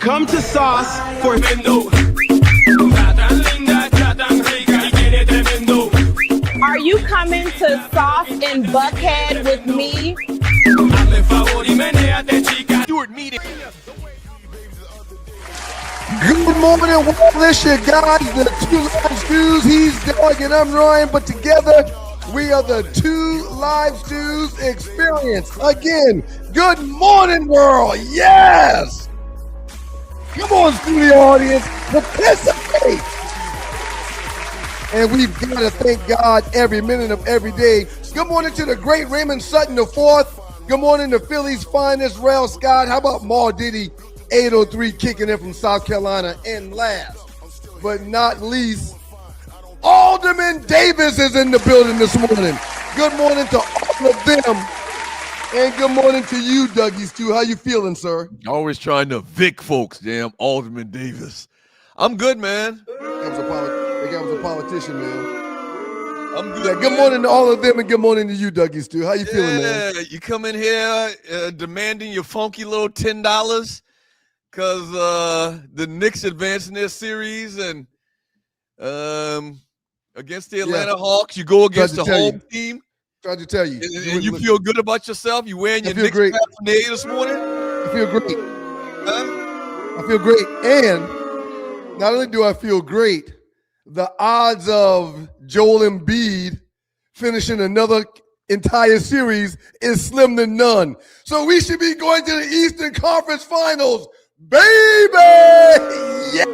Come to Sauce for Are you coming to Sauce in Buckhead with me? Good morning, well, this your guys, the Two Live Stews. He's Doug and I'm Ryan, but together we are the Two Live Stews Experience. Again, good morning, world. Yes! Come on, studio audience, participate. And we've got to thank God every minute of every day. Good morning to the great Raymond Sutton IV. Good morning to Philly's finest, Rail Scott. How about Maul Diddy, 803, kicking in from South Carolina. And last but not least, Alderman Davis is in the building this morning. Good morning to all of them. And good morning to you, Dougie Stew. How you feeling, sir? Always trying to Vic folks, damn Alderman Davis. I'm good, man. That guy was a politician, man. I'm good. Yeah, good morning to all of them, and good morning to you, Dougie Stew. How you feeling, man? You come in here demanding your funky little $10 because the Knicks advancing their series and against the Atlanta Hawks. You go against the home team. Tried to tell you. And you feel good about yourself? You wearing your Knicks paraphernalia this morning? I feel great. Huh? I feel great. And not only do I feel great, the odds of Joel Embiid finishing another entire series is slim to none. So we should be going to the Eastern Conference Finals, baby! Yes!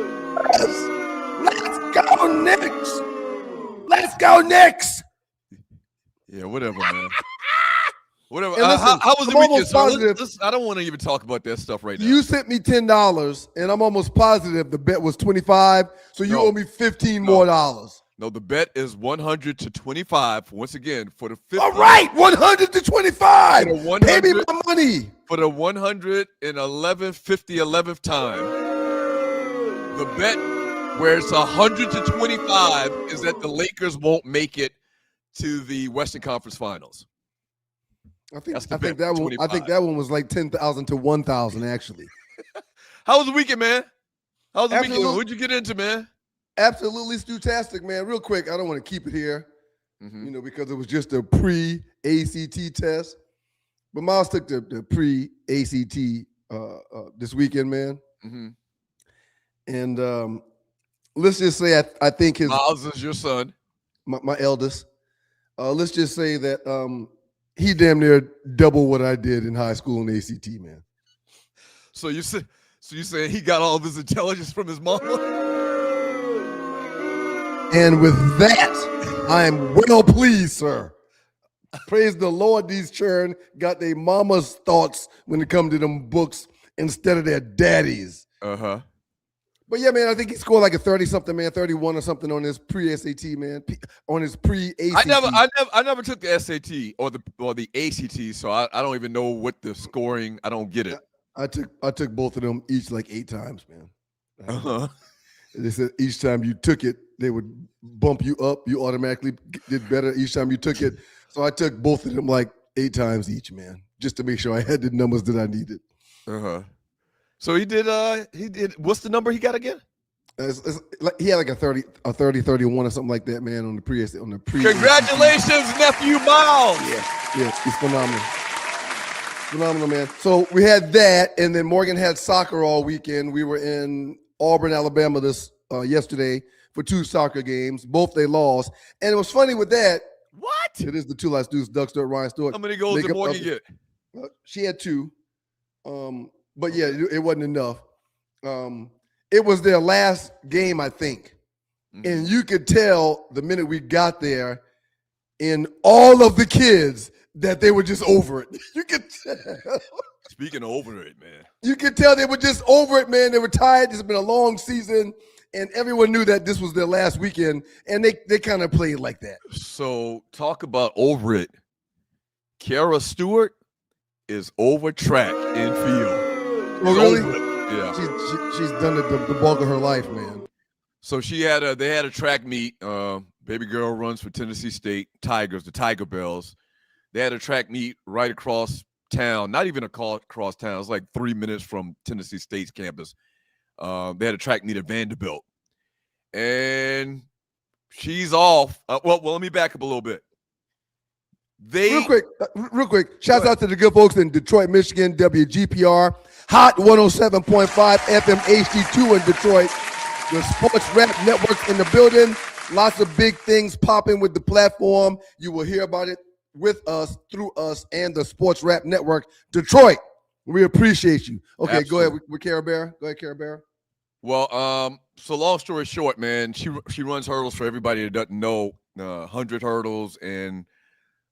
Let's go, Knicks! Let's go, Knicks! Yeah, whatever, man. Whatever. Listen, how was the weekend? So I don't want to even talk about that stuff right now. You sent me $10, and I'm almost positive the bet was $25, so you owe me $15 more. No, the bet is 100 to 25. Once again, for the 50. All right, 100 to 25. Pay me my money. For the 11th time. The bet where it's 100 to 25 is that the Lakers won't make it to the Western Conference Finals. I think that one was like 10,000 to 1,000 actually. How was the weekend, man? How was the weekend? What'd you get into, man? Absolutely stewtastic, man. Real quick, I don't want to keep it here, because it was just a pre-ACT test. But Miles took the pre-ACT this weekend, man. Mm-hmm. And let's just say I think Miles is your son, my eldest. Let's just say that he damn near double what I did in high school in ACT, man. So you saying he got all of his intelligence from his mama? And with that, I am well pleased, sir. Praise the Lord, these children got their mama's thoughts when it comes to them books instead of their daddy's. Uh-huh. But yeah, man, I think he scored like a 30-something, man, 31 or something on his pre-SAT, man, on his pre-ACT. I never took the SAT or the ACT, so I don't even know what the scoring. I don't get it. I took both of them each like 8 times, man. Uh-huh. They said each time you took it, they would bump you up. You automatically did better each time you took it. So I took both of them like 8 times each, man, just to make sure I had the numbers that I needed. Uh-huh. So he did. What's the number he got again? He had like a 30, 31 or something like that, man, on the pre. Congratulations, nephew Miles. Yeah, he's phenomenal, man. So we had that, and then Morgan had soccer all weekend. We were in Auburn, Alabama yesterday for 2 soccer games. Both they lost, and it was funny with that. What? It is the Two Live Stews, Doug Stewart, Ryan Stewart. How many goals did Morgan get? She had 2. But yeah, it wasn't enough. It was their last game, I think. Mm-hmm. And you could tell the minute we got there in all of the kids that they were just over it. You could tell. Speaking of over it, man. You could tell they were just over it, man. They were tired. It's been a long season. And everyone knew that this was their last weekend. And they kind of played like that. So talk about over it. Kara Stewart is over track and field. Oh, really? Yeah. She's done the bulk of her life, man. So they had a track meet. Baby girl runs for Tennessee State Tigers, the Tiger Bells. They had a track meet right across town, not even across town. It was like 3 minutes from Tennessee State's campus. They had a track meet at Vanderbilt. And she's off. Well, let me back up a little bit. Real quick. Shouts out to the good folks in Detroit, Michigan, WGPR, Hot 107.5 FM HD2 in Detroit. The Sports Rap Network in the building. Lots of big things popping with the platform. You will hear about it with us, through us, and the Sports Rap Network. Detroit, we appreciate you. Okay, Absolutely. Go ahead with Cara Bear. Go ahead, Cara Bear. Well, so long story short, man, she runs hurdles for everybody that doesn't know, 100 hurdles and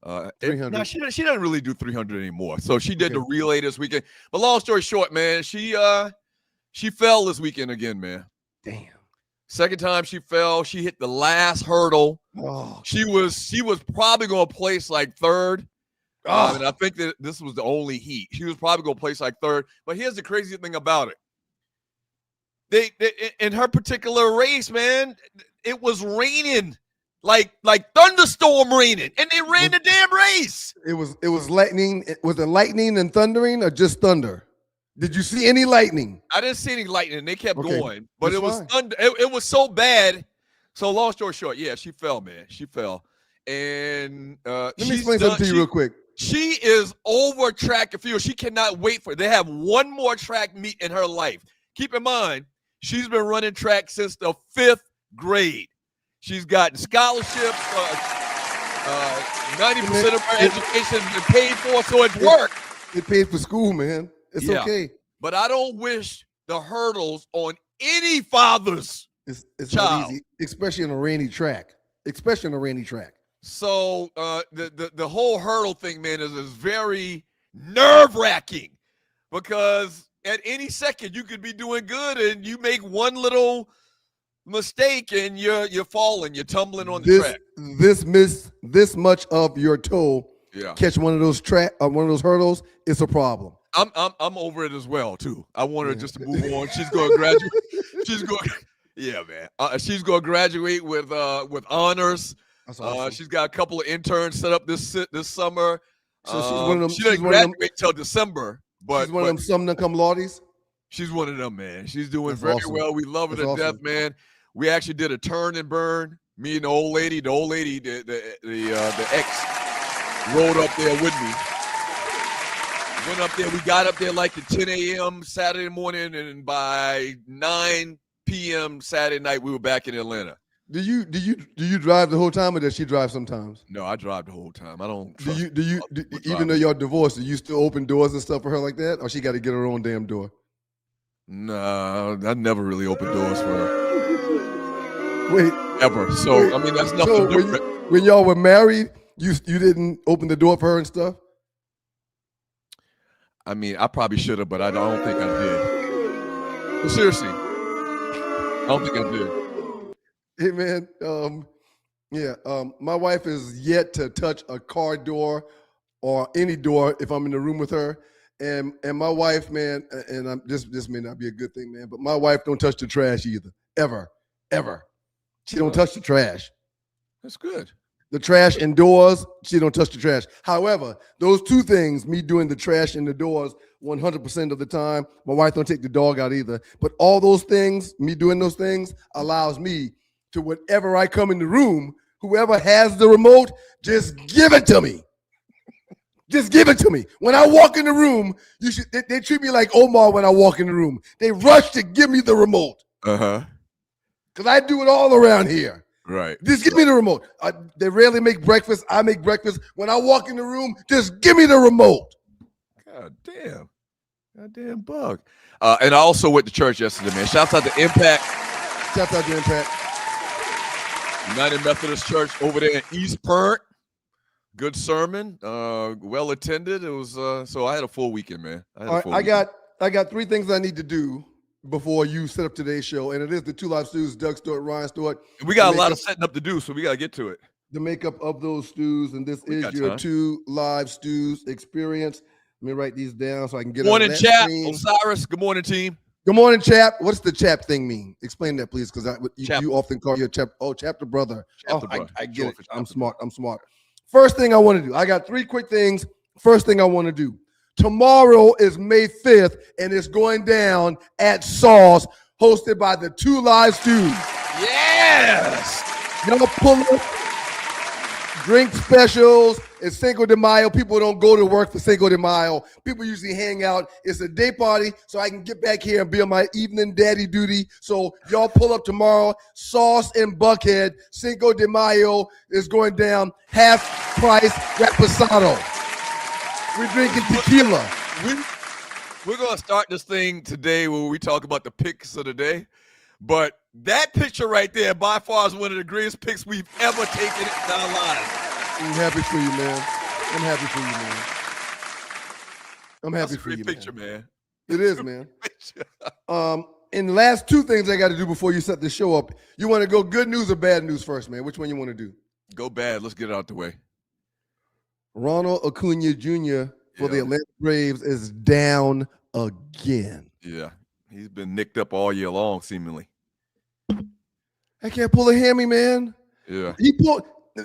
300. No, she doesn't really do 300 anymore. So she did the relay this weekend. But long story short, man, she fell this weekend again, man. Damn. Second time she fell, she hit the last hurdle. Oh. She was probably going to place like third. And I think that this was the only heat. She was probably going to place like third. But here's the crazy thing about it. They in her particular race, man, it was raining like thunderstorm raining, and they ran the damn race. It was lightning. Was it lightning and thundering, or just thunder? Did you see any lightning? I didn't see any lightning. They kept going, but it was thunder. It was so bad. So long story short, yeah, she fell, man. She fell, and let me explain something to you real quick. She is over track and field. She cannot wait for it. They have one more track meet in her life. Keep in mind, she's been running track since the 5th grade. She's gotten scholarships. 90% of her education has been paid for, so it's work. It paid for school, man. It's okay. But I don't wish the hurdles on any father's it's child. Not easy, especially on a rainy track. So the whole hurdle thing, man, is very nerve-wracking because at any second you could be doing good and you make one little mistake and you're falling, you're tumbling on the track. This much of your toe, catch one of those hurdles, it's a problem. I'm over it as well too. I want her just to move on. She's going to graduate. She's going to graduate with honors. That's awesome. She's got a couple of interns set up this summer. So she's one of them. She doesn't graduate till December, but she's one of them summa cum laudes. She's one of them, man. She's doing very well. We love her to death, man. We actually did a turn and burn. Me and the old lady, the ex, rode up there with me. Went up there. We got up there like at 10 a.m. Saturday morning, and by 9 p.m. Saturday night, we were back in Atlanta. Do you drive the whole time, or does she drive sometimes? No, I drive the whole time. I don't. Even though y'all divorced, do you still open doors and stuff for her like that, or she got to get her own damn door? No, I never really opened doors for her. Wait, ever. So I mean, that's nothing different. When y'all were married, you didn't open the door for her and stuff? I mean, I probably should have, but I don't think I did. But seriously, I don't think I did. Hey, man. My wife is yet to touch a car door or any door if I'm in the room with her. And my wife, man, and this may not be a good thing, man, but my wife don't touch the trash either. Ever. She don't touch the trash. That's good. The trash indoors, she don't touch the trash. However, those two things, me doing the trash in the doors 100% of the time, my wife don't take the dog out either. But all those things, me doing those things, allows me to, whenever I come in the room, whoever has the remote, just give it to me. Just give it to me. When I walk in the room, they treat me like Omar when I walk in the room. They rush to give me the remote. Uh-huh. Because I do it all around here. Right. Just give me the remote. They rarely make breakfast. I make breakfast. When I walk in the room, just give me the remote. God damn bug. And I also went to church yesterday, man. Shouts out to Impact. United Methodist Church over there in East Perth. Good sermon. Well attended. It was so I had a full weekend, man. I got three things I need to do before you set up today's show, and it is the Two Live Stews, Doug Stewart, Ryan Stewart. We got a lot of setting up to do, so we got to get to it. The makeup of those stews, and this is your Two Live Stews experience. Let me write these down so I can get on that chap. Screen. Osiris, good morning, team. Good morning, chap. What's the chap thing mean? Explain that, please, because you often call your chapter brother. I get it. I'm smart. First thing I want to do. I got three quick things. First thing I want to do. Tomorrow is May 5th, and it's going down at Sauce. hosted by the Two Live Stews. Yes. Y'all pull up drink specials. It's Cinco de Mayo. People don't go to work for Cinco de Mayo. People usually hang out. It's a day party, so I can get back here and be on my evening daddy duty. So y'all pull up tomorrow. Sauce and Buckhead. Cinco de Mayo is going down. Half price reposado. We're drinking tequila. We're going to start this thing today where we talk about the picks of the day. But that picture right there, by far, is one of the greatest picks we've ever taken in our lives. I'm happy for you, man. I'm happy for you, man. I'm happy for you, picture, man. It is, man. And the last two things I got to do before you set the show up, you want to go good news or bad news first, man? Which one you want to do? Go bad. Let's get it out the way. Ronald Acuna Jr. for the Atlanta Braves is down again. Yeah. He's been nicked up all year long, seemingly. I can't pull a hammy, man. Yeah. He pulled,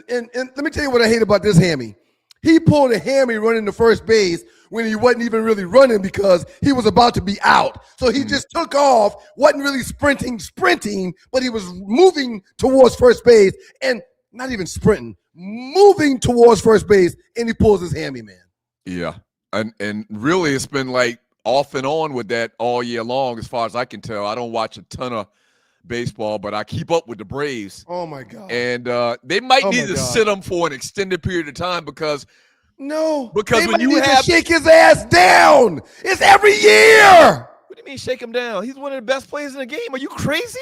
and let me tell you what I hate about this hammy. He pulled a hammy running to first base when he wasn't even really running because he was about to be out. So he just took off, wasn't really sprinting, but he was moving towards first base and not even sprinting, moving towards first base, and he pulls his hammy, man. Yeah. And really, it's been like off and on with that all year long, as far as I can tell. I don't watch a ton of baseball, but I keep up with the Braves. Oh, my God. And they might need to sit him for an extended period of time because when you have shake his ass down, it's every year. What do you mean shake him down? He's one of the best players in the game. Are you crazy?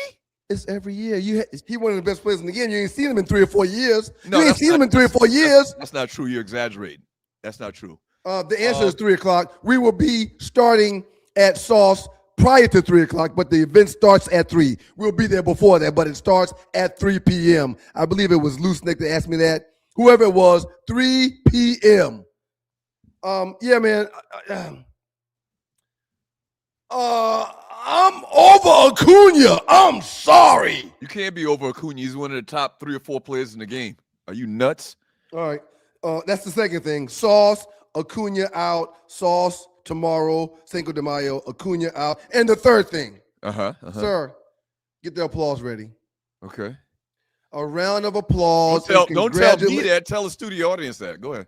It's every year. He one of the best players in the game. You ain't seen him in 3 or 4 years. No, you ain't seen him in 3 or 4 years. That's not true. You're exaggerating. That's not true. The answer is 3 o'clock. We will be starting at Sauce prior to 3 o'clock, but the event starts at 3. We'll be there before that, but it starts at 3 p.m. I believe it was Loose Nick that asked me that. Whoever it was, 3 p.m. Yeah, man. I'm over Acuna. I'm sorry. You can't be over Acuna. He's one of the top 3 or 4 players in the game. Are you nuts? All right. That's the second thing. Sauce, Acuna out. Sauce tomorrow, Cinco de Mayo, Acuna out. And the third thing. Sir, get the applause ready. Okay. A round of applause. Don't tell me that. Tell the studio audience that. Go ahead.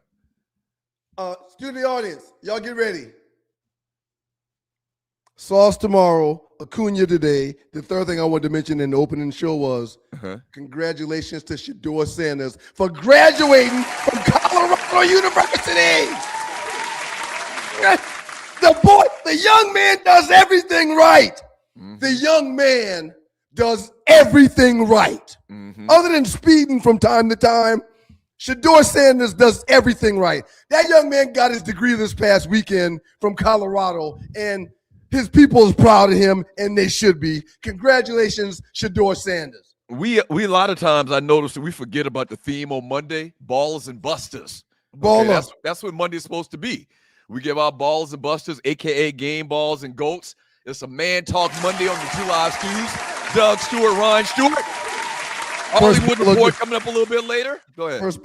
Studio audience, y'all get ready. Sauce tomorrow, Acuna today. The third thing I wanted to mention in the opening show was congratulations to Shedeur Sanders for graduating from Colorado University. The young man does everything right. The young man does everything right. Other than speeding from time to time, Shedeur Sanders does everything right. That young man got his degree this past weekend from Colorado, and his people is proud of him, and they should be. Congratulations, Shedeur Sanders. We a lot of times I notice that we forget about the theme on Monday, ballers and busters. Okay, that's what Monday's supposed to be. We give out ballers and busters, a.k.a. game balls and goats. It's a Man Talk Monday on the Two Live Stews. Doug Stewart, Ryan Stewart. Hollywood Report coming up a little bit later. Go ahead. First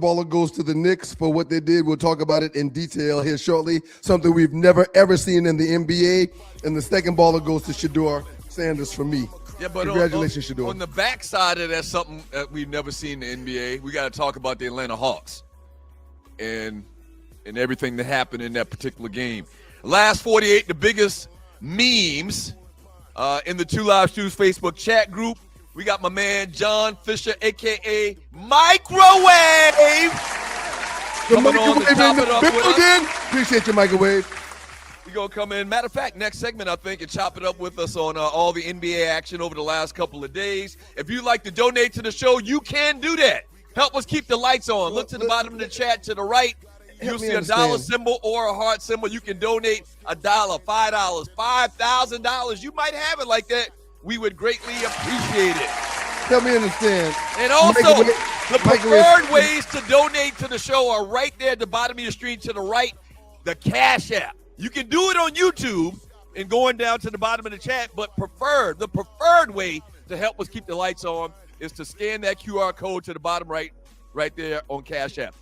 baller goes to the Knicks for what they did. We'll talk about it in detail here shortly. Something we've never, ever seen in the NBA. And the second baller goes to Shedeur Sanders for me. Yeah, but congratulations, Shedeur. On the backside of that, something that we've never seen in the NBA, we got to talk about the Atlanta Hawks and everything that happened in that particular game. Last 48, the biggest memes in the Two Live Stews Facebook chat group. We got my man John Fisher, a.k.a. Microwave. Coming on to top it up with us. Appreciate you, Microwave. We're going to come in. Matter of fact, next segment, I think, and chop it up with us on all the NBA action over the last couple of days. If you'd like to donate to the show, you can do that. Help us keep the lights on. Look to the bottom of the chat to the right. You'll see a dollar symbol or a heart symbol. You can donate $1, $5, $5,000. You might have it like that. We would greatly appreciate it. Help me understand. And also, the preferred ways to donate to the show are right there at the bottom of your screen to the right, the Cash App. You can do it on YouTube and going down to the bottom of the chat, but the preferred way to help us keep the lights on is to scan that QR code to the bottom right there on Cash App.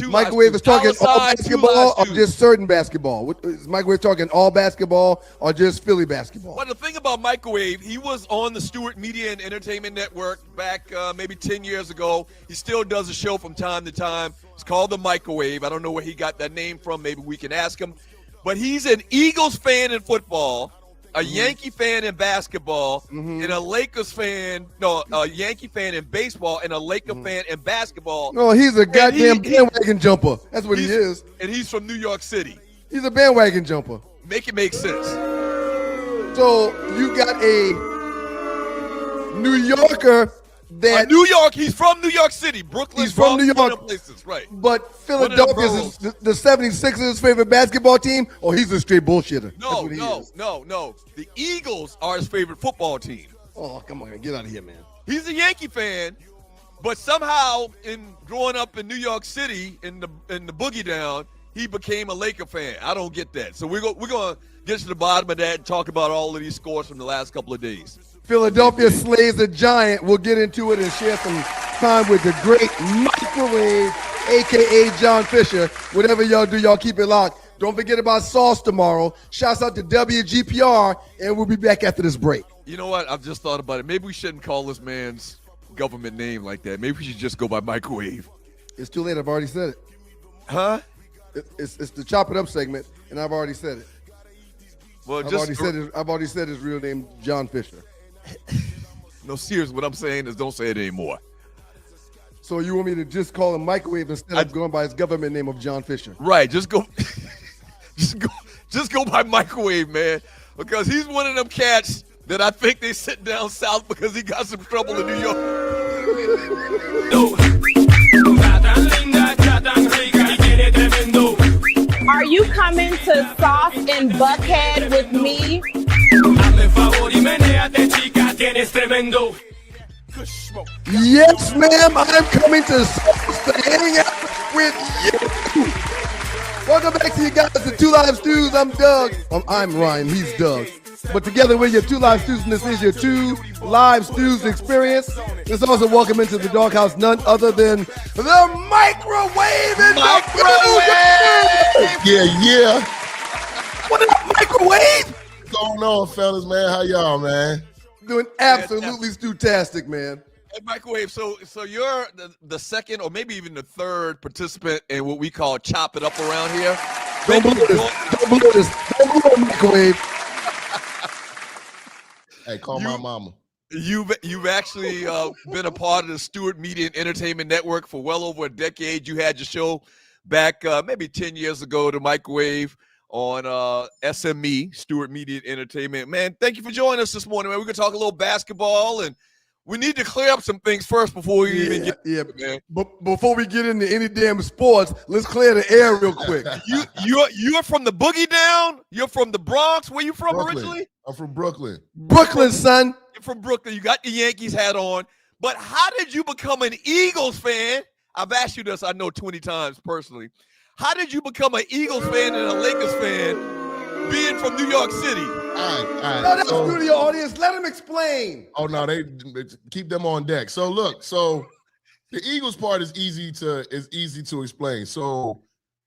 Microwave is talking all basketball or just certain basketball? Is Microwave talking all basketball or just Philly basketball? Well, the thing about Microwave, he was on the Stewart Media and Entertainment Network back maybe 10 years ago. He still does a show from time to time. It's called The Microwave. I don't know where he got that name from. Maybe we can ask him. But he's an Eagles fan in football, a Yankee fan in basketball, and a Lakers fan, a Yankee fan in baseball, and a Laker fan in basketball. No, he's a goddamn bandwagon jumper. That's what he is. And he's from New York City. He's a bandwagon jumper. Make it make sense. So you got a New Yorker that New York. He's from New York City, Brooklyn. He's from New York, places, right? But Philadelphia is the 76ers' favorite basketball team, or he's a straight bullshitter. No. The Eagles are his favorite football team. Oh, come on, get out of here, man. He's a Yankee fan, but somehow in growing up in New York City in the boogie down, he became a Laker fan. I don't get that. So we're gonna get to the bottom of that and talk about all of these scores from the last couple of days. Philadelphia slays the Giant. We'll get into it and share some time with the great Microwave, a.k.a. John Fisher. Whatever y'all do, y'all keep it locked. Don't forget about Sauce tomorrow. Shouts out to WGPR, and we'll be back after this break. You know what? I've just thought about it. Maybe we shouldn't call this man's government name like that. Maybe we should just go by Microwave. It's too late. I've already said it. Huh? It's the Chop It Up segment, and I've already said it. Well, I've already said his real name, John Fisher. No, seriously, what I'm saying is don't say it anymore. So you want me to just call him Microwave instead of going by his government name of John Fisher? Right, just go by Microwave, man, because he's one of them cats that I think they sit down south because he got some trouble in New York. Are you coming to Sauce in Buckhead with me? Yes, ma'am. I'm coming to hang out with you. Welcome back to you guys, the Two Live Stews. I'm Doug. I'm Ryan. He's Doug. But together we're your Two Live Stews, and this is your Two Live Stews experience. Let's also welcome into the doghouse none other than the Microwave in the building. Yeah. What up, Microwave? What's going on, fellas, man? How y'all, man? Doing absolutely stewtastic, man. Hey, Microwave, so you're the second or maybe even the third participant in what we call Chop It Up around here. Don't blow this. Don't blow Microwave. Hey, call my mama. You've actually been a part of the Stewart Media and Entertainment Network for well over a decade. You had your show back maybe 10 years ago to Microwave on SME, Stewart Media and Entertainment. Man, thank you for joining us this morning, man. We're going to talk a little basketball, and we need to clear up some things first before we even get man. But before we get into any damn sports, let's clear the air real quick. You're from the boogie down? You're from the Bronx? Where you from originally? I'm from Brooklyn. Brooklyn, son. You're from Brooklyn. You got the Yankees hat on. But how did you become an Eagles fan? I've asked you this, I know, 20 times personally. How did you become an Eagles fan and a Lakers fan being from New York City? All right. No, that's studio audience. Let him explain. Oh, no, they keep them on deck. So, look, the Eagles part is easy to explain. So,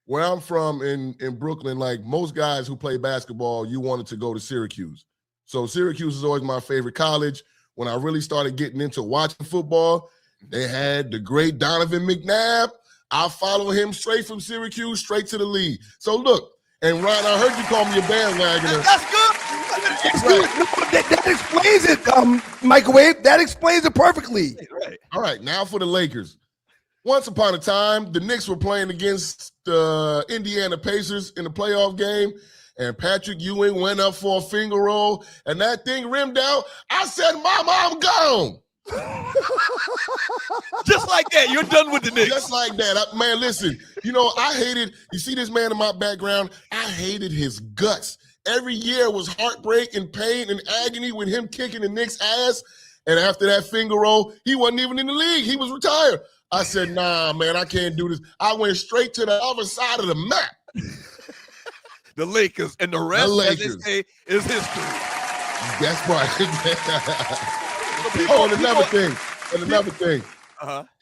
where I'm from in Brooklyn, like most guys who play basketball, you wanted to go to Syracuse. So, Syracuse is always my favorite college. When I really started getting into watching football, they had the great Donovan McNabb. I follow him straight from Syracuse, straight to the league. So look, and Ryan, I heard you call me a bandwagoner. That's good. That explains it, Microwave. That explains it perfectly. Right. All right, now for the Lakers. Once upon a time, the Knicks were playing against the Indiana Pacers in the playoff game, and Patrick Ewing went up for a finger roll, and that thing rimmed out. I said, Mama, I'm gone. Just like that, you're done with the Knicks. Just like that. Man, listen, I hated, you see this man in my background, I hated his guts. Every year was heartbreak and pain and agony with him kicking the Knicks' ass. And after that finger roll, he wasn't even in the league. He was retired. I said, nah, man, I can't do this. I went straight to the other side of the map. The Lakers, and the rest, as they say, is history. That's right. Another thing.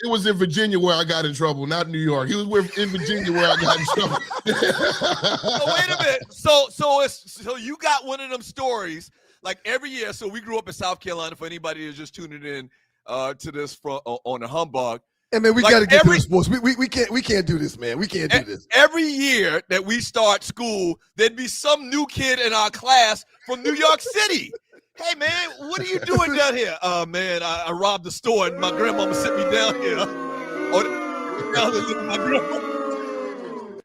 It was in Virginia where I got in trouble, not New York. He was in Virginia where I got in trouble. So wait a minute. So you got one of them stories like every year. So we grew up in South Carolina. For anybody that's just tuning in to this on the humbug. And man, we got to get to the sports. We can't do this, man. We can't do this. Every year that we start school, there'd be some new kid in our class from New York City. Hey, man, what are you doing down here? Man, I robbed the store and my grandmama sent me down here. Down to live with my grandma.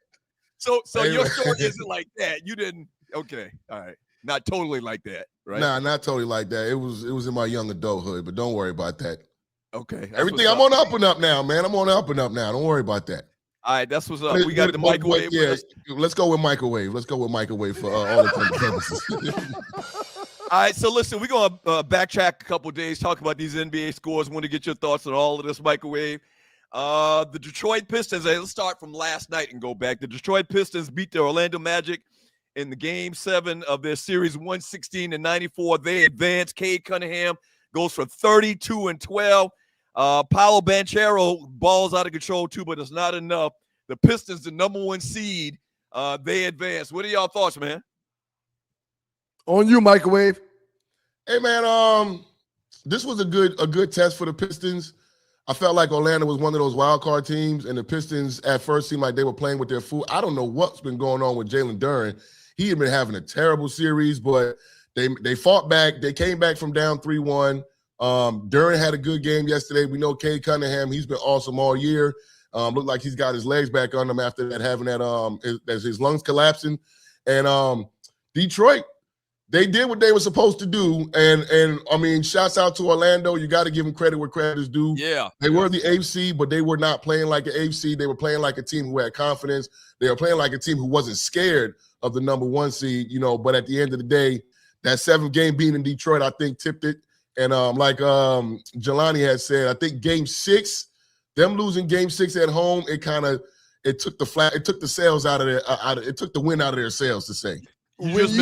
So your story isn't like that. You didn't. Okay, all right. Not totally like that, right? Nah, not totally like that. It was in my young adulthood, but don't worry about that. Okay. Everything, I'm on up and up now, man. I'm on up and up now. Don't worry about that. All right, that's what's up. We got the microwave. Yeah, let's go with microwave. Let's go with microwave for all intents and purposes. All right, so listen, we're going to backtrack a couple of days, talk about these NBA scores. Want to get your thoughts on all of this microwave. The Detroit Pistons, let's start from last night and go back. The Detroit Pistons beat the Orlando Magic in the Game 7 of their series, 116-94. They advance. Cade Cunningham goes for 32 and 12. Paolo Banchero balls out of control too, but it's not enough. The Pistons, the number 1 seed, they advance. What are y'all thoughts, man? On you, microwave. Hey, man, this was a good test for the Pistons. I felt like Orlando was one of those wild card teams, and the Pistons at first seemed like they were playing with their food. I don't know what's been going on with Jalen Duren. He had been having a terrible series, but they fought back. They came back from down 3-1. Duren had a good game yesterday. We know Cade Cunningham, he's been awesome all year. Looked like he's got his legs back on him after that, having that his lungs collapsing. And Detroit, they did what they were supposed to do. And I mean, shouts out to Orlando. You got to give them credit where credit is due. Yeah. They were the AFC, but they were not playing like an AFC. They were playing like a team who had confidence. They were playing like a team who wasn't scared of the number 1 seed, but at the end of the day, that 7th game being in Detroit, I think, tipped it. And like Jelani had said, I think Game 6, them losing Game 6 at home, it took the sails out of their it took the wind out of their sails, to say. Let me say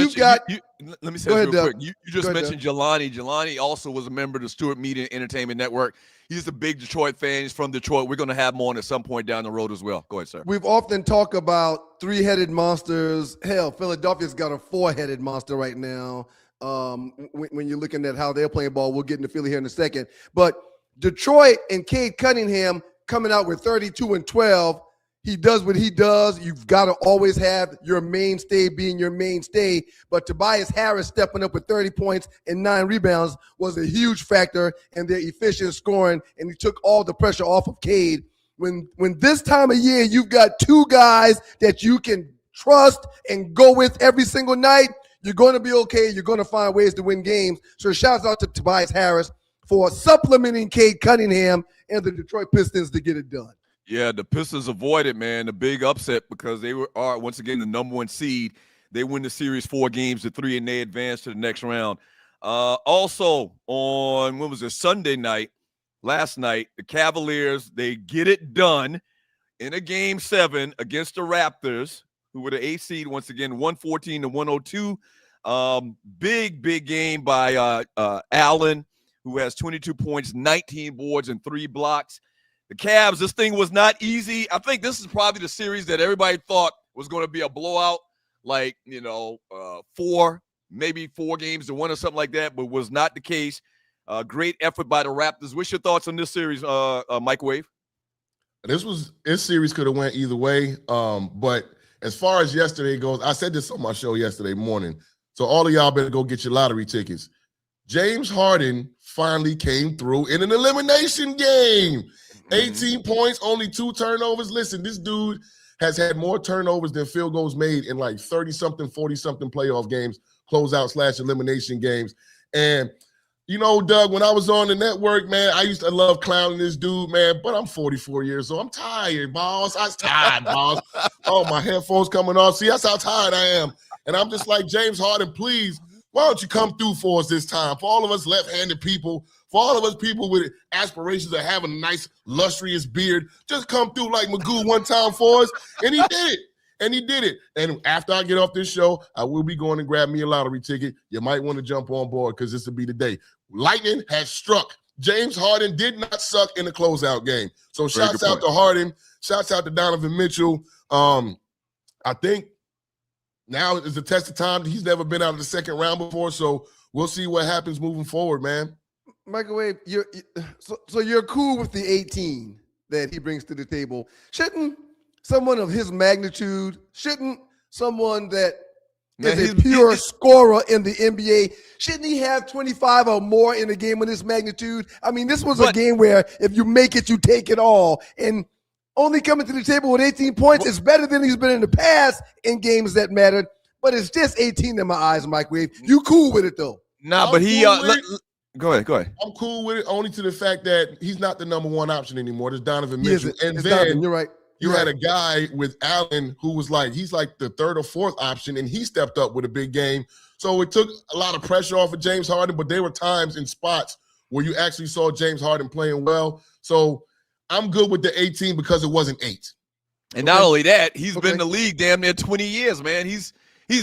this real quick. You just mentioned Jelani. Jelani also was a member of the Stewart Media and Entertainment Network. He's a big Detroit fan. He's from Detroit. We're going to have him on at some point down the road as well. Go ahead, sir. We've often talked about 3-headed monsters. Hell, Philadelphia's got a 4-headed monster right now. When you're looking at how they're playing ball, we'll get into Philly here in a second. But Detroit and Cade Cunningham coming out with 32 and 12. He does what he does. You've got to always have your mainstay being your mainstay. But Tobias Harris stepping up with 30 points and 9 rebounds was a huge factor in their efficient scoring, and he took all the pressure off of Cade. When this time of year you've got 2 guys that you can trust and go with every single night, you're going to be okay. You're going to find ways to win games. So shouts out to Tobias Harris for supplementing Cade Cunningham and the Detroit Pistons to get it done. Yeah, the Pistons avoided, man, the big upset because they are once again the number 1 seed. They win the series 4-3, and they advance to the next round. Also on, when was it, Sunday night, last night, the Cavaliers, they get it done in a Game 7 against the Raptors, who were the 8th seed, once again, 114-102. Big game by Allen, who has 22 points, 19 boards, and 3 blocks. The Cavs, this thing was not easy. I think this is probably the series that everybody thought was going to be a blowout, like, 4 games to 1 or something like that, but was not the case. Great effort by the Raptors. What's your thoughts on this series, Microwave? This series could have went either way, but as far as yesterday goes, I said this on my show yesterday morning, so all of y'all better go get your lottery tickets. James Harden finally came through in an elimination game. 18 points, only 2 turnovers. Listen, this dude has had more turnovers than field goals made in like 30-something, 40-something playoff games, closeout/elimination games. And, Doug, when I was on the network, man, I used to love clowning this dude, man, but I'm 44 years old. I'm tired, boss. I'm tired, boss. Oh, my headphones coming off. See, that's how tired I am. And I'm just like, James Harden, please, why don't you come through for us this time? For all of us left-handed people, for all of us people with aspirations of having a nice, lustrous beard, just come through like Magoo one time for us. And he did it. And after I get off this show, I will be going to grab me a lottery ticket. You might want to jump on board because this will be the day. Lightning has struck James Harden did not suck in the closeout game. So shouts out to Harden. Shouts out to Donovan Mitchell. I think now is the test of time. He's never been out of the second round before, so we'll see what happens moving forward, man. Microwave, so you're cool with the 18 that he brings to the table. Shouldn't someone of his magnitude, someone that is a pure scorer in the NBA, shouldn't he have 25 or more in a game of this magnitude? I mean, this was a game where if you make it, you take it all. And only coming to the table with 18 points is better than he's been in the past in games that mattered. But it's just 18 in my eyes, Microwave. You cool with it, though? Nah, but he Go ahead. I'm cool with it only to the fact that he's not the number one option anymore. There's Donovan Mitchell. And then Donovan, you're right. You had a guy with Allen who was he's like the third or fourth option, and he stepped up with a big game. So it took a lot of pressure off of James Harden, but there were times in spots where you actually saw James Harden playing well. So I'm good with the 18 because it wasn't 8. And not only that, he's been in the league damn near 20 years, man. He's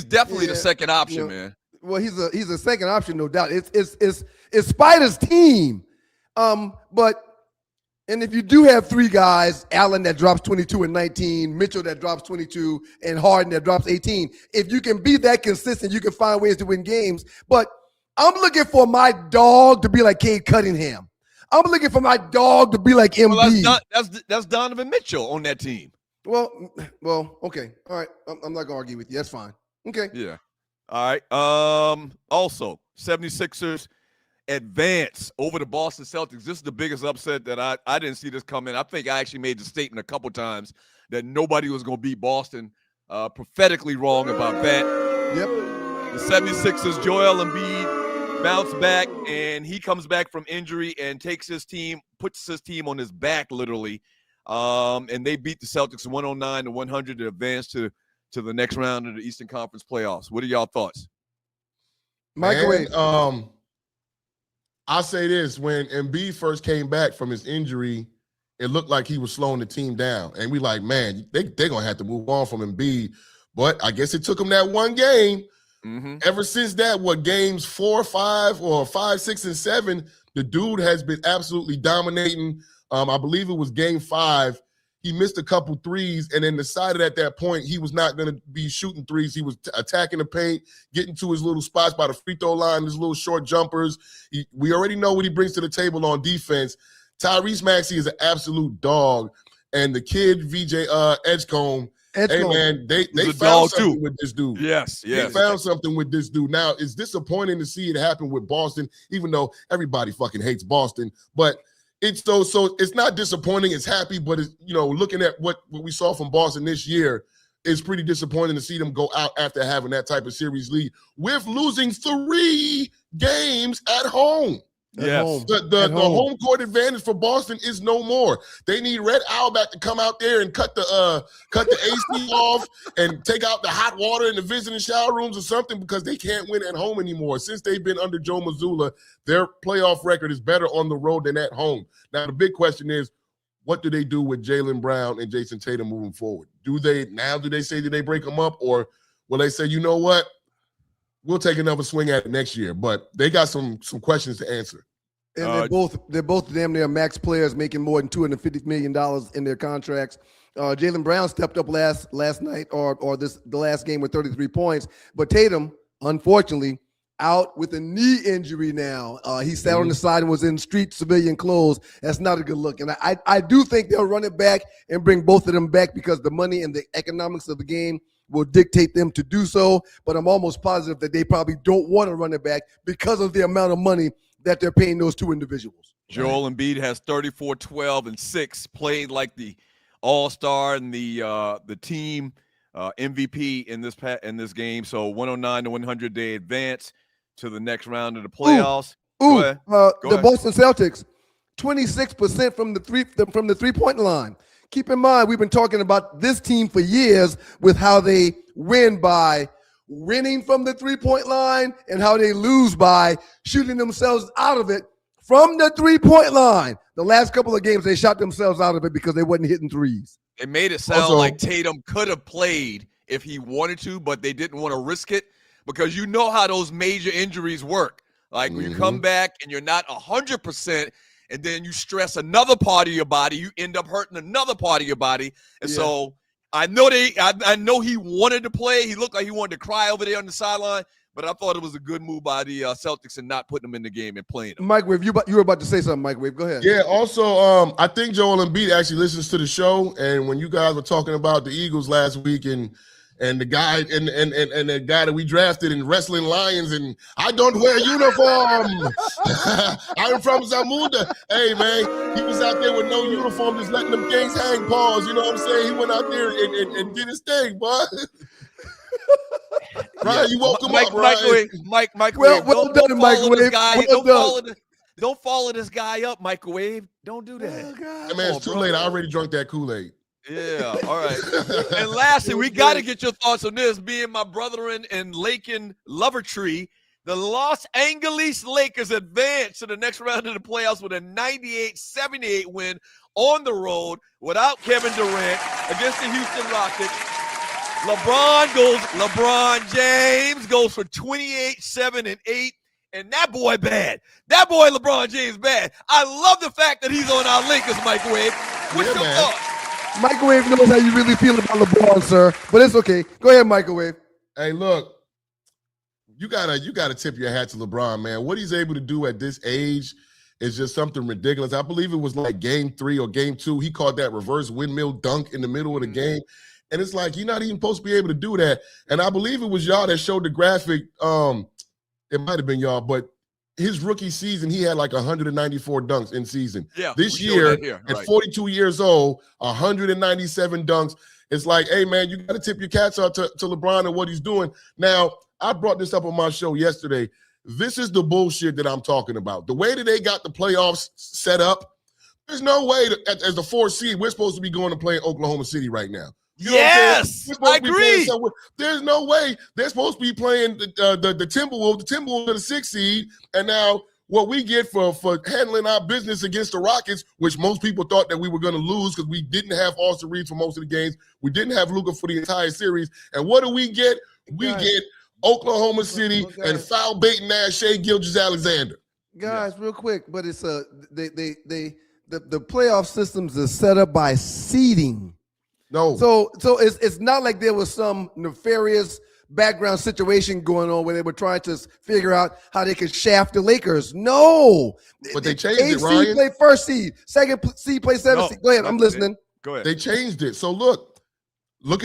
definitely the second option, man. Well, he's a second option, no doubt. It's Spider's team. And if you do have 3 guys, Allen that drops 22 and 19, Mitchell that drops 22, and Harden that drops 18, if you can be that consistent, you can find ways to win games. But I'm looking for my dog to be like Cade Cunningham. I'm looking for my dog to be like Embiid. Well, that's Donovan Mitchell on that team. Well, okay. All right. I'm not going to argue with you. That's fine. Okay. Yeah. All right. Also, 76ers advance over the Boston Celtics. This is the biggest upset that I didn't see this coming. I think I actually made the statement a couple times that nobody was going to beat Boston. Prophetically wrong about that. Yep. The 76ers, Joel Embiid bounced back, and he comes back from injury and puts his team on his back, literally. And they beat the Celtics 109-100 to advance to the next round of the Eastern Conference playoffs. What are y'all thoughts? Microwave. I'll say this. When Embiid first came back from his injury, it looked like he was slowing the team down. And we man, they're going to have to move on from Embiid. But I guess it took him that one game. Mm-hmm. Ever since that, games 4, 5, or 5, 6, and 7, the dude has been absolutely dominating. I believe it was game 5. He missed a couple threes and then decided at that point he was not going to be shooting threes. He was attacking the paint, getting to his little spots by the free throw line, his little short jumpers. We already know what he brings to the table on defense. Tyrese Maxey is an absolute dog. And the kid, VJ Edgecombe, hey, man, they found something with this dude. Yes. They found something with this dude. Now, it's disappointing to see it happen with Boston, even though everybody fucking hates Boston. But it's so it's not disappointing. It's happy, but it's, looking at what we saw from Boston this year, it's pretty disappointing to see them go out after having that type of series lead with losing 3 games at home. Yes. The home court advantage for Boston is no more. They need Red Auerbach to come out there and cut the AC off and take out the hot water in the visiting shower rooms or something, because they can't win at home anymore. Since they've been under Joe Mazzulla, their playoff record is better on the road than at home. Now, the big question is, what do they do with Jaylen Brown and Jason Tatum moving forward? Do they say that they break them up, or will they say, you know what? We'll take another swing at it next year, but they got some questions to answer. And they're both damn near max players, making more than $250 million in their contracts. Jaylen Brown stepped up last night or the last game with 33 points, but Tatum, unfortunately, out with a knee injury now. He sat on the side and was in street civilian clothes. That's not a good look. And I do think they'll run it back and bring both of them back, because the money and the economics of the game will dictate them to do so. But I'm almost positive that they probably don't want to run it back because of the amount of money that they're paying those 2 individuals. Joel Embiid has 34, 12, and 6, played like the all-star and the team MVP in this game. So 109-100, they advance to the next round of the playoffs. The Boston Celtics, 26% from the three-point line. Keep in mind, we've been talking about this team for years with how they win by winning from the three-point line and how they lose by shooting themselves out of it from the three-point line. The last couple of games, they shot themselves out of it because they wasn't hitting threes. They made it sound like Tatum could have played if he wanted to, but they didn't want to risk it, because you know how those major injuries work. Like when you come back and you're not 100%, and then you stress another part of your body, you end up hurting another part of your body. And so I know he wanted to play. He looked like he wanted to cry over there on the sideline. But I thought it was a good move by the Celtics and not putting him in the game and playing him. Microwave, you were about to say something, Microwave. Go ahead. Yeah, also, I think Joel Embiid actually listens to the show. And when you guys were talking about the Eagles last week and the guy and the guy that we drafted in Wrestling Lions, and I don't wear uniform. I'm from Zamunda. Hey, man, he was out there with no uniform, just letting them gangs hang paws. You know what I'm saying? He went out there and did his thing, boy. Ryan, you woke him up, Ryan. Microwave. Well done, Microwave. Don't follow this guy up, Microwave. Don't do that. Hey, man, it's too late. I already drunk that Kool-Aid. Yeah, all right. And lastly, we got to get your thoughts on this. Being my brethren in Lakin Lovertree, the Los Angeles Lakers advance to the next round of the playoffs with a 98-78 win on the road without Kevin Durant against the Houston Rockets. LeBron James goes for 28, 7, and 8. And that boy bad. That boy LeBron James bad. I love the fact that he's on our Lakers, Microwave. What's your thoughts? Microwave knows how you really feel about LeBron, sir. But it's okay. Go ahead, Microwave. Hey, look, you gotta tip your hat to LeBron, man. What he's able to do at this age is just something ridiculous. I believe it was like game 3 or game 2. He caught that reverse windmill dunk in the middle of the game. And it's like, you're not even supposed to be able to do that. And I believe it was y'all that showed the graphic. It might have been y'all, but his rookie season, he had like 194 dunks in season. Yeah. This year, at 42 years old, 197 dunks. It's like, hey, man, you got to tip your cats out to LeBron and what he's doing. Now, I brought this up on my show yesterday. This is the bullshit that I'm talking about. The way that they got the playoffs set up, there's no way that as the 4th seed, we're supposed to be going to play in Oklahoma City right now. You know yes, I agree. There's no way they're supposed to be playing the Timberwolves. The Timberwolves are the 6th seed, and now what we get for handling our business against the Rockets, which most people thought that we were going to lose because we didn't have Austin Reeves for most of the games. We didn't have Luka for the entire series. And what do we get? We get Oklahoma City and foul baiting ass Shai Gilgeous-Alexander. Guys, real quick, but it's the playoff systems are set up by seeding. No. So it's not like there was some nefarious background situation going on where they were trying to figure out how they could shaft the Lakers. No. But they changed it, Ryan. 8th seed play 1st seed. 2nd seed play 7th seed. Go ahead. I'm listening. Go ahead. They changed it. So look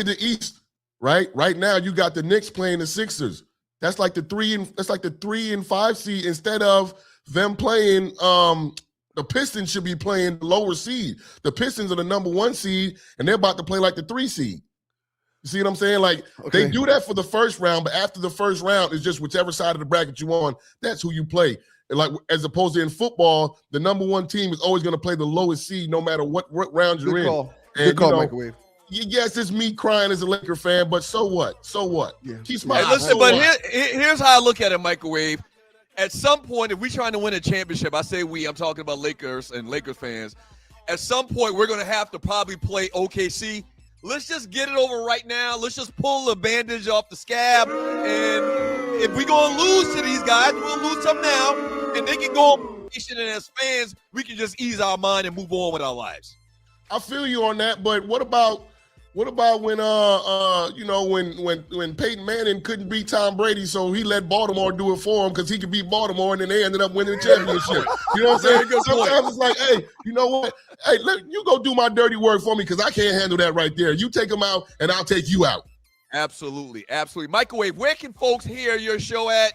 at the East, right? Right now you got the Knicks playing the Sixers. That's like the 3 and 5 seed instead of them playing the Pistons should be playing the lower seed. The Pistons are the number 1 seed, and they're about to play like the 3 seed. You see what I'm saying? Like, They do that for the first round, but after the first round, it's just whichever side of the bracket you on, that's who you play. And like, as opposed to in football, the number 1 team is always going to play the lowest seed no matter what round you're in. Good call, Microwave. Yes, it's me crying as a Laker fan, but so what? So what? Yeah. Keep smiling. Hey, listen, but here's how I look at it, Microwave. At some point, if we're trying to win a championship, I say I'm talking about Lakers and Lakers fans. At some point, we're going to have to probably play OKC. Let's just get it over right now. Let's just pull the bandage off the scab. And if we're going to lose to these guys, we'll lose some now. And they can go on vacation, and as fans, we can just ease our mind and move on with our lives. I feel you on that, but what about when when Peyton Manning couldn't beat Tom Brady, so he let Baltimore do it for him because he could beat Baltimore, and then they ended up winning the championship. You know what I'm saying? Sometimes it's like, hey, you know what? Hey, you go do my dirty work for me because I can't handle that right there. You take them out, and I'll take you out. Absolutely. Microwave, where can folks hear your show at?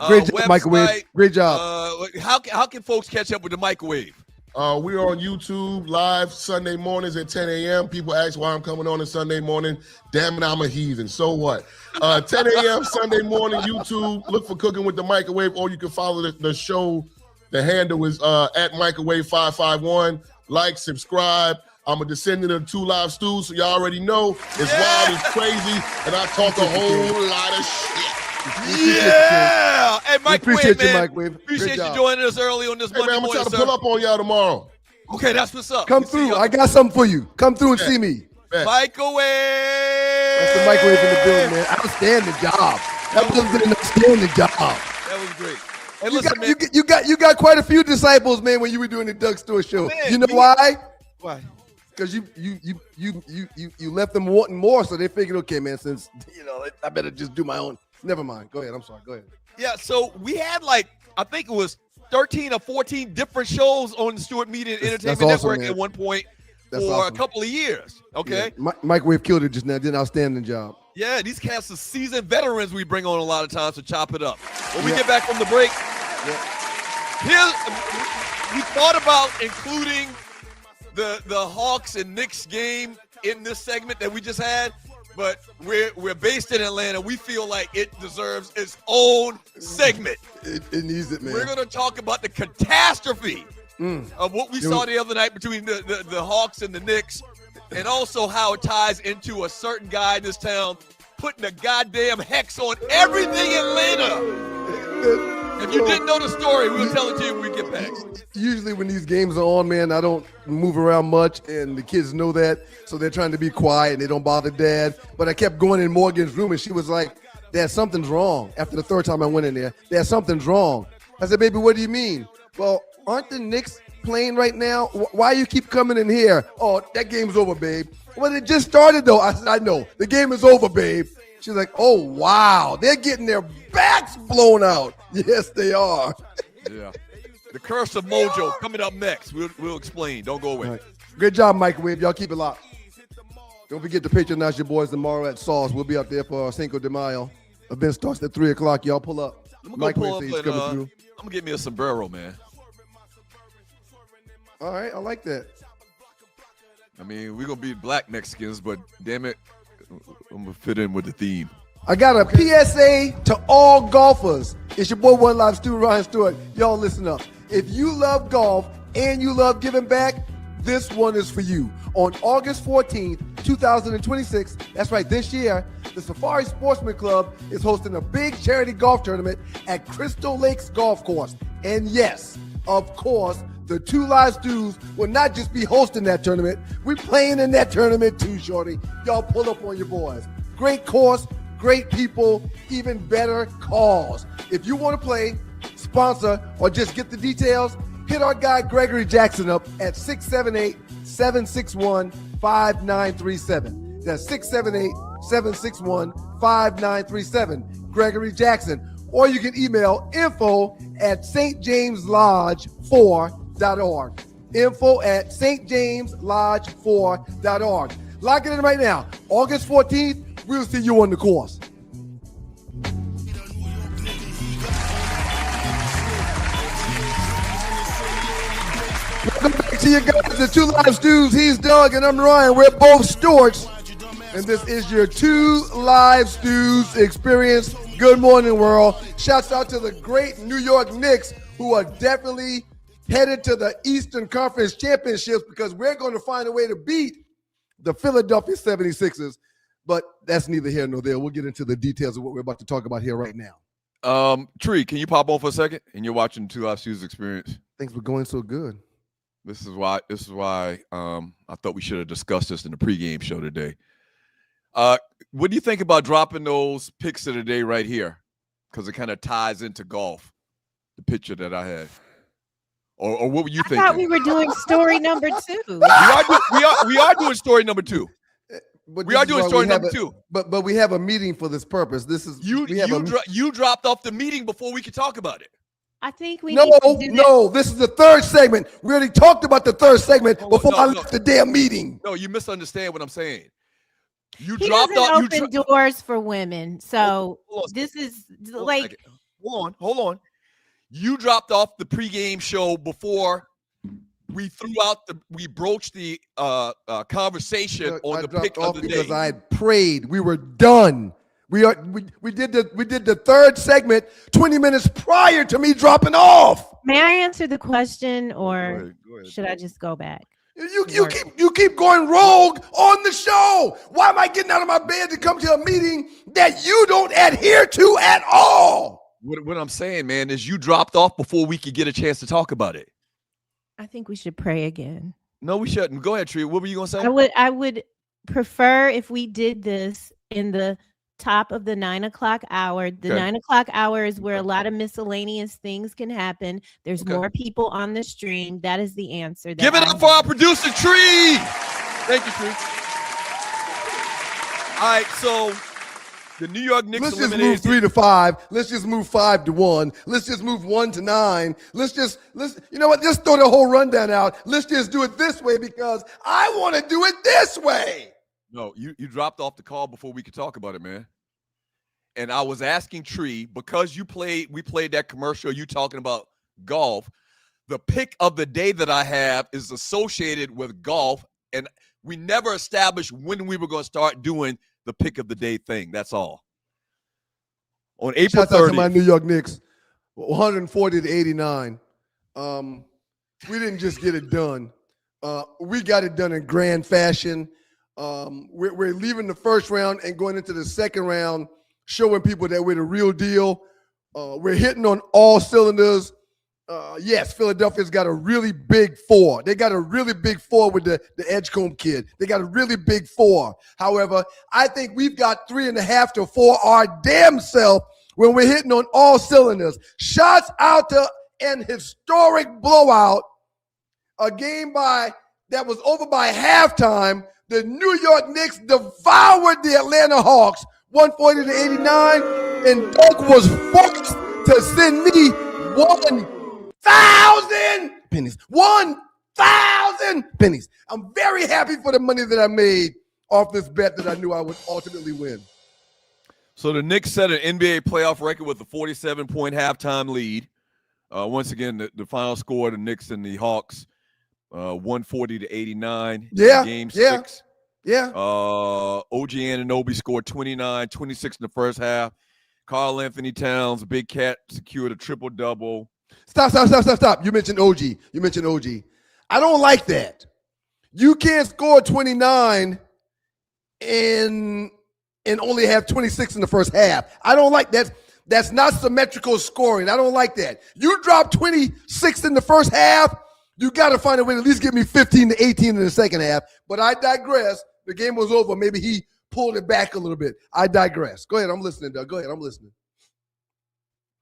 Great job, Microwave. Great job. How can folks catch up with the Microwave? We're on YouTube live Sunday mornings at 10 a.m. People ask why I'm coming on Sunday morning. Damn it, I'm a heathen. So what? 10 a.m. Sunday morning, YouTube. Look for Cooking with the Microwave, or you can follow the show. The handle is at Microwave551. Like, subscribe. I'm a descendant of 2 Live Stews, so y'all already know it's wild, it's crazy, and I talk a whole lot of shit. Yeah! Hey, Microwave, man. Microwave. Appreciate you joining us early on this Monday man, I'm morning, going to try to pull up on y'all tomorrow. Okay, that's what's up. Come through. I got something for you. Come through and see me. Microwave! That's the Microwave in the building, man. Outstanding job. That was an outstanding job. That was great. And listen, man, you got quite a few disciples, man, when you were doing the Doug Stewart show. Man, you know why? Why? Because you left them wanting more, so they figured, okay, man, since I better just do my own. Never mind. Go ahead. I'm sorry. Go ahead. Yeah, so we had I think it was 13 or 14 different shows on the Stewart Media and Entertainment Network at one point for a couple of years. Okay. Yeah. Microwave killed it just now. Did an outstanding job. Yeah, these cats are seasoned veterans we bring on a lot of times to chop it up. When we get back from the break, we thought about including the Hawks and Knicks game in this segment that we just had, but we're based in Atlanta. We feel like it deserves its own segment. It needs it, man. We're going to talk about the catastrophe of what we saw the other night between the Hawks and the Knicks, and also how it ties into a certain guy in this town putting a goddamn hex on everything Atlanta. If you didn't know the story, we'll tell it to you when we get back. Usually when these games are on, man, I don't move around much, and the kids know that, so they're trying to be quiet, and they don't bother Dad. But I kept going in Morgan's room, and she was like, Dad, something's wrong. After the third time I went in there, Dad, something's wrong. I said, baby, what do you mean? Well, aren't the Knicks playing right now? Why you keep coming in here? Oh, that game's over, babe. Well, it just started, though. I said, I know. The game is over, babe. She's like, oh, wow. They're getting their backs blown out. Yes, they are. Yeah. The curse of mojo coming up next. We'll explain. Don't go away. Right. Good job, Microwave. Y'all keep it locked. Don't forget to patronize your boys tomorrow at Sauce. We'll be up there for Cinco de Mayo. Event starts at 3 o'clock. Y'all pull up. I'm going to get me a sombrero, man. All right. I like that. I mean, we're going to be black Mexicans, but damn it, I'm going to fit in with the theme. I got a PSA to all golfers. It's your boy One Live Stu, Ryan Stewart. Y'all listen up. If you love golf and you love giving back, this one is for you. On August 14th, 2026, that's right, this year, the Safari Sportsman Club is hosting a big charity golf tournament at Crystal Lakes Golf Course. And yes, of course, the Two Live Stews will not just be hosting that tournament. We're playing in that tournament too, shorty. Y'all pull up on your boys. Great course, great people, even better cause. If you want to play, sponsor, or just get the details, hit our guy Gregory Jackson up at 678-761-5937. That's 678-761-5937. Gregory Jackson. Or you can email info@stjameslodge4.org. info@stjameslodge4.org. Lock it in right now. August 14th, we'll see you on the course. Welcome back to you guys, the Two Live Stews. He's Doug and I'm Ryan. We're both Stewarts. And this is your Two Live Stews experience. Good morning, world. Shouts out to the great New York Knicks, who are definitely headed to the Eastern Conference Championships, because we're going to find a way to beat the Philadelphia 76ers. But that's neither here nor there. We'll get into the details of what we're about to talk about here right now. Tree, can you pop on for a second? And you're watching Two Live Stews experience. Things were going so good. This is why I thought we should have discussed this in the pregame show today. What do you think about dropping those picks of the day right here? Because it kind of ties into golf, the picture that I had. Or what were you thinking? I thought we were doing story number 2. We are doing story number 2. We are doing story number 2. But we have a meeting for this purpose. This is you dropped off the meeting before we could talk about it. I think we need to do No, this is the third segment. We already talked about the third segment before I left the damn meeting. No, you misunderstand what I'm saying. He doesn't open doors for women. So this is like, hold on. You dropped off the pregame show before we broached the conversation on the pick of the day. Because I had prayed. We were done. We did the third segment 20 minutes prior to me dropping off. May I answer the question, or go ahead. Should I just go back? You keep going rogue on the show. Why am I getting out of my bed to come to a meeting that you don't adhere to at all? What I'm saying, man, is you dropped off before we could get a chance to talk about it. I think we should pray again. No, we shouldn't. Go ahead, Tree. What were you going to say? I would prefer if we did this in the top of the 9 o'clock hour. The 9 o'clock hour is where a lot of miscellaneous things can happen. There's more people on the stream. That is the answer. Give it up for our producer, Tree. Thank you, Tree. All right, so the New York Knicks Let's just move 3 to 5. Let's just move 5 to 1. Let's just move 1 to 9. You know what? Just throw the whole rundown out. Let's just do it this way because I want to do it this way. No, you dropped off the call before we could talk about it, man. And I was asking Tree, because we played that commercial, you talking about golf. The pick of the day that I have is associated with golf, and we never established when we were going to start doing the pick of the day thing. That's all. On April 30th. Shout out to my New York Knicks, 140 to 89. We didn't just get it done. We got it done in grand fashion. We're leaving the first round and going into the second round, showing people that we're the real deal. We're hitting on all cylinders. Yes, Philadelphia's got a really big four. They got a really big four with the Edgecombe kid. They got a really big four. However, I think we've got 3.5 to 4 our damn self when we're hitting on all cylinders. Shots out to an historic blowout, a game that was over by halftime. The New York Knicks devoured the Atlanta Hawks, 140 to 89, and Doug was forced to send me 1,000 pennies. 1,000 pennies. I'm very happy for the money that I made off this bet that I knew I would ultimately win. So the Knicks set an NBA playoff record with a 47-point halftime lead. Once again, the final score, the Knicks and the Hawks, 140 to 89. Game 6. Yeah. OG Anunoby scored 29, 26 in the first half. Karl Anthony Towns, Big Cat, secured a triple-double. Stop. You mentioned OG. I don't like that. You can't score 29 and only have 26 in the first half. I don't like that. That's not symmetrical scoring. I don't like that. You drop 26 in the first half, you got to find a way to at least give me 15 to 18 in the second half. But I digress. The game was over. Maybe he pulled it back a little bit. I digress. Go ahead. I'm listening, Doug. Go ahead. I'm listening.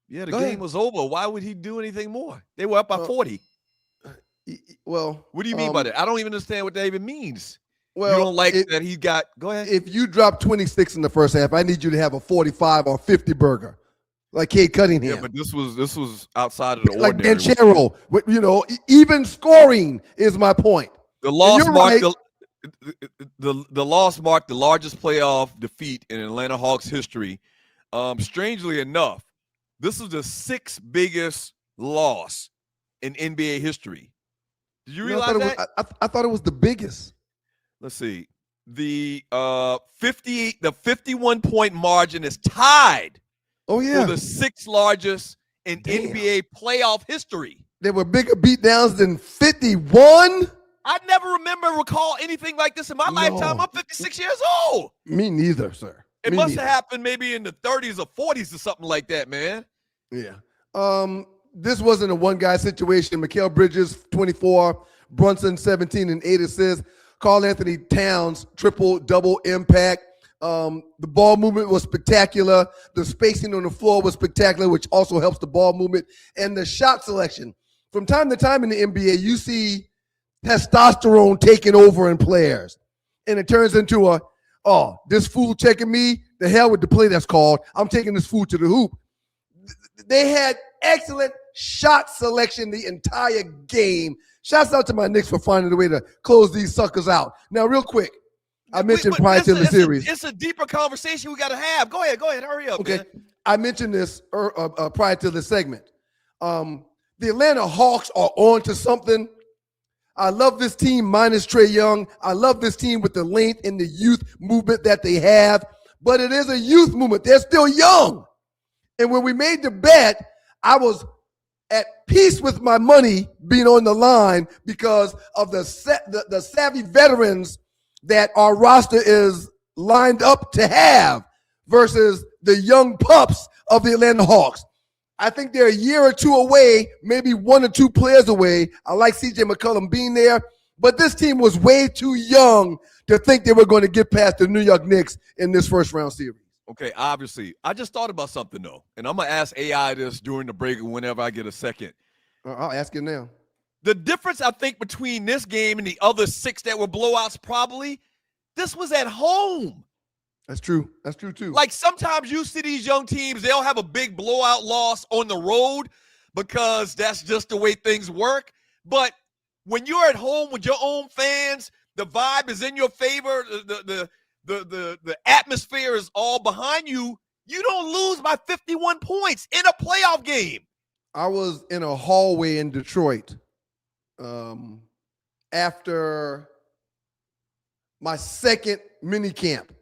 Yeah, the game was over. Why would he do anything more? They were up by 40. Well, what do you mean by that? I don't even understand what that even means. Well, you don't like that he got – go ahead. If you drop 26 in the first half, I need you to have a 45 or 50 burger, like Cade Cunningham. Yeah, but this was outside of the like ordinary. Like Banchero. You know, even scoring is my point. The loss marked the loss marked the largest playoff defeat in Atlanta Hawks history. Strangely enough, this was the 6th biggest loss in NBA history. Did you realize that? I thought it was the biggest. Let's see. The 51-point margin is tied. Oh yeah, for the 6th largest in NBA playoff history. There were bigger beatdowns than 51. I never recall anything like this in my lifetime. I'm 56 years old. Me neither, sir. It must have happened maybe in the 30s or 40s or something like that, man. Yeah. This wasn't a one-guy situation. Mikal Bridges, 24. Brunson, 17 and 8 assists. Karl Anthony Towns, triple-double impact. The ball movement was spectacular. The spacing on the floor was spectacular, which also helps the ball movement. And the shot selection. From time to time in the NBA, you see testosterone taking over in players. And it turns into this fool checking me, the hell with the play that's called. I'm taking this fool to the hoop. They had excellent shot selection the entire game. Shouts out to my Knicks for finding a way to close these suckers out. Now, real quick, I mentioned prior to the series. It's a deeper conversation we got to have. Go ahead. Hurry up. Okay. Man. I mentioned this prior to the segment. The Atlanta Hawks are on to something. I love this team minus Trae Young. I love this team with the length and the youth movement that they have. But it is a youth movement. They're still young. And when we made the bet, I was at peace with my money being on the line because of the savvy veterans that our roster is lined up to have versus the young pups of the Atlanta Hawks. I think they're a year or two away, maybe 1 or 2 players away. I like CJ McCollum being there, but this team was way too young to think they were going to get past the New York Knicks in this first round series. Okay, obviously. I just thought about something, though, and I'm going to ask AI this during the break whenever I get a second. I'll ask it now. The difference, I think, between this game and the other 6 that were blowouts probably, this was at home. That's true. That's true, too. Like, sometimes you see these young teams, they'll have a big blowout loss on the road because that's just the way things work. But when you're at home with your own fans, the vibe is in your favor, the atmosphere is all behind you, you don't lose by 51 points in a playoff game. I was in a hallway in Detroit after my second mini camp.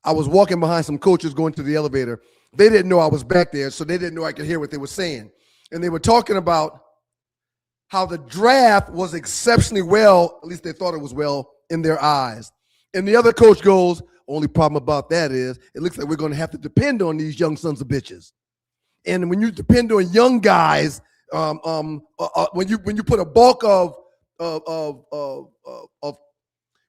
I was walking behind some coaches going to the elevator. They didn't know I was back there, so they didn't know I could hear what they were saying. And they were talking about how the draft was exceptionally well, at least they thought it was well, in their eyes. And the other coach goes, only problem about that is it looks like we're going to have to depend on these young sons of bitches. And when you depend on young guys, when you put a bulk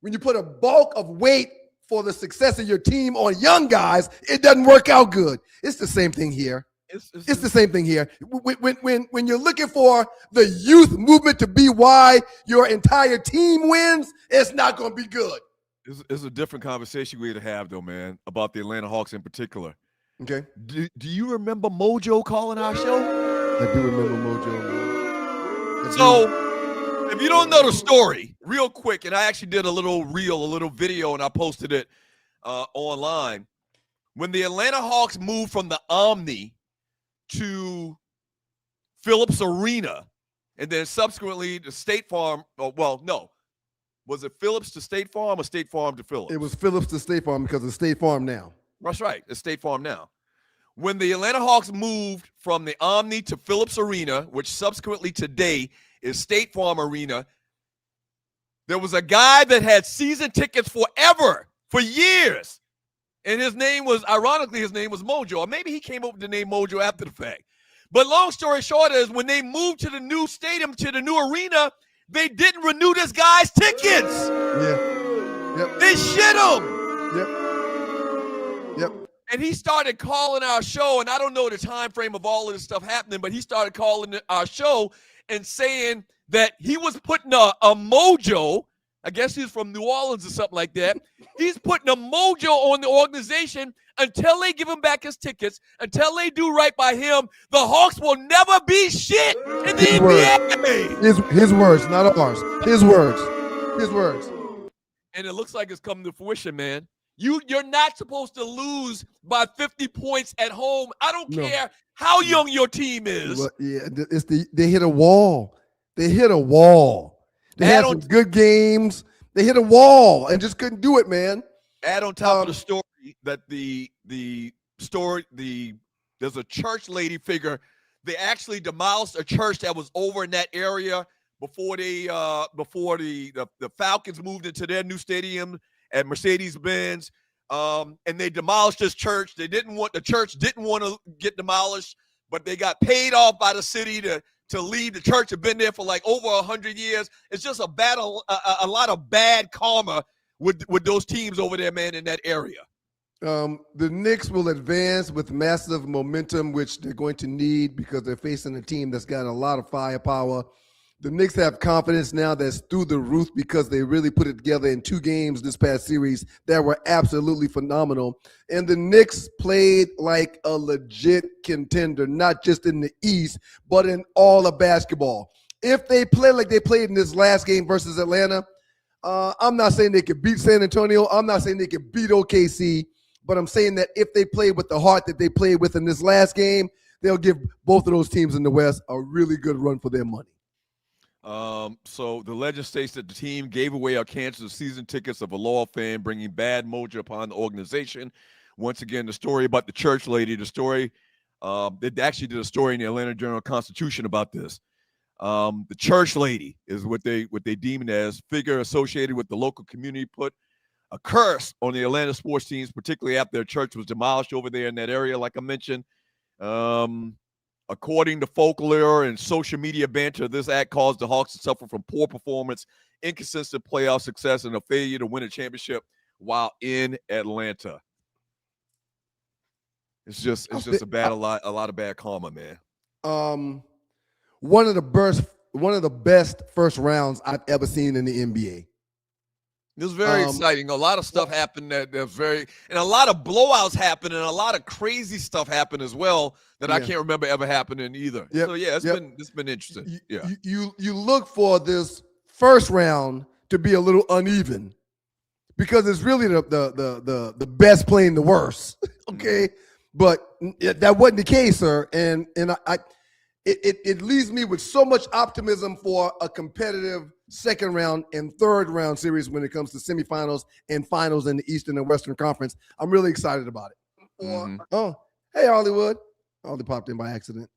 when you put a bulk of weight for the success of your team on young guys, it doesn't work out good. It's the same thing here. It's the same thing here. When you're looking for the youth movement to be why your entire team wins, it's not going to be good. It's a different conversation we had to have, though, man, about the Atlanta Hawks in particular. Okay. Do you remember Mojo calling our show? I do remember Mojo, man. So, if you don't know the story, real quick, and I actually did a little video, and I posted it online. When the Atlanta Hawks moved from the Omni to Phillips Arena, and then subsequently the State Farm, was it Phillips to State Farm or State Farm to Phillips? It was Phillips to State Farm because it's State Farm now. That's right. It's State Farm now. When the Atlanta Hawks moved from the Omni to Phillips Arena, which subsequently today is State Farm Arena, there was a guy that had season tickets forever, for years. And ironically, his name was Mojo. Or maybe he came up with the name Mojo after the fact. But long story short is when they moved to the new stadium, to the new arena, they didn't renew this guy's tickets. Yeah. Yep. They shit him. Yep. And he started calling our show, and I don't know the time frame of all of this stuff happening, but he started calling our show and saying that he was putting a mojo, I guess he's from New Orleans or something like that. He's putting a mojo on the organization until they give him back his tickets, until they do right by him. The Hawks will never be shit in the NBA. His words, not ours. His words. And it looks like it's coming to fruition, man. You're not supposed to lose by 50 points at home. I don't care how young your team is. Well, yeah, they hit a wall. They had some good games. They hit a wall and just couldn't do it, man. Add on top of the story that there's a church lady figure. They actually demolished a church that was over in that area before the Falcons moved into their new stadium at Mercedes-Benz, and they demolished this church. The church didn't want to get demolished, but they got paid off by the city to leave. The church had been there for like over 100 years. It's just a lot of bad karma with those teams over there, man, in that area. The Knicks will advance with massive momentum, which they're going to need because they're facing a team that's got a lot of firepower. The Knicks have confidence now that's through the roof because they really put it together in 2 games this past series that were absolutely phenomenal. And the Knicks played like a legit contender, not just in the East, but in all of basketball. If they play like they played in this last game versus Atlanta, I'm not saying they could beat San Antonio. I'm not saying they could beat OKC, but I'm saying that if they play with the heart that they played with in this last game, they'll give both of those teams in the West a really good run for their money. So the legend states that the team gave away our Kansas season tickets of a loyal fan, bringing bad mojo upon the organization. Once again, the story about the church lady, they actually did a story in the Atlanta Journal-Constitution about this. The church lady is what they deem it as, figure associated with the local community, put a curse on the Atlanta sports teams, particularly after their church was demolished over there in that area, like I mentioned. According to folklore and social media banter, this act caused the Hawks to suffer from poor performance, inconsistent playoff success, and a failure to win a championship while in Atlanta. It's just a lot of bad karma, man. One of the best first rounds I've ever seen in the NBA. It was very exciting. A lot of stuff happened and a lot of blowouts happened, and a lot of crazy stuff happened as well that I can't remember ever happening either. Yep. So it's been interesting. You look for this first round to be a little uneven because it's really the best playing the worst. Okay, but that wasn't the case, sir. And it leaves me with so much optimism for a competitive second round and third round series when it comes to semifinals and finals in the Eastern and Western Conference. I'm really excited about it. Oh, hey, Hollywood. Arley popped in by accident.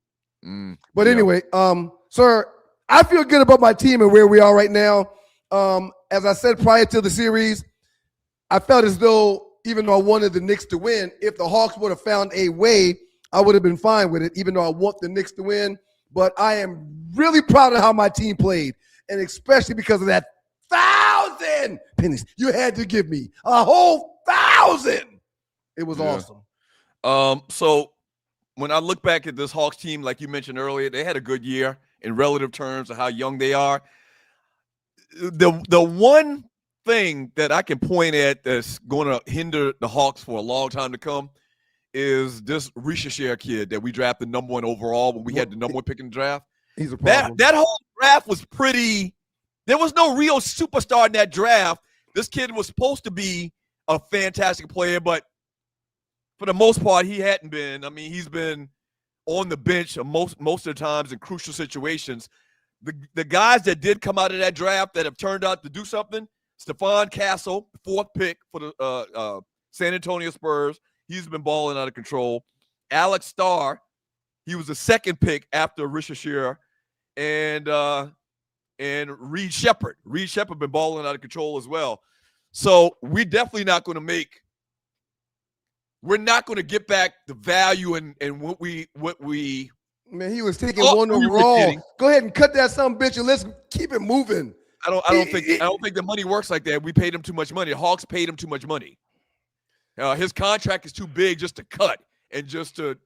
But anyway, sir, I feel good about my team and where we are right now. As I said prior to the series, I felt as though even though I wanted the Knicks to win, if the Hawks would have found a way, I would have been fine with it, even though I want the Knicks to win. But I am really proud of how my team played, and especially because of that 1,000 pennies you had to give me. A whole 1,000. It was awesome. So when I look back at this Hawks team, like you mentioned earlier, they had a good year in relative terms of how young they are. The one thing that I can point at that's going to hinder the Hawks for a long time to come is this Risha kid that we drafted number 1 overall when we had the number 1 pick in the draft. He's a problem. That whole draft was pretty – there was no real superstar in that draft. This kid was supposed to be a fantastic player, but for the most part, he hadn't been. I mean, he's been on the bench most of the times in crucial situations. The guys that did come out of that draft that have turned out to do something, Stephon Castle, 4th pick for the San Antonio Spurs. He's been balling out of control. Alex Starr, he was the 2nd pick after Risha and Reed Shepherd. Reed Shepherd been balling out of control as well. So we're definitely not going to we're not going to get back the value and what we Man, he was taking 1 overall. Go ahead and cut that son bitch and let's keep it moving. I don't think the money works like that. We paid him too much money. The Hawks paid him too much money. His contract is too big just to cut and just to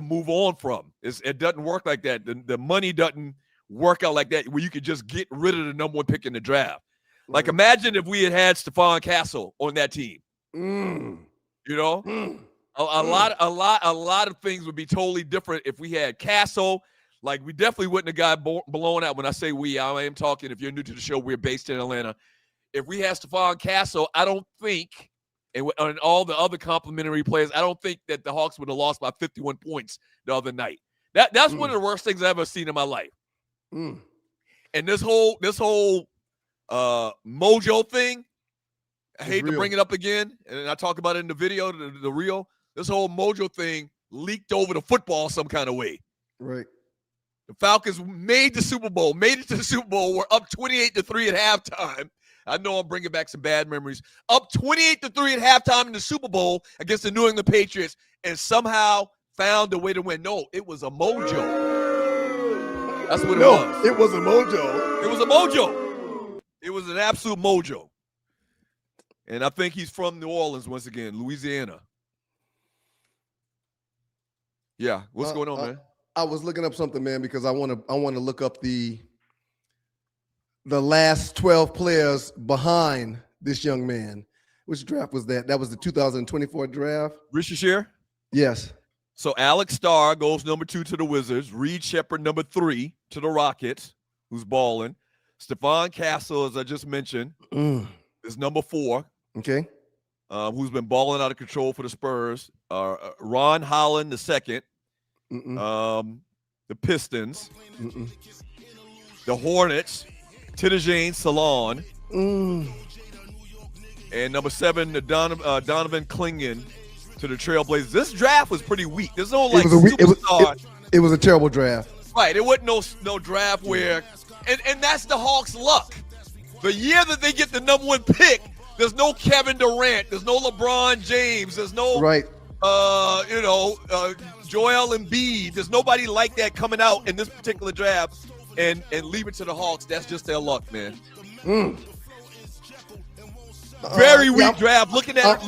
move on from. It doesn't work like that. The money doesn't work out like that where you could just get rid of the number 1 pick in the draft. Like imagine if we had Stephon Castle on that team. A lot of things would be totally different if we had Castle. Like we definitely wouldn't have got blown out. When I say we, I am talking, if you're new to the show, we're based in Atlanta. If we had Stephon Castle, I don't think, and all the other complimentary players, I don't think that the Hawks would have lost by 51 points the other night. That's one of the worst things I've ever seen in my life. And this whole mojo thing, I hate to bring it up again, and I talk about it in the video, the reel. This whole mojo thing leaked over to football some kind of way. Right. The Falcons made it to the Super Bowl. We're up 28-3 at halftime. I know I'm bringing back some bad memories. Up 28-3 at halftime in the Super Bowl against the New England Patriots, and somehow found a way to win. No, it was a mojo. That's what it was. It was a mojo. It was a mojo. It was an absolute mojo. And I think he's from New Orleans once again, Louisiana. Yeah, what's going on, man? I was looking up something, man, because I want to look up the last 12 players behind this young man. Which draft was that? That was the 2024 draft. Risha? Yes. So Alex Starr goes number 2 to the Wizards. Reed Shepherd number 3 to the Rockets, who's balling. Stephon Castle, as I just mentioned, is number 4. Okay. Who's been balling out of control for the Spurs. Ron Holland the 2nd. The Pistons. The Hornets. Tijane Salon. And number 7, Donovan Clingan to the Trailblazers. This draft was pretty weak. There's no superstar. It was a terrible draft. Right. It wasn't no draft where and that's the Hawks' luck. The year that they get the number 1 pick, there's no Kevin Durant, there's no LeBron James, there's no Joel Embiid. There's nobody like that coming out in this particular draft and leave it to the Hawks. That's just their luck, man. Very weak draft. Looking at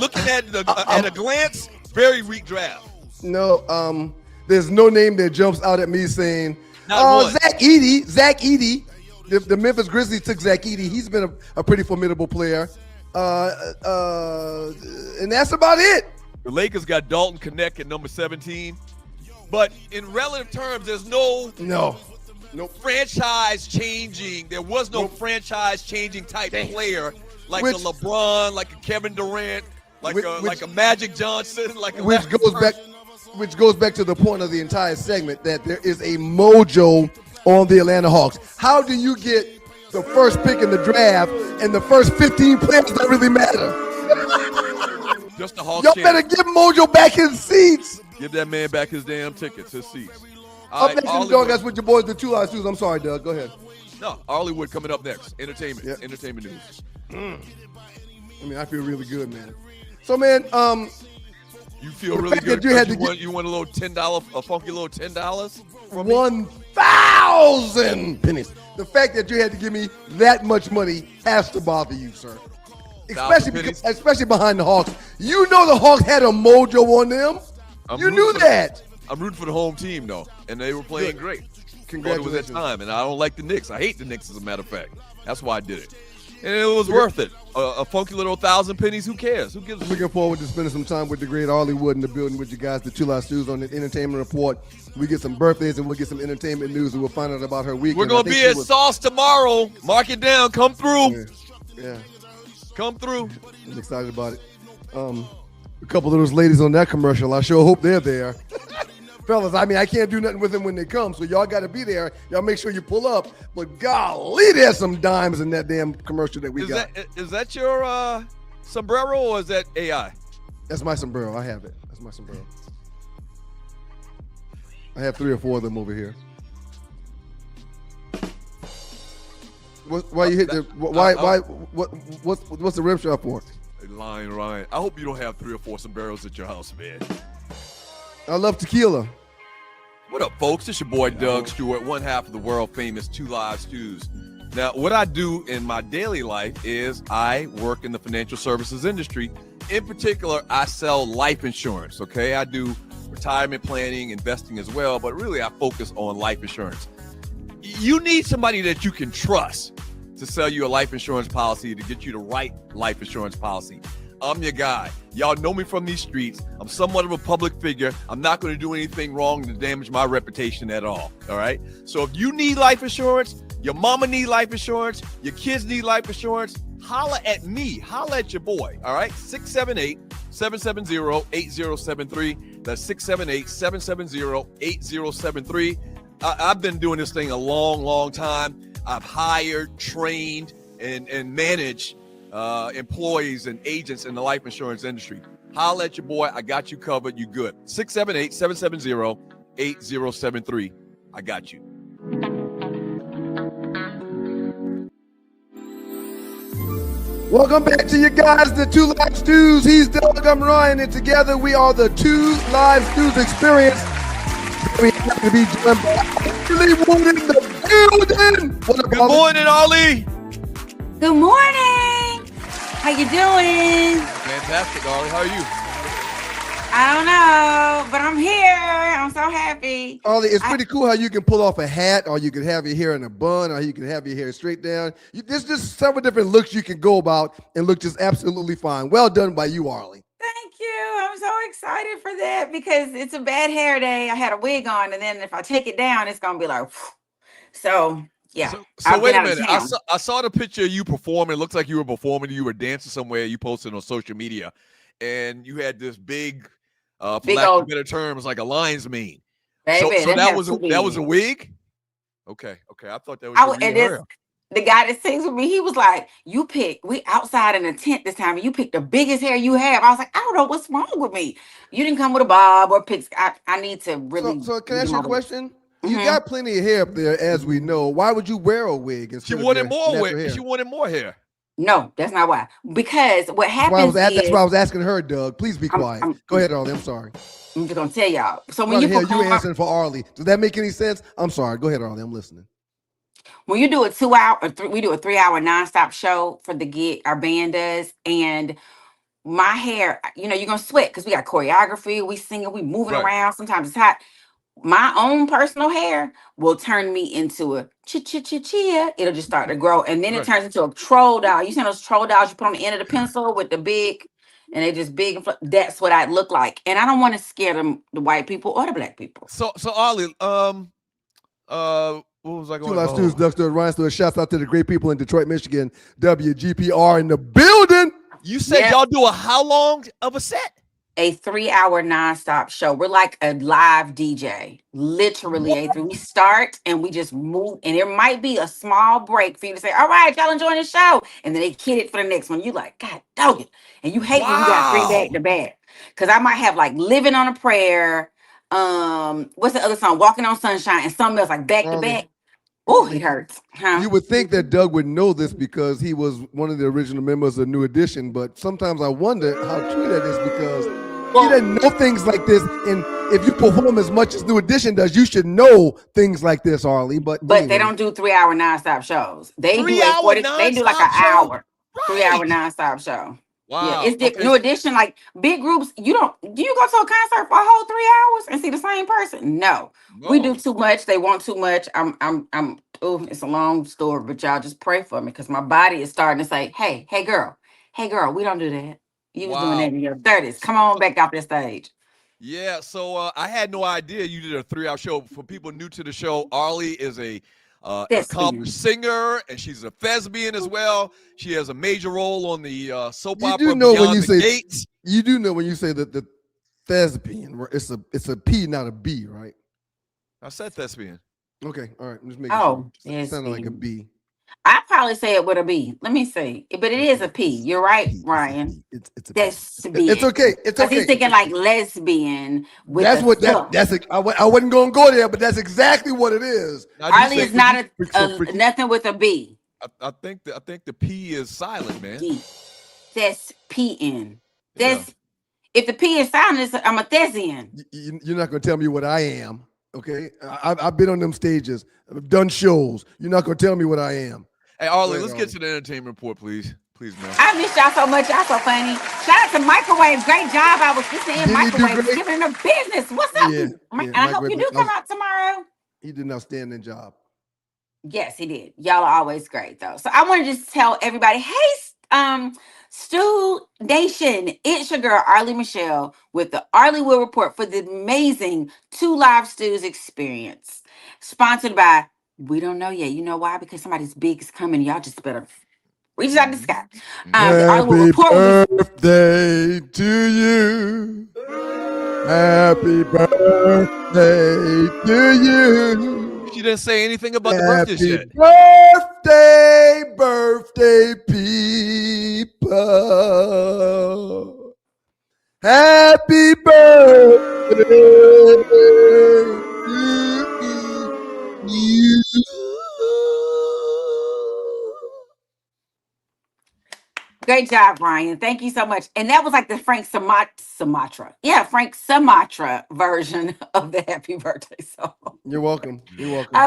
a glance, Very weak draft. No, there's no name that jumps out at me saying, Zach Edey. The Memphis Grizzlies took Zach Edey. He's been a pretty formidable player. And that's about it. The Lakers got Dalton Knecht at number 17. But in relative terms, there's no franchise changing. There was no franchise changing type player like a LeBron, like a Kevin Durant, like a Magic Johnson, which goes back to the point of the entire segment that there is a mojo on the Atlanta Hawks. How do you get the first pick in the draft and the first 15 players don't really matter? Just the Hawks. Y'all better give Mojo back his seats. Give that man back his damn tickets, his seats. Up next in the dog, that's with your boys, the Two Live Stews. I'm sorry, Doug. Go ahead. No, Arley Wood coming up next. Entertainment news. I mean, I feel really good, man. So, man, you feel really good. You want a little $10, a funky little $10 from me? 1,000 pennies. The fact that you had to give me that much money has to bother you, sir. Especially behind the Hawks. You know the Hawks had a mojo on them. You knew that. I'm rooting for the home team, though, and they were playing great. Congratulations. It was that time, and I don't like the Knicks. I hate the Knicks, as a matter of fact. That's why I did it. And it was worth it. A funky little 1,000 pennies. Who cares? Who gives a shit? Looking forward to spending some time with the great Arley Wood in the building with you guys, the Two Live Stews on the Entertainment Report. We get some birthdays and we'll get some entertainment news and we'll find out about her weekend. We're going to be at Sauce tomorrow. Mark it down. Come through. Yeah. Come through. I'm excited about it. A couple of those ladies on that commercial, I sure hope they're there. Fellas, I mean, I can't do nothing with them when they come, so y'all got to be there. Y'all make sure you pull up. But golly, there's some dimes in that damn commercial that we got. Is that your sombrero or is that AI? That's my sombrero. I have it. That's my sombrero. I have 3 or 4 of them over here. Why you hit the? What's the rim shot for? Lying, Ryan. I hope you don't have 3 or 4 sombreros at your house, man. I love tequila. What up, folks? It's your boy Doug Stewart, one half of the world famous Two Live Stews. Now, what I do in my daily life is I work in the financial services industry. In particular, I sell life insurance, okay? I do retirement planning, investing as well, but really I focus on life insurance. You need somebody that you can trust to sell you a life insurance policy, to get you the right life insurance policy. I'm your guy. Y'all know me from these streets. I'm somewhat of a public figure. I'm not going to do anything wrong to damage my reputation at all right? So if you need life insurance, your mama need life insurance, your kids need life insurance, holla at me. Holla at your boy, all right? 678-770-8073. That's 678-770-8073. I've been doing this thing a long, long time. I've hired, trained, and managed employees and agents in the life insurance industry. Holla at your boy. I got you covered. You good. 678-770-8073. I got you. Welcome back to you guys, the Two Live Stews. He's Doug, I'm Ryan, and together we are the Two Live Stews Experience. We have to be joined by Arley Wood in the building. Good morning, Arley. Good morning. How you doing? Fantastic, Arley. How are you? I don't know, but I'm here. I'm so happy. Arley, it's pretty cool how you can pull off a hat, or you can have your hair in a bun, or you can have your hair straight down. There's just several different looks you can go about and look just absolutely fine. Well done by you, Arley. Thank you. I'm so excited for that because it's a bad hair day. I had a wig on, and then if I take it down, it's going to be like, whew. So yeah. So wait a minute. I saw the picture of you performing. It looks like you were performing. You were dancing somewhere. You posted on social media, and you had this big, for lack of better terms, like a lion's mane. Baby, so that was a wig. Okay. I thought that was your hair. The guy that sings with me, he was like, we outside in a tent this time, and you picked the biggest hair you have. I was like, I don't know what's wrong with me. You didn't come with a bob or picks. I need to really. So can I ask you a question? You got plenty of hair up there, as we know. Why would you wear a wig? She wanted more wig. She wanted more hair. No, that's not why. Because what happens that's why I was asking her, Doug. Please be quiet. Go ahead, Arley. I'm sorry. I'm just gonna tell y'all. So when you answering for Arley, does that make any sense? I'm sorry. Go ahead, Arley. I'm listening. When you do a 2 hour we do a 3 hour nonstop show for the gig our band does, and my hair, you're gonna sweat because we got choreography, we singing, we moving around. Sometimes it's hot. My own personal hair will turn me into a chia. It'll just start to grow, and then it turns into a troll doll. You see those troll dolls you put on the end of the pencil with the big, and they just big. That's what I look like, and I don't want to scare the white people or the black people. So Arley, what was I going? 2 Live Stews, Dr. Ryan Stewart. Shouts out to the great people in Detroit, Michigan. WGPR in the building. You said y'all do a how long of a set? A 3-hour nonstop show. We're like a live DJ. Literally, we start and we just move, and there might be a small break for you to say, "All right, y'all enjoying the show," and then they hit it for the next one. You like, God dog it, and you hate when you got 3 back to back. Because I might have like "Living on a Prayer." What's the other song? "Walking on Sunshine," and something else like back to back. Oh, it hurts. Huh? You would think that Doug would know this because he was one of the original members of New Edition, but sometimes I wonder how true that is because he didn't know things like this. And if you perform as much as New Edition does, you should know things like this, Arley. But anyway. They don't do 3-hour nonstop shows. They do they do like an hour, 3-hour nonstop show. Wow. Yeah, it's different. New Edition, like big groups. Do you go to a concert for a whole 3 hours and see the same person? No. We do too much. They want too much. It's a long story, but y'all just pray for me because my body is starting to say, hey girl, we don't do that. You was doing that in your 30s. Come on back off the stage. Yeah, so I had no idea you did a 3-hour show. For people new to the show, Arley is a accomplished singer, and she's a thespian as well. She has a major role on the soap opera Beyond the Gates. You do know when you say that the thespian, it's a P, not a B, right? I said thespian. Okay, all right. I'm just making sure. It sounded like a B. I probably say it with a B. Let me see, but it is a P. You're right, Ryan. It's a thespian. It's okay. It's okay. He's thinking like lesbian. That's what I wasn't gonna go there, but that's exactly what it is. Arley is not nothing with a B. I think the P is silent, man. Thespian. If the P is silent, I'm a thespian. You're not gonna tell me what I am. Okay, I've been on them stages. I've done shows. You're not gonna tell me what I am. Hey, Arley, let's get to the entertainment report, please, man. I miss y'all so much. Y'all so funny. Shout out to Microwave. Great job. I was just saying Microwave giving them business. What's up? And I hope you do come out tomorrow. He did an outstanding job. Yes, he did. Y'all are always great, though. So I want to just tell everybody, hey, Stew Nation, it's your girl Arley Michelle with the Arley Will Report for the amazing 2 Live Stews experience, sponsored by We Don't Know Yet. You know why? Because somebody's big is coming. Y'all just better reach out the sky. Happy birthday to you. Happy birthday to you. She didn't say anything about the birthday shit. Birthday, people. Happy birthday to you. Great job, Ryan. Thank you so much. And that was like the Frank Sinatra. Yeah, Frank Sinatra version of the happy birthday song. You're welcome. I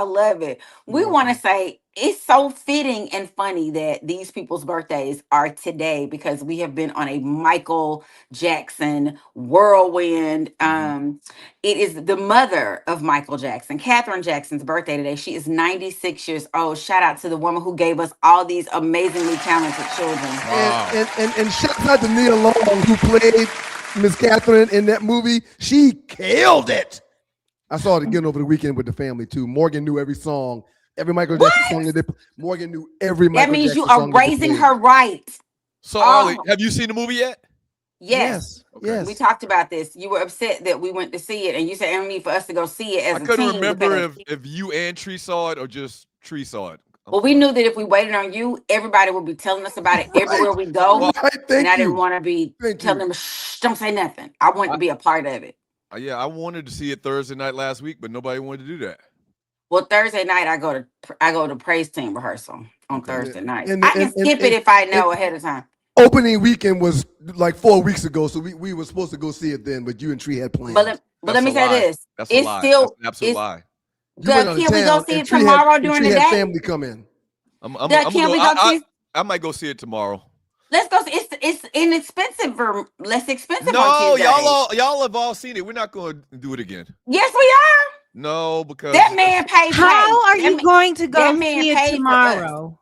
love it. We want to say it's so fitting and funny that these people's birthdays are today because we have been on a Michael Jackson whirlwind. It is the mother of Michael Jackson, Katherine Jackson's birthday today. She is 96 years old. Shout out to the woman who gave us all these amazingly talented children. Wow. And shout out to Nia Long who played Miss Catherine in that movie. She killed it. I saw it again over the weekend with the family too. Morgan knew every song. Every Michael Jackson song that Morgan knew every Michael Jackson song. That means you are raising her right. So, Arley, have you seen the movie yet? Yes. Yes. We talked about this. You were upset that we went to see it, and you said, "I don't need for us to go see it." I couldn't remember if you and Tree saw it or just Tree saw it. Well, we knew that if we waited on you, everybody would be telling us about it everywhere we go. And I didn't want to be telling them, "Shh, don't say nothing." I wanted to be a part of it. Yeah, I wanted to see it Thursday night last week, but nobody wanted to do that. Well, Thursday night I go to praise team rehearsal on Thursday night. I can skip it if I know ahead of time. Opening weekend was like 4 weeks ago, so we were supposed to go see it then, but you and Tree had plans. But let me say this: that's a lie. That's an absolute lie. Can we go see it tomorrow during the day? Family come in. I might go see it tomorrow. Let's go. It's inexpensive for less expensive. No, y'all have all seen it. We're not going to do it again. Yes, we are. No, because that man paid. How are you going to go see it tomorrow?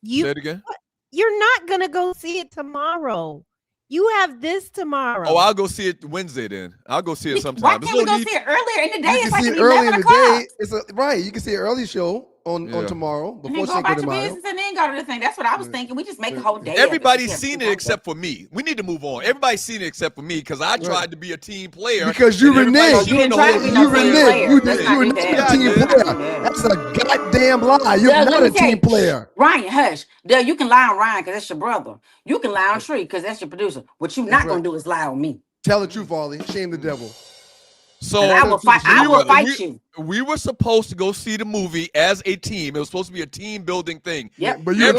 Say it again. You're not going to go see it tomorrow. You have this tomorrow. Oh, I'll go see it Wednesday then. I'll go see it sometime. Why can't we go see it earlier in the day? You It's can like see it early in the day. o'clock. Right. You can see an early show on tomorrow And before then go about your tomorrow. business and then go to the thing. That's what I was thinking. We just make a whole day. Everybody's seen it except for me. We need to move on. Everybody's seen it except for me because I tried to be a team player. Because you reneged. You didn't try to be no team player. You were not a team player. That's a goddamn lie. You're not a team player. Ryan, hush. You can lie on Ryan because that's your brother. You can lie on Tree because that's your producer. What you're not going to do is lie on me. Tell the truth, Arley. Shame the devil. So I will fight you. We were supposed to go see the movie as a team. It was supposed to be a team building thing. Yep. But you have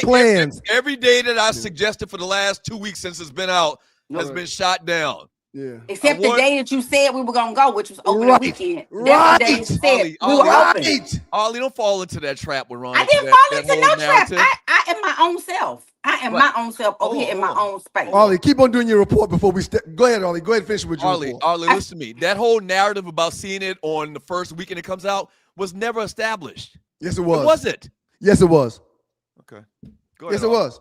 plans. Every day that I suggested for the last 2 weeks since it's been out has been shot down. Yeah. Except the day that you said we were gonna go, which was opening weekend. Right. That's the day you said we were open. Arley, don't fall into that trap with Ron. I didn't fall into no trap. I am my own self. I am my own self over here in my own space. Arley, keep on doing your report before we go ahead, Arley. Go ahead and finish with your report. Arley, listen to me. That whole narrative about seeing it on the first weekend it comes out was never established. Yes, it was. Was it? Yes, it was. Okay. Go ahead, yes, it was.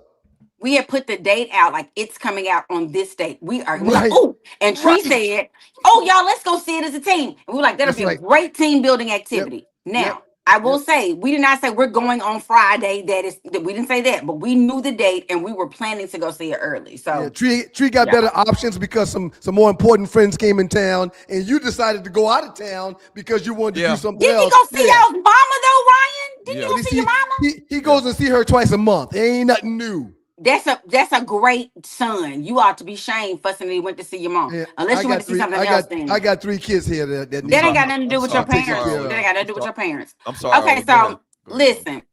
We had put the date out like it's coming out on this date. We are like, oh, and Tree said, "Oh, y'all, let's go see it as a team." And we were like, "That'll be a great team building activity." Now, I will say we did not say we're going on Friday. We didn't say that, but we knew the date and we were planning to go see it early. So Tree got better options because some more important friends came in town, and you decided to go out of town because you wanted to do something else. Didn't he go see y'all's mama though, Ryan? Didn't you go see your mama? He goes and see her twice a month. It ain't nothing new. That's a great son. You ought to be shamed fussing that he went to see your mom. Unless you went to see something else. I got 3 kids here that ain't got nothing to do with your parents. That ain't got nothing to do with your parents. I'm sorry. Okay, so listen,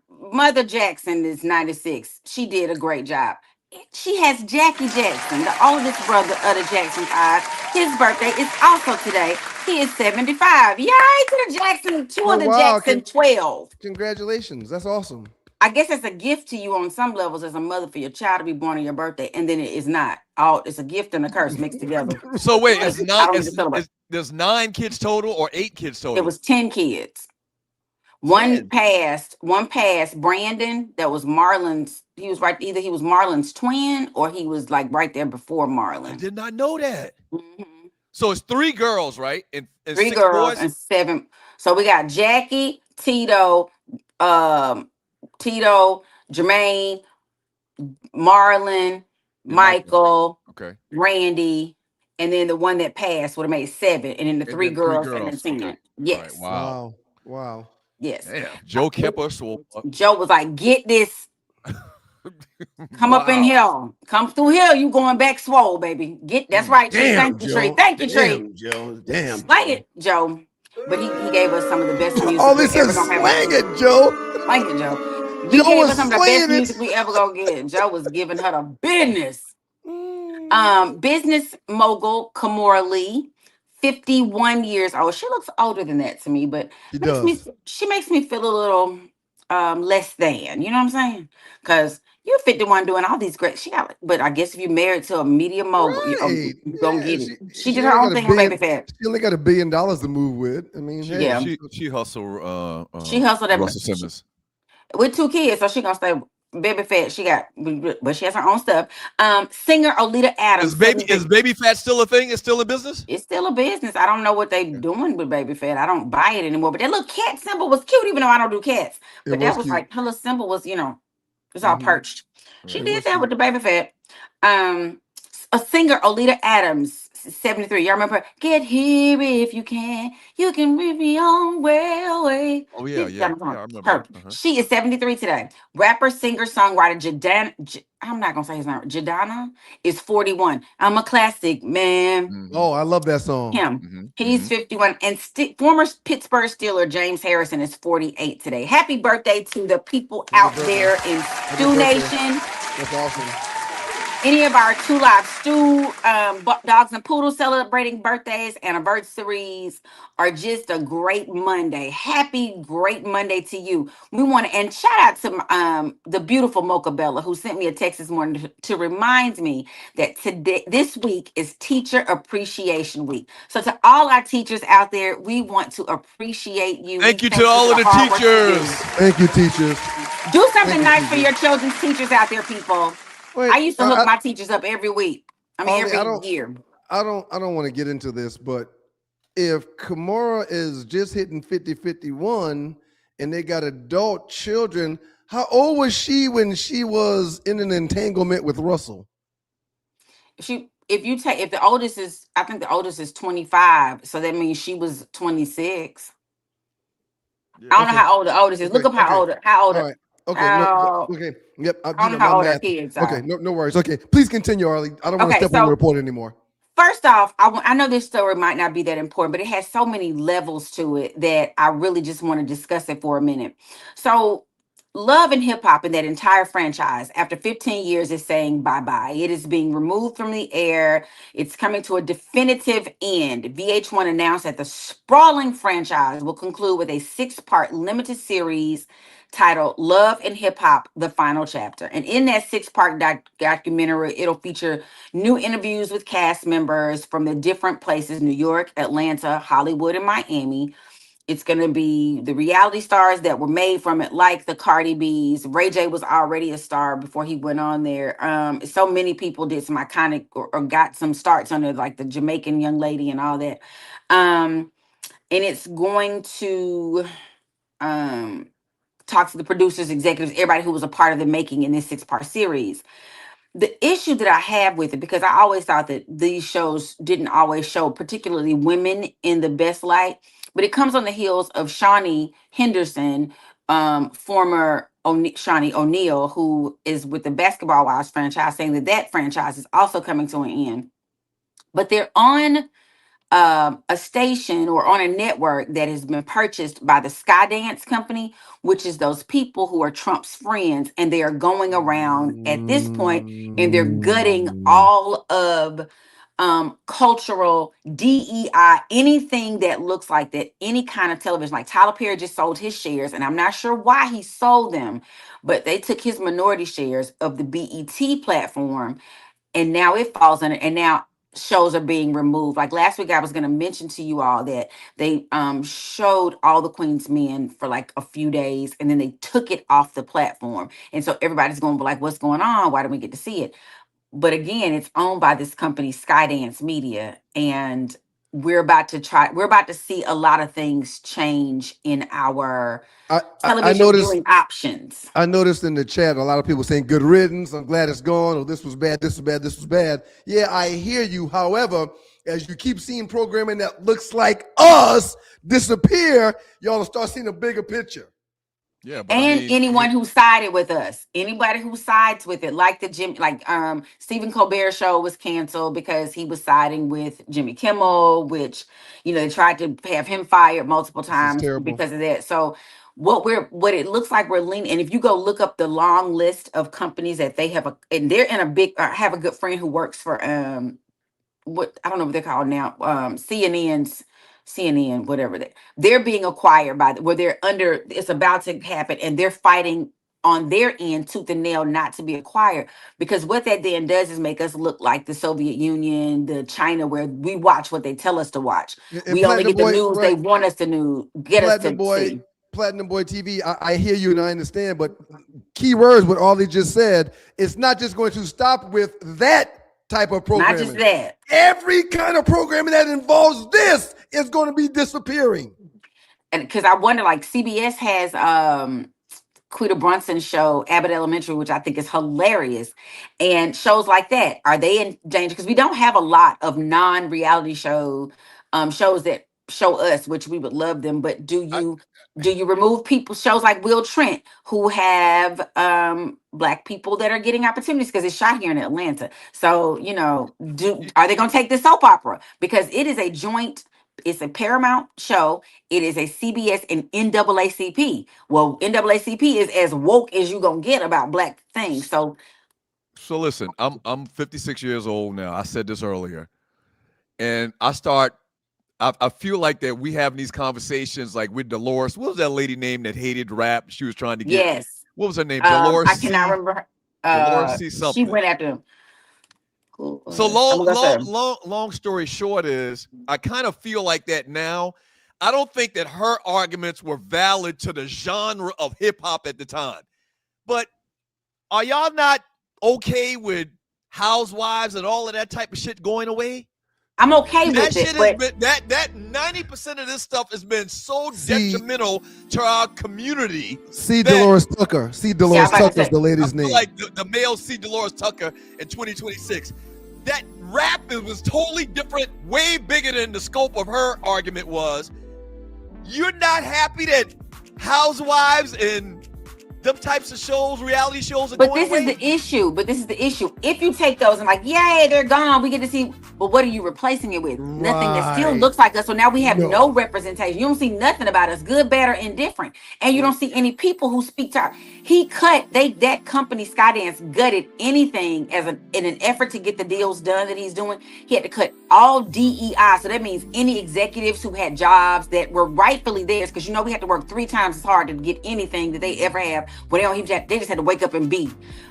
Mother Jackson is 96. She did a great job. She has Jackie Jackson, the oldest brother of the Jackson 5. His birthday is also today. He is 75. Yay to the Jackson, two of the Jackson 12. Congratulations. That's awesome. I guess it's a gift to you on some levels as a mother for your child to be born on your birthday, and then it is not. It's a gift and a curse mixed together. So wait, there's 9 kids total or 8 kids total? It was 10 kids. One passed. Brandon, that was Marlon's. He was either he was Marlon's twin or he was like right there before Marlon. I did not know that. Mm-hmm. So it's 3 girls, right? And 3 6 girls boys? and 7. So we got Jackie, Tito, Jermaine, Marlon, Michael, Randy, and then the one that passed would have made 7, and then the 3 girls and the 10. Yes. Right, wow. Yes. Damn. Joe kept us. Joe was like, "Get this. Come up in here. Come through here. You going back swole, baby. That's right. Damn, Thank you, Trey. Thank you, Trey. Joe. Damn. Slang it, Joe. But he gave us some of the best music. Oh, this is slang it, Joe. Slang it, Joe. He gave us some of the best music we ever gonna get. Joe was giving her the business. Business mogul Kamora Lee, 51 years old. She looks older than that to me, but she makes me feel a little less than. You know what I'm saying? Because you're 51 doing all these great. But I guess if you're married to a media mogul, you're gonna get it. She did her own thing on Baby Fat. She only got $1 billion to move with. I mean, she hustled. She hustled at Russell Simmons with 2 kids, so she gonna stay Baby Fat. But she has her own stuff. Singer Olita Adams. Is Baby Fat still a thing? It's still a business? It's still a business. I don't know what they doing with Baby Fat. I don't buy it anymore. But that little cat symbol was cute, even though I don't do cats. But that was cute. Like her little symbol was, it's all perched. She did that with the Baby Fat. A singer, Olita Adams, 73. Y'all remember? Get here if you can. You can read me on railway. Oh, yeah, I remember. Her. She is 73 today. Rapper, singer, songwriter, I'm not going to say his name. Jadana is 41. I'm a classic, man. Mm-hmm. Oh, I love that song. Him. Mm-hmm. He's 51. And former Pittsburgh Steeler James Harrison is 48 today. Happy birthday to the people out there in Stu Nation. That's awesome. Any of our Two Live Stew, Dogs and Poodles celebrating birthdays, anniversaries, or just a great Monday. Happy great Monday to you. We want to, and shout out to the beautiful Mocha Bella, who sent me a text this morning to remind me that this week is Teacher Appreciation Week. So to all our teachers out there, we want to appreciate you. Thank you to all of the teachers. Thank you, teachers. Do something nice for your children's teachers out there, people. Wait, I used to hook my teachers up every week. Every year. I don't want to get into this, but if Kimora is just hitting 50-51 and they got adult children, how old was she when she was in an entanglement with Russell? If the oldest is, I think the oldest is 25, so that means she was 26. Yeah. I don't know how old the oldest is. Look up how old. All right. Okay. Okay. Yep. I don't know how old our kids are. Okay. No worries. Okay. Please continue, Arley. I don't want to step on the report anymore. First off, I know this story might not be that important, but it has so many levels to it that I really just want to discuss it for a minute. So, Love and Hip Hop and that entire franchise, after 15 years, is saying bye-bye. It is being removed from the air. It's coming to a definitive end. VH1 announced that the sprawling franchise will conclude with a 6-part limited series titled Love and Hip Hop, The Final Chapter. And in that 6-part documentary, it'll feature new interviews with cast members from the different places, New York, Atlanta, Hollywood, and Miami. It's going to be the reality stars that were made from it, like the Cardi B's. Ray J was already a star before he went on there. So many people did some iconic or got some starts on it, like the Jamaican young lady and all that. And it's going to talk to the producers, executives, everybody who was a part of the making in this 6-part series. The issue that I have with it, because I always thought that these shows didn't always show particularly women in the best light, but it comes on the heels of Shawnee Henderson, former Shawnee O'Neal, who is with the Basketball Wives franchise, saying that franchise is also coming to an end. But they're on a station or on a network that has been purchased by the Skydance company, which is those people who are Trump's friends, and they are going around at this point and they're gutting all of cultural DEI, anything that looks like that, any kind of television. Like Tyler Perry just sold his shares, and I'm not sure why he sold them, but they took his minority shares of the BET platform, and now it falls under, and now shows are being removed. Like last week, I was going to mention to you all that they showed All the Queen's Men for like a few days, and then they took it off the platform. And so everybody's going to be like, what's going on? Why don't we get to see it? But again, it's owned by this company, Skydance Media, and we're about to see a lot of things change in our television viewing options. I noticed in the chat a lot of people saying good riddance. I'm glad it's gone. Or this was bad. This was bad. This was bad. Yeah, I hear you. However, as you keep seeing programming that looks like us disappear, y'all will start seeing a bigger picture. Yeah, and anyone who sided with us, anybody who sides with it, like Stephen Colbert show was canceled because he was siding with Jimmy Kimmel, which they tried to have him fired multiple times because of that. So what it looks like we're leaning, and if you go look up the long list of companies that they have, and they're in a big, I have a good friend who works for what I don't know what they're called now, CNN, whatever they're being acquired by where they're under, it's about to happen, and they're fighting on their end tooth and nail not to be acquired, because what that then does is make us look like the Soviet Union, the China, where we watch what they tell us to watch. And we only get the news they want us to get us to see. Platinum Boy TV, I hear you and I understand, but key words what Arley just said, it's not just going to stop with that type of programming. Not just that. Every kind of programming that involves this is going to be disappearing. And because I wonder, like CBS has Quita Brunson's show, Abbott Elementary, which I think is hilarious. And shows like that, are they in danger? Because we don't have a lot of non-reality shows that show us, which we would love them. But do you remove people, shows like Will Trent, who have Black people that are getting opportunities because it's shot here in Atlanta? So, are they going to take this soap opera? Because it is it's a Paramount show. It is a CBS and NAACP. Well, NAACP is as woke as you're going to get about Black things. So So listen, I'm 56 years old now. I said this earlier. And I feel like that we having these conversations like with Dolores. What was that lady name that hated rap? She was trying to get. Yes. What was her name? Dolores. I cannot remember. Dolores C. something. She went after him. Cool. So long story short is I kind of feel like that now. I don't think that her arguments were valid to the genre of hip hop at the time. But are y'all not okay with housewives and all of that type of shit going away? I'm okay with it, but that 90% of this stuff has been so detrimental to our community. Dolores Tucker. Dolores Tucker's the lady's name. Like the male C. Dolores Tucker in 2026. That rap was totally different, way bigger than the scope of her argument was. You're not happy that housewives and them types of shows, reality shows are going away? But this is the issue. If you take those and like, yay, they're gone, we get to see, but what are you replacing it with? Right. Nothing that still looks like us. So now we have no representation. You don't see nothing about us, good, bad, or indifferent. And you don't see any people who speak to our, that company, Skydance, gutted anything in an effort to get the deals done that he's doing. He had to cut all DEI. So that means any executives who had jobs that were rightfully theirs, because we had to work 3 times as hard to get anything that they ever have. Well, they just had to wake up and be.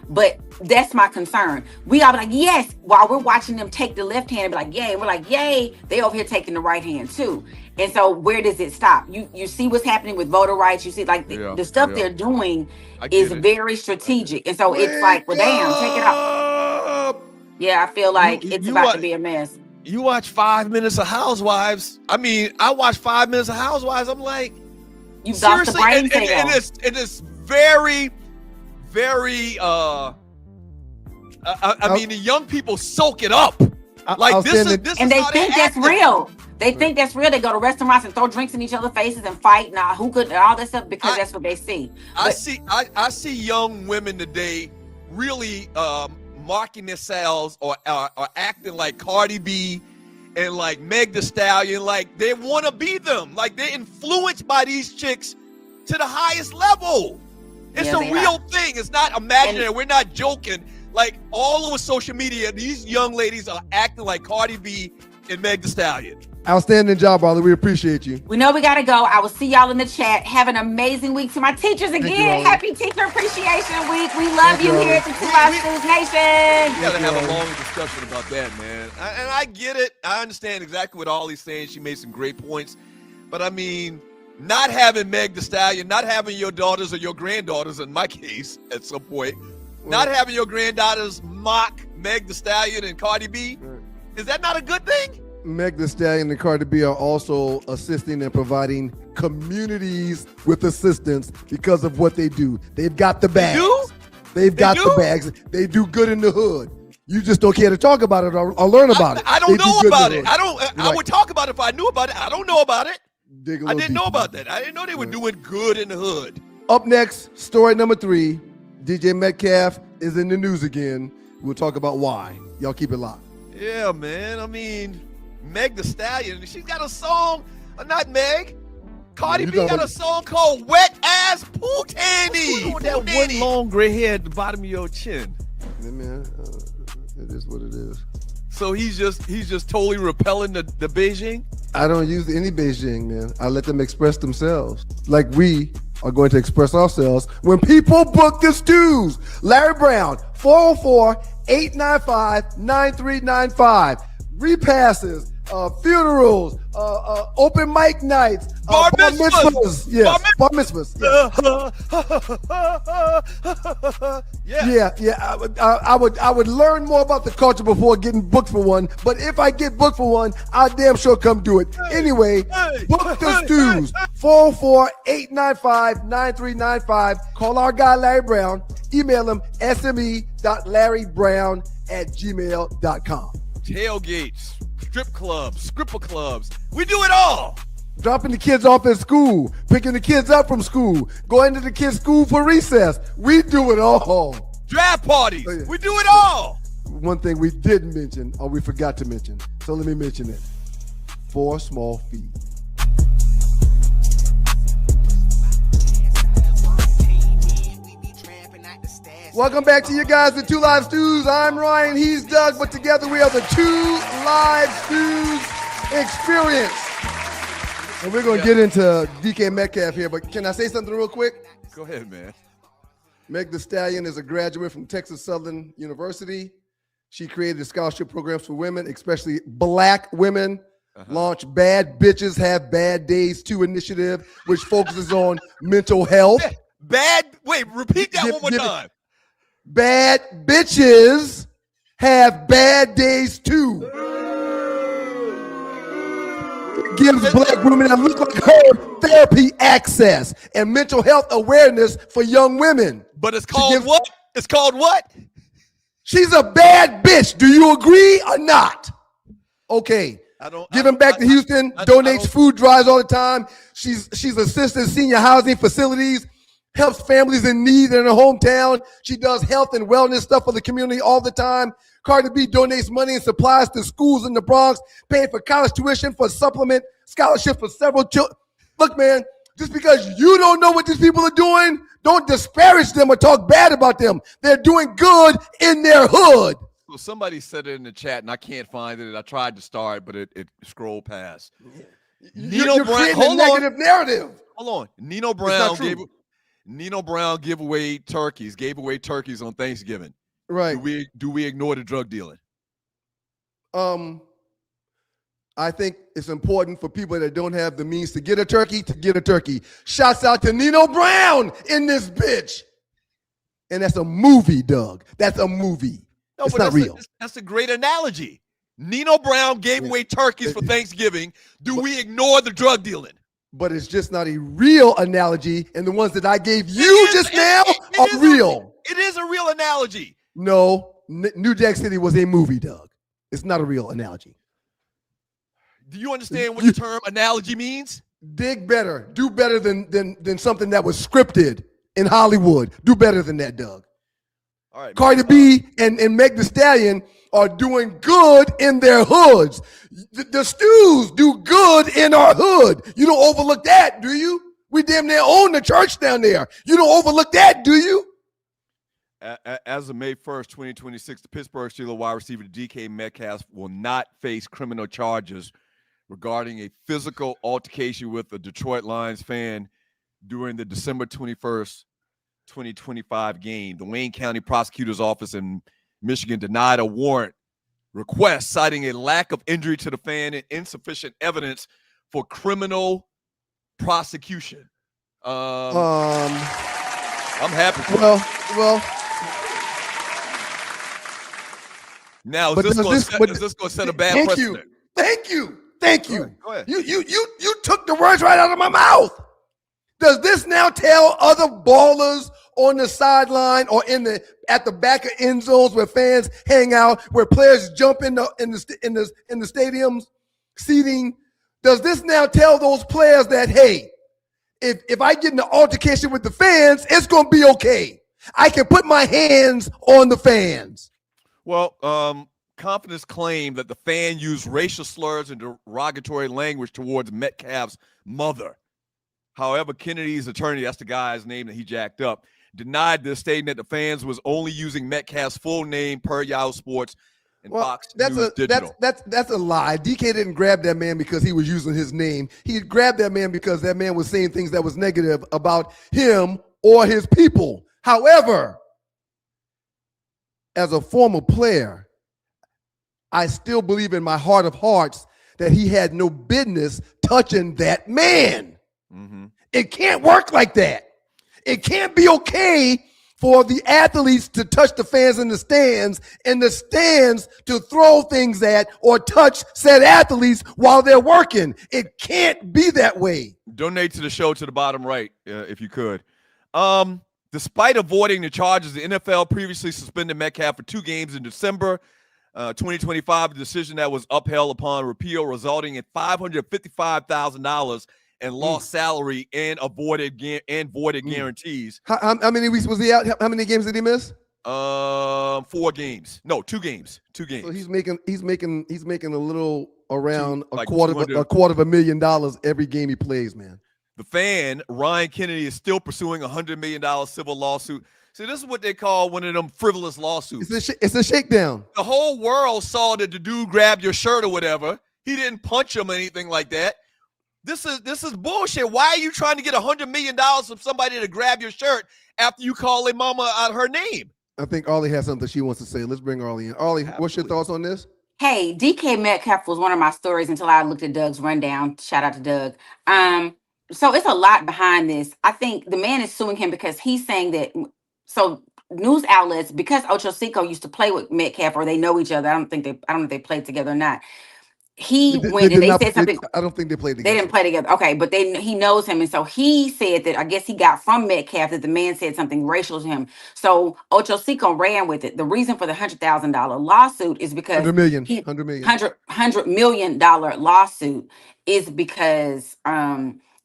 But that's my concern. We all be like, yes, while we're watching them take the left hand and be like, yay. And we're like, yay. They over here taking the right hand too. And so where does it stop? You see what's happening with voter rights. You see like the stuff they're doing is very strategic. And so it's like, well, damn, take it off. Yeah, I feel like it's about to be a mess. You watch 5 minutes of Housewives. I mean, I watch 5 minutes of Housewives. I'm like, you've got the brain it is very, very I mean, the young people soak it up. Like this is and they think that's real. They think that's real. They go to restaurants and throw drinks in each other's faces and fight. Nah, who could all that stuff because that's what they see. I see young women today really marking themselves or acting like Cardi B and like Meg Thee Stallion, like they want to be them. Like they're influenced by these chicks to the highest level. It's a real thing. It's not imaginary. We're not joking. Like all over social media, these young ladies are acting like Cardi B and Meg Thee Stallion. Outstanding job, Arley. We appreciate you. We know we got to go. I will see y'all in the chat. Have an amazing week. To my teachers again, happy Teacher Appreciation Week. We love you here at the 2 Live Schools Nation. We got to have a long discussion about that, man. And I get it. I understand exactly what Arley's saying. She made some great points. But I mean, not having Meg Thee Stallion, not having your daughters or your granddaughters, in my case, at some point, not having your granddaughters mock Meg Thee Stallion and Cardi B, is that not a good thing? Meg Thee Stallion and Cardi B are also assisting and providing communities with assistance because of what they do. They've got the bags. They've got the bags. They do good in the hood. You just don't care to talk about it or learn about it. I don't know about it. I would talk about it if I knew about it. I don't know about it. I didn't know about that. I didn't know they were doing good in the hood. Up next, story number 3. DJ Metcalf is in the news again. We'll talk about why. Y'all keep it locked. Yeah, man. I mean, Meg Thee Stallion, she's got a song, not Meg. Cardi B got a song called Wet Ass Poontani. With that one long gray hair at the bottom of your chin. Yeah, man, it is what it is. So he's just totally repelling the Beijing? I don't use any Beijing, man. I let them express themselves. Like we are going to express ourselves when people book the stews. Larry Brown, 404-895-9395. Repasses, funerals, open mic nights, bar mitzvahs. Yes, bar mitzvahs. Yes. Yeah. I would learn more about the culture before getting booked for one. But if I get booked for one, I'll damn sure come do it. Anyway, book the stews. 404-895-9395. Call our guy Larry Brown. Email him sme.larrybrown@gmail.com. Tailgates, strip clubs, scripper clubs. We do it all. Dropping the kids off at school, picking the kids up from school, going to the kids' school for recess. We do it all. Draft parties. We do it all. One thing we didn't mention, or we forgot to mention, so let me mention it. 4 small feet. Welcome back to you guys, the Two Live Stews. I'm Ryan, he's Doug, but together we are the Two Live Stews Experience. And we're going to get into DK Metcalf here, but can I say something real quick? Go ahead, man. Meg Thee Stallion is a graduate from Texas Southern University. She created a scholarship programs for women, especially black women. Launched Bad Bitches Have Bad Days 2 initiative, which focuses on mental health. Repeat that one more time. Bad bitches have bad days too. It gives black women that look like her therapy access and mental health awareness for young women. But it's called what? It's called what? She's a bad bitch. Do you agree or not? Okay. Giving back to Houston, donates food drives all the time. She's assisted senior housing facilities, helps families in need in her hometown. She does health and wellness stuff for the community all the time. Cardi B donates money and supplies to schools in the Bronx, paying for college tuition, for supplement scholarships for several children. Look, man, just because you don't know what these people are doing, don't disparage them or talk bad about them. They're doing good in their hood. Well, somebody said it in the chat, and I can't find it. I tried to start, but it scrolled past. You're creating a negative narrative. Hold on. Nino Brown gave away turkeys on Thanksgiving. Right. Do we ignore the drug dealing? I think it's important for people that don't have the means to get a turkey. Shouts out to Nino Brown in this bitch. And that's a movie, Doug. That's a movie. No, it's but not real. That's a great analogy. Nino Brown gave away turkeys for Thanksgiving. Do we ignore the drug dealing? But it's just not a real analogy, and the ones that I gave you just now are real. It is a real analogy. No, New Jack City was a movie, Doug. It's not a real analogy. Do you understand what the term analogy means? Dig better. Do better than something that was scripted in Hollywood. Do better than that, Doug. All right, Cardi B and Meg Thee Stallion are doing good in their hoods. The Stews do good in our hood. You don't overlook that, do you? We damn near own the church down there. You don't overlook that, do you? As of May 1st, 2026, the Pittsburgh Steelers wide receiver DK Metcalf will not face criminal charges regarding a physical altercation with a Detroit Lions fan during the December 21st, 2025 game. The Wayne County Prosecutor's Office in Michigan denied a warrant request, citing a lack of injury to the fan and insufficient evidence for criminal prosecution. I'm happy for well. Now, is this going to set a bad precedent? Thank you. Go ahead. You took the words right out of my mouth. Does this now tell other ballers on the sideline or at the back of end zones where fans hang out, where players jump in the stadiums, seating? Does this now tell those players that, hey, if I get in an altercation with the fans, it's going to be okay? I can put my hands on the fans. Well, Confidence claimed that the fan used racial slurs and derogatory language towards Metcalf's mother. However, Kennedy's attorney, that's the guy's name that he jacked up, denied this, stating that the fans was only using Metcalf's full name per Yahoo Sports and Fox News Digital. That's a lie. DK didn't grab that man because he was using his name. He grabbed that man because that man was saying things that was negative about him or his people. However, as a former player, I still believe in my heart of hearts that he had no business touching that man. Mm-hmm. It can't work like that. It can't be okay for the athletes to touch the fans in the stands and the stands to throw things at or touch said athletes while they're working. It can't be that way. Donate to the show to the bottom right, if you could. Despite avoiding the charges, the NFL previously suspended Metcalf for 2 games in December 2025, a decision that was upheld upon repeal, resulting in $555,000 and lost salary and voided guarantees. How many weeks was he out? How many games did he miss? 4 games. No, 2 games. 2 games. So he's making a little around a quarter of $1,000,000 every game he plays, man. The fan, Ryan Kennedy, is still pursuing a $100 million civil lawsuit, See, this is what they call one of them frivolous lawsuits. It's a shakedown. The whole world saw that the dude grabbed your shirt or whatever. He didn't punch him or anything like that. This is bullshit. Why are you trying to get $100 million from somebody to grab your shirt after you call a mama out her name? I think Arley has something she wants to say. Let's bring Arley in. Arley, what's your thoughts on this? Hey, DK Metcalf was one of my stories until I looked at Doug's rundown. Shout out to Doug. So it's a lot behind this. I think the man is suing him because he's saying that. So news outlets, because Ocho Cinco used to play with Metcalf, or they know each other. I don't know if they played together or not. He went and they said something. I don't think they played together. They didn't play together. Okay, but he knows him. And so he said that, I guess he got from Metcalf that the man said something racial to him. So Ocho Cinco ran with it. The reason for the $100,000 lawsuit is because $100 million lawsuit is because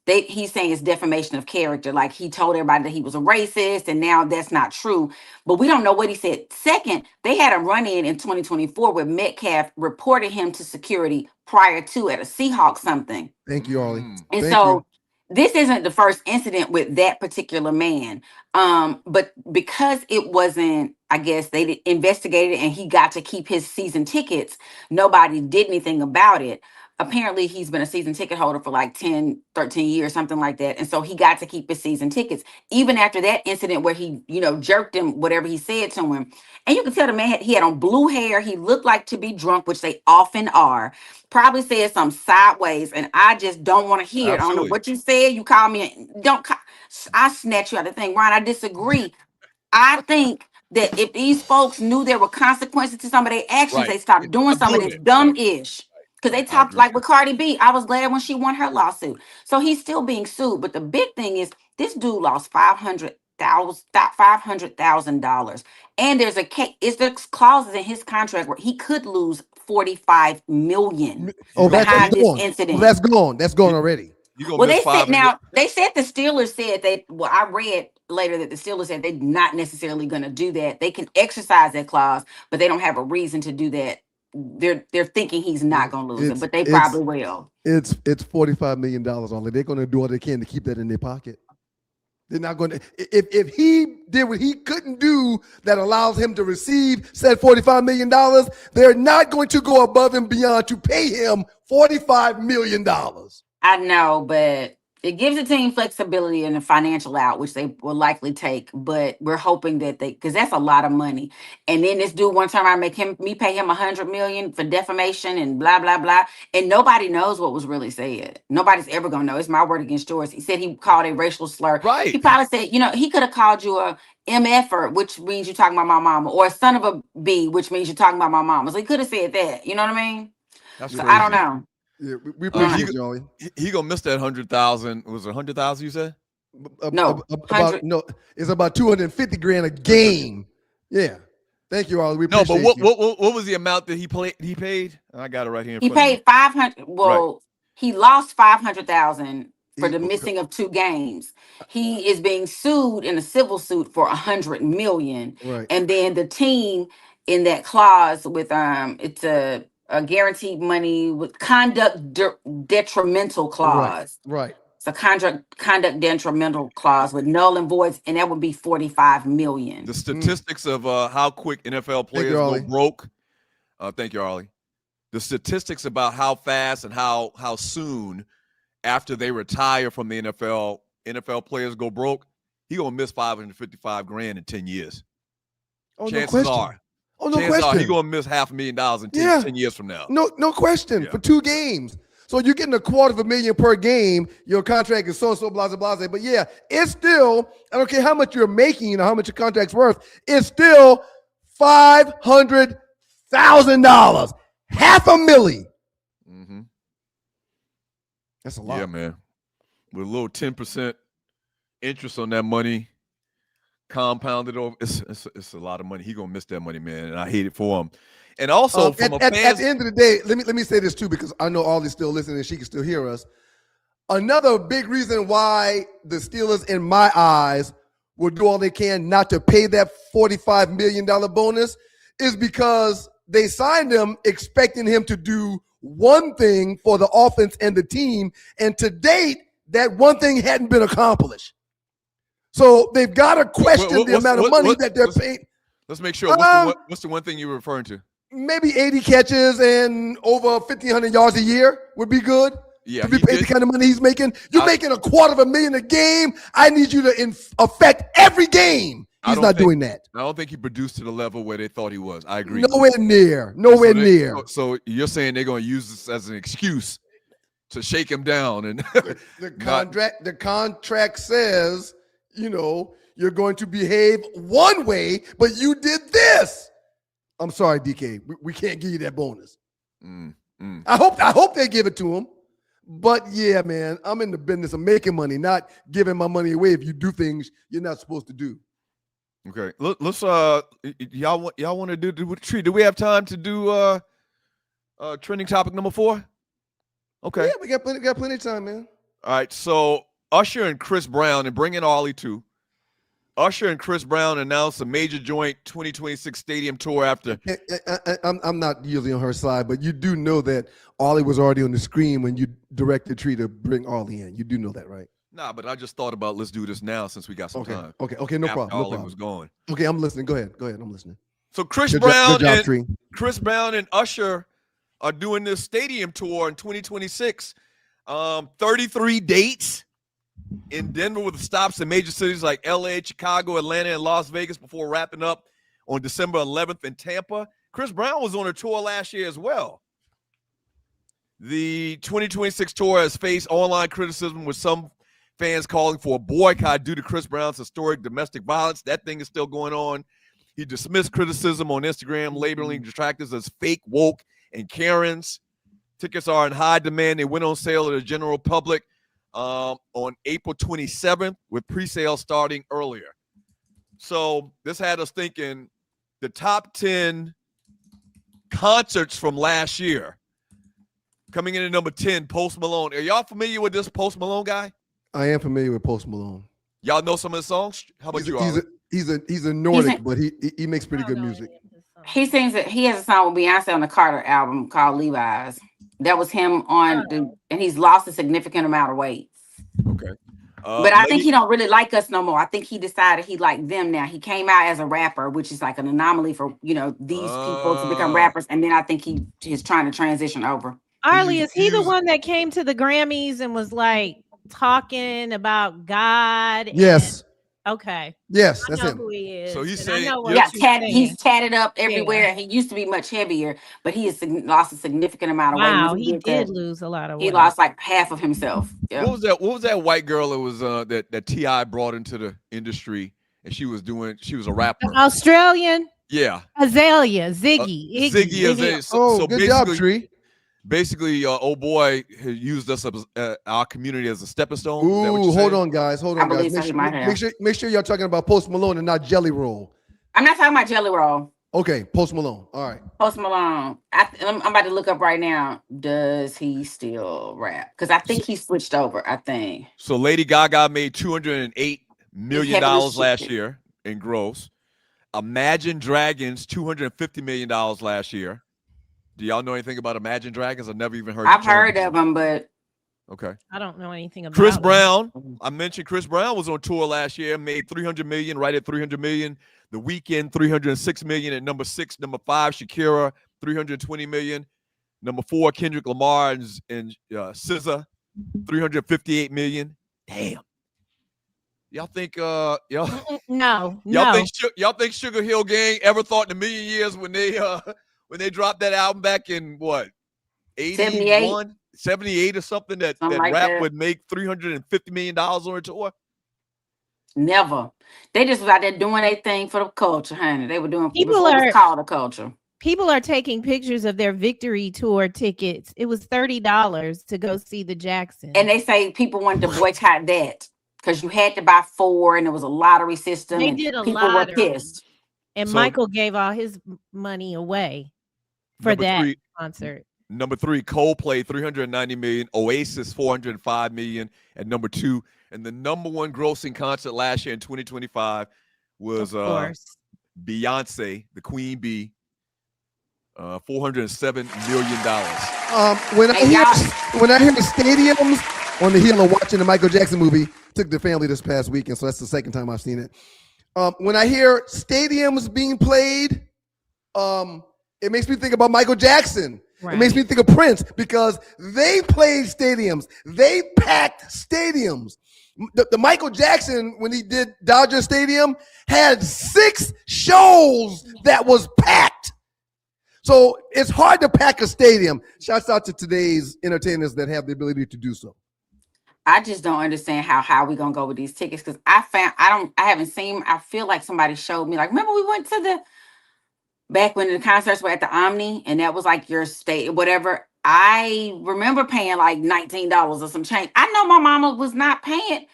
he's saying it's defamation of character. Like, he told everybody that he was a racist, and now that's not true. But we don't know what he said. Second, they had a run-in 2024 where Metcalf reported him to security prior to at a Seahawks something. Thank you, Arley. And this isn't the first incident with that particular man. But because it wasn't, I guess they investigated and he got to keep his season tickets, nobody did anything about it. Apparently he's been a season ticket holder for like 10, 13 years, something like that. And so he got to keep his season tickets, even after that incident where he, jerked him, whatever he said to him. And you can tell the man, he had on blue hair. He looked like to be drunk, which they often are. Probably said something sideways. And I just don't want to hear it. I don't know what you said. You call me. I snatch you out of the thing. Ryan, I disagree. I think that if these folks knew there were consequences to some of their actions, they stopped doing some of this dumb-ish. Because they talked like with Cardi B. I was glad when she won her lawsuit. So he's still being sued. But the big thing is this dude lost $500,000. And there's clauses in his contract where he could lose $45 million behind this incident. Well, that's gone already. Well, they said the Steelers said I read later that the Steelers said they're not necessarily going to do that. They can exercise that clause, but they don't have a reason to do that. They're thinking he's not going to lose it, but they probably will. It's $45 million only. They're going to do all they can to keep that in their pocket. They're not going to. If he did what he couldn't do that allows him to receive said $45 million, they're not going to go above and beyond to pay him $45 million. I know, but it gives the team flexibility and a financial out, which they will likely take. But we're hoping that because that's a lot of money. And then this dude one time I pay him $100 million for defamation and blah blah blah, and nobody knows what was really said. Nobody's ever gonna know. It's my word against yours. He said he called a racial slur. Right. He probably said, he could have called you a MFer, which means you're talking about my mama, or a son of a B, which means you're talking about my mama. So he could have said that. You know what I mean? That's I don't know. Yeah, we appreciate you, Arley. He gonna miss that 100,000. Was it 100,000? You said? It's about 250 grand a game. Yeah. Thank you, Arley. We appreciate what was the amount that he paid? I got it right here. He paid 500. Well, he lost 500,000 for the missing of 2 games. He is being sued in a civil suit for $100 million. Right. And then the team in that clause with it's a guaranteed money with conduct detrimental clause. Right. It's a conduct detrimental clause with null and voids, and that would be $45 million. The statistics of how quick NFL players go broke. Thank you, Arley. The statistics about how fast and how soon after they retire from the NFL players go broke. He gonna miss $555 grand in 10 years. Chances are. Oh, no question. He's going to miss $500,000 in 10 years from now. No question. For 2 games. So you're getting $250,000 per game. Your contract is so-and-so, blah, blah, blah. But yeah, it's still, I don't care how much you're making, how much your contract's worth, it's still $500,000. $500,000. Mm-hmm. That's a lot. Yeah, man. With a little 10% interest on that money, compounded over, it's a lot of money. He gonna miss that money, man, and I hate it for him. And also, at the end of the day, let me say this too, because I know Arley's still listening and she can still hear us. Another big reason why the Steelers, in my eyes, will do all they can not to pay that $45 million bonus is because they signed him expecting him to do one thing for the offense and the team, and to date, that one thing hadn't been accomplished. So they've got to question the amount of money that they're paying. Let's make sure. What's the one thing you were referring to? Maybe 80 catches and over 1,500 yards a year would be good. Yeah, to be paid the kind of money he's making. You're making $250,000 a game. I need you to affect every game. He's not doing that. I don't think he produced to the level where they thought he was. I agree. Nowhere near. So you're saying they're going to use this as an excuse to shake him down, and the contract says, you're going to behave one way, but you did this. I'm sorry, DK. We can't give you that bonus. I hope they give it to him. But yeah, man, I'm in the business of making money, not giving my money away if you do things you're not supposed to do. Okay, let's y'all want to do the tree? Do we have time to do trending topic number 4? Okay, yeah, we got plenty of time, man. All right, so Usher and Chris Brown, and bring in Arley too. Usher and Chris Brown announced a major joint 2026 stadium tour after. I'm not usually on her side, but you do know that Arley was already on the screen when you directed Tree to bring Arley in. You do know that, right? Nah, but I just thought about let's do this now since we got some time. Okay, no problem. Arley was going. Okay, I'm listening. Go ahead, I'm listening. So Chris Brown and Usher are doing this stadium tour in 2026. 33 dates in Denver with stops in major cities like LA, Chicago, Atlanta, and Las Vegas before wrapping up on December 11th in Tampa. Chris Brown was on a tour last year as well. The 2026 tour has faced online criticism with some fans calling for a boycott due to Chris Brown's historic domestic violence. That thing is still going on. He dismissed criticism on Instagram, labeling detractors as fake, woke, and Karens. Tickets are in high demand. They went on sale to the general public on April 27th, with pre-sale starting earlier. So this had us thinking the top 10 concerts from last year. Coming in at number 10, Post Malone. Are y'all familiar with this Post Malone guy? I am familiar with Post Malone. Y'all know some of his songs? How about you, Arley? He's a Nordic, but he makes pretty good music. He sings that he has a song with Beyonce on the Carter album called Levi's. That was him on and he's lost a significant amount of weight. Okay. But I think he don't really like us no more. I think he decided he liked them now. He came out as a rapper, which is like an anomaly for, these people to become rappers. And then I think he's trying to transition over. Arley, is he the one that came to the Grammys and was like talking about God? Yes. Okay. Yes, that's him. Who he is. So he's saying, he's tatted up everywhere. Yeah. He used to be much heavier, but he has lost a significant amount of weight. Wow, he did lose a lot of weight. He lost like half of himself. Yep. What was that white girl that was that T.I. brought into the industry, and she was a rapper. The Australian? Yeah. Azalea, Ziggy. Azalea. So good job, Tree. Basically, old boy used us our community as a stepping stone. Ooh, hold on, guys. Make sure y'all talking about Post Malone and not Jelly Roll. I'm not talking about Jelly Roll. Okay, Post Malone. All right. Post Malone. I'm about to look up right now. Does he still rap? Because I think he switched over. I think. So Lady Gaga made $208 million last year in gross. Imagine Dragons $250 million last year. Do y'all know anything about Imagine Dragons? I've never even heard. I've heard of them, but okay. I don't know anything about Chris Brown. I mentioned Chris Brown was on tour last year, made $300 million, right at $300 million. The Weeknd, $306 million at number 6. Number 5, Shakira, $320 million. Number 4, Kendrick Lamar and SZA, $358 million. Damn. Y'all think no. Y'all think Sugar Hill Gang ever thought in a million years when they dropped that album back in what, 81, 78 or something that like rap that would make $350 million on a tour? Never. They just was out there doing their thing for the culture, honey. They were doing people are called the culture. People are taking pictures of their victory tour tickets. It was $30 to go see the Jacksons. And they say people wanted to boycott that because you had to buy 4 and it was a lottery system. They did a people lottery. Were pissed. And Michael gave all his money away for that concert. Number 3, Coldplay, $390 million. Oasis, $405 million at number 2. And the number 1 grossing concert last year in 2025 was Beyonce, the Queen Bee, $407 million. When I hear stadiums, on the heel of watching the Michael Jackson movie. Took the family this past weekend, so that's the second time I've seen it. When I hear stadiums being played, it makes me think about Michael Jackson. Right. It makes me think of Prince because they played stadiums. They packed stadiums. The Michael Jackson, when he did Dodger Stadium, had 6 shows that was packed. So it's hard to pack a stadium. Shouts out to today's entertainers that have the ability to do so. I just don't understand how we gonna go with these tickets because I haven't seen. I feel like somebody showed me. Like, remember we went to back when the concerts were at the Omni and that was like your state, whatever. I remember paying like $19 or some change. I know my mama was not paying.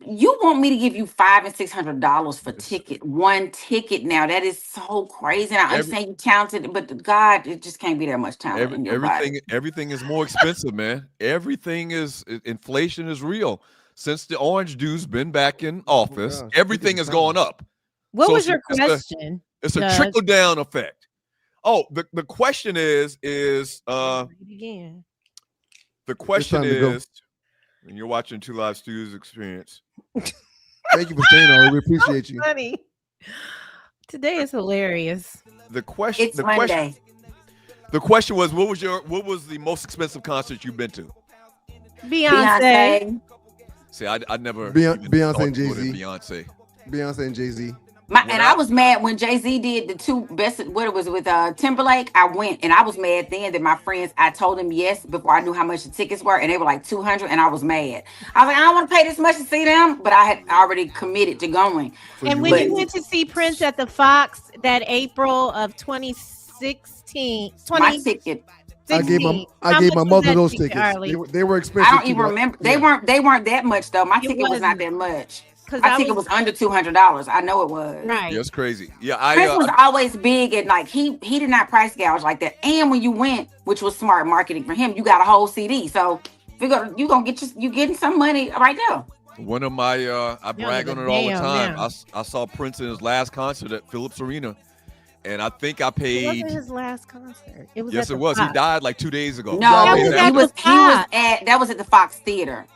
You want me to give you $500 and $600 for one ticket now? That is so crazy. And I understand you talented, but God, it just can't be that much talent. Everything is more expensive, man. Inflation is real. Since the orange dude's been back in office, everything is going up. What was your question? It's a trickle down effect. Oh, the question is the question is, when you're watching Two Live Stews Experience. Thank you for staying on. We appreciate you. Funny. Today is hilarious. The question was, what was the most expensive concert you've been to? Beyonce. See, I never Beyonce and Jay-Z. Beyonce and Jay-Z. And I was mad when Jay-Z did the 2 best, what it was with Timberlake. I went and I was mad then that my friends, I told them yes before I knew how much the tickets were, and they were like $200, and I was mad. I was like, I don't want to pay this much to see them, but I had already committed to going. And when you went to see Prince at the Fox that April of 2016, my ticket. I gave my mother those tickets. They were expensive. I don't even remember. They weren't that much though. My ticket was not that much. My ticket was under $200. I know it was. Right. Yeah, it's crazy. Yeah, Prince was always big and like he did not price gouge like that. And when you went, which was smart marketing for him, you got a whole CD. So you gonna get you getting some money right there. One of my I brag on it all the time. I saw Prince in his last concert at Phillips Arena. And I think I paid. It wasn't his last concert. It was. Yes, it was. He died like 2 days ago. No, that was at the Fox Theater.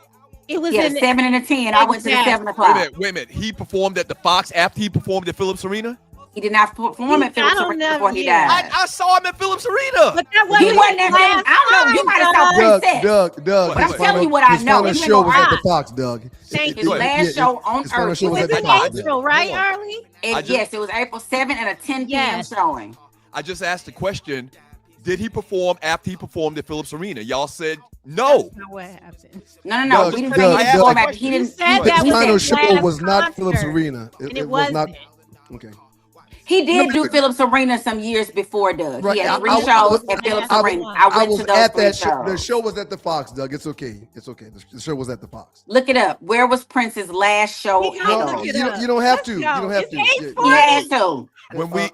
It was in 7 and a 10. I went to the 7 o'clock. Wait a minute. He performed at the Fox after he performed at Phillips Arena? He did not perform at Phillips Arena before he died. I saw him at Phillips Arena. But he wasn't that. I don't know. You might have saw Prince. Doug. But I'm telling you what I know. His show was at the Fox, Doug. Thank you. Last show on Earth. It was in April, right, Arley? Yes, it was April 7 and a 10 p.m. showing. I just asked the question, did he perform after he performed at Phillips Arena? Y'all said no. That's not what happened. No. We didn't say he performed after. He didn't. The final show was not Phillips Arena. It was not. Okay. He did do Phillips Arena some years before Doug. Right. He had 3 shows at Phillips Arena. I went to those 3 shows. The show was at the Fox, Doug. It's okay. The show was at the Fox. Look it up. Where was Prince's last show? You don't have to. You don't have to. You had to.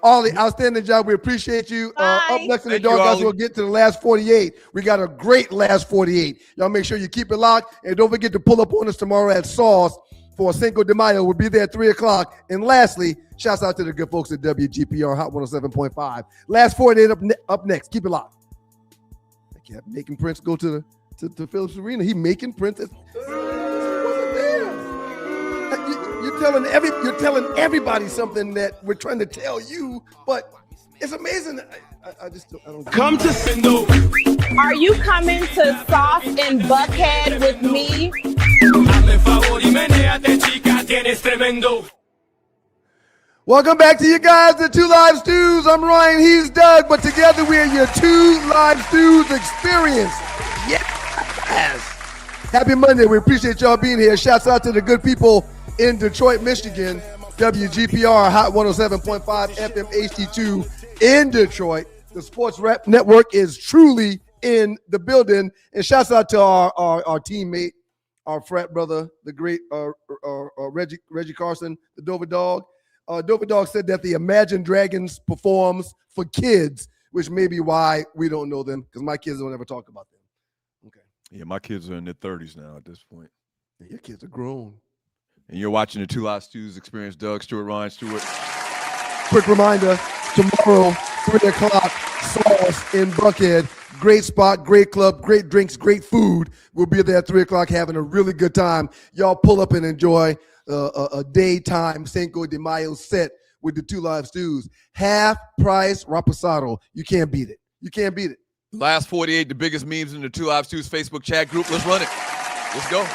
Arley, outstanding job. We appreciate you. Up next in the doghouse, we'll get to the last 48. We got a great last 48. Y'all make sure you keep it locked. And don't forget to pull up on us tomorrow at Sauce for Cinco de Mayo. We'll be there at 3 o'clock. And lastly, shouts out to the good folks at WGPR Hot 107.5. Last 48 up next. Keep it locked. I kept making Prince go to Phillips Arena. He making Prince. You're telling everybody something that we're trying to tell you, but it's amazing. I don't come to Spindle. Are you coming to Sauce in Buckhead with me? Welcome back to you guys, the Two Live Stews. I'm Ryan, he's Doug, but together we are your Two Live Stews experience. Yes. Happy Monday. We appreciate y'all being here. Shouts out to the good people in Detroit, Michigan. WGPR Hot 107.5 FM HD2 in Detroit. The Sports Rap Network is truly in the building. And shouts out to our teammate, our frat brother, the great Reggie Carson, the Dover Dog. Dover Dog said that the Imagine Dragons performs for kids, which may be why we don't know them, because my kids don't ever talk about them. Okay. Yeah, my kids are in their 30s now at this point. Yeah, your kids are grown. And you're watching the Two Live Stews Experience. Doug Stewart, Ryan Stewart. Quick reminder, tomorrow, 3 o'clock, Sauce in Buckhead. Great spot, great club, great drinks, great food. We'll be there at 3 o'clock having a really good time. Y'all pull up and enjoy a daytime Cinco de Mayo set with the Two Live Stews. Half price Reposado. You can't beat it. You can't beat it. Last 48, the biggest memes in the Two Live Stews Facebook chat group. Let's run it. Let's go.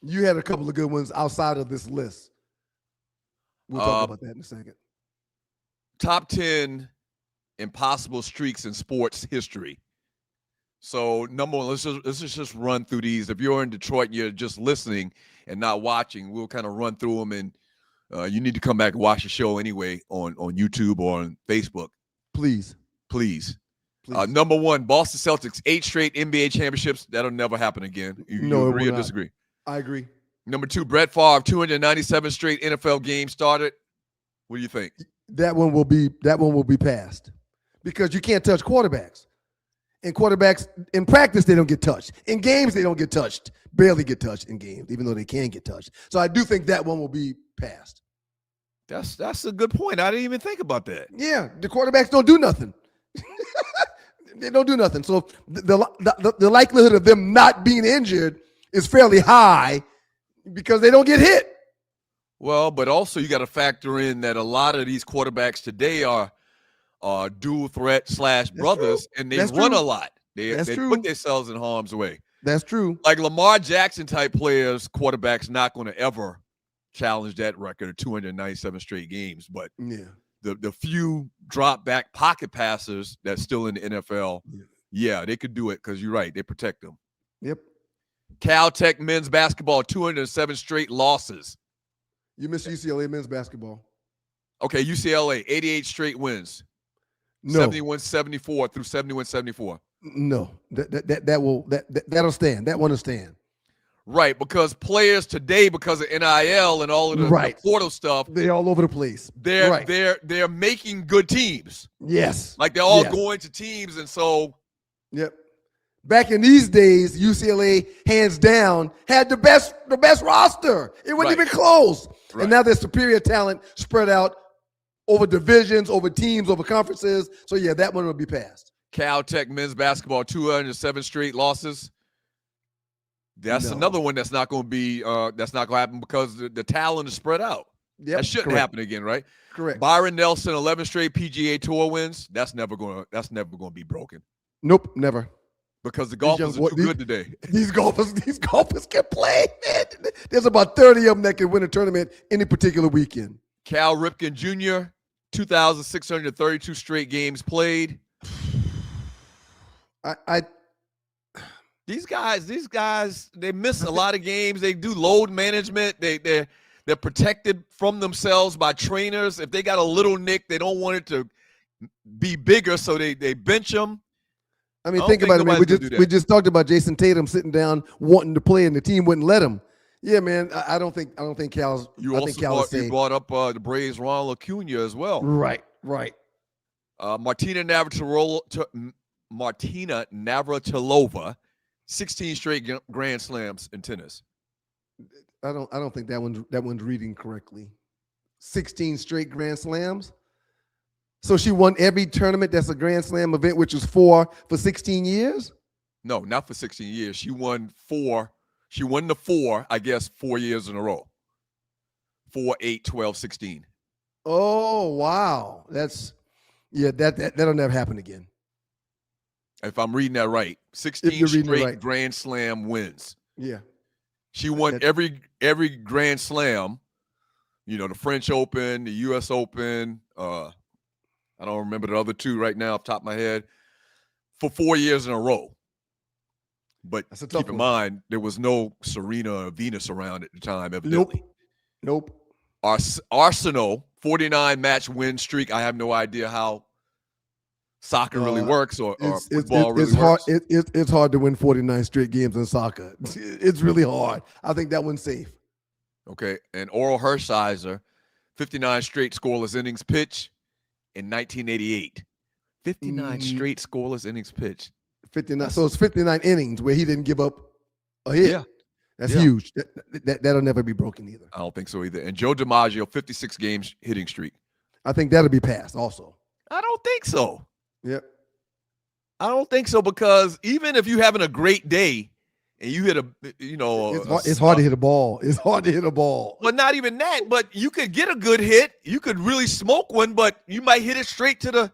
You had a couple of good ones outside of this list. We'll talk about that in a second. Top 10 impossible streaks in sports history. So number one, let's just run through these. If you're in Detroit and you're just listening and not watching, we'll kind of run through them, and you need to come back and watch the show anyway on YouTube or on Facebook. Please. Number one, Boston Celtics, 8 straight NBA championships. That'll never happen again. You agree or disagree? I agree. Number two, Brett Favre, 297 straight NFL games started. What do you think? That one will be passed because you can't touch quarterbacks. And quarterbacks in practice, they don't get touched. In games, they don't get touched. Barely get touched in games, even though they can get touched. So I do think that one will be passed. That's a good point. I didn't even think about that. Yeah, the quarterbacks don't do nothing. They don't do nothing. So the likelihood of them not being injured is fairly high because they don't get hit. Well, but also you got to factor in that a lot of these quarterbacks today are dual threat / brothers, and they run a lot. They put themselves in harm's way. That's true. Like Lamar Jackson type players, quarterbacks not going to ever challenge that record of 297 straight games. But the few drop back pocket passers that's still in the NFL, they could do it because you're right. They protect them. Yep. Caltech men's basketball, 207 straight losses. You missed UCLA men's basketball. Okay, UCLA, 88 straight wins. No. 71-74 through 71-74. No, that'll stand. That one will stand. Right, because players today, because of NIL and all of the portal stuff, they're all over the place. They're making good teams. Yes, like they're all going to teams, and so. Yep. Back in these days, UCLA hands down had the best roster. It wasn't even close. Right. And now there's superior talent spread out over divisions, over teams, over conferences. So yeah, that one will be passed. Caltech men's basketball, 207 straight losses. That's another one that's not going to be that's not going to happen because the talent is spread out. That shouldn't happen again, right? Correct. Byron Nelson, 11 straight PGA Tour wins. That's never going to be broken. Nope, never. Because the golfers are too good today. These golfers can play, man. There's about 30 of them that can win a tournament any particular weekend. Cal Ripken Jr., 2,632 straight games played. These guys, they miss a lot of games. They do load management. They're protected from themselves by trainers. If they got a little nick, they don't want it to be bigger, so they bench them. I mean, think about it, man. We just talked about Jason Tatum sitting down wanting to play, and the team wouldn't let him. Yeah, man. I don't think Cal's. You brought up the Braves' Ronald Acuna as well. Right. Martina Navratilova, 16 straight Grand Slams in tennis. I don't think that one's reading correctly. 16 straight Grand Slams. So she won every tournament that's a Grand Slam event, which was 4 for 16 years? No, not for 16 years. She won 4. She won the 4, I guess, 4 years in a row. 4, 8, 12, 16. Oh, wow. That'll never happen again. If I'm reading that right. 16 straight Grand Slam wins. Yeah. She won every Grand Slam. You know, the French Open, the U.S. Open, I don't remember the other two right now off the top of my head, for 4 years in a row. But keep in mind, there was no Serena or Venus around at the time, evidently. Nope. Arsenal, 49-match win streak. I have no idea how soccer really works or football really works. It's hard to win 49 straight games in soccer. It's really hard. I think that one's safe. Okay. And Oral Hershiser, 59 straight scoreless innings pitch. In 1988, 59 straight scoreless innings pitched. 59. So it's 59 innings where he didn't give up a hit. That's huge. That'll never be broken either. I don't think so either. And Joe DiMaggio, 56 games hitting streak. I think that'll be passed also. I don't think so. Yep. I don't think so, because even if you're having a great day and you hit it's hard to hit a ball. It's hard to hit a ball. But not even that. But you could get a good hit. You could really smoke one, but you might hit it straight to the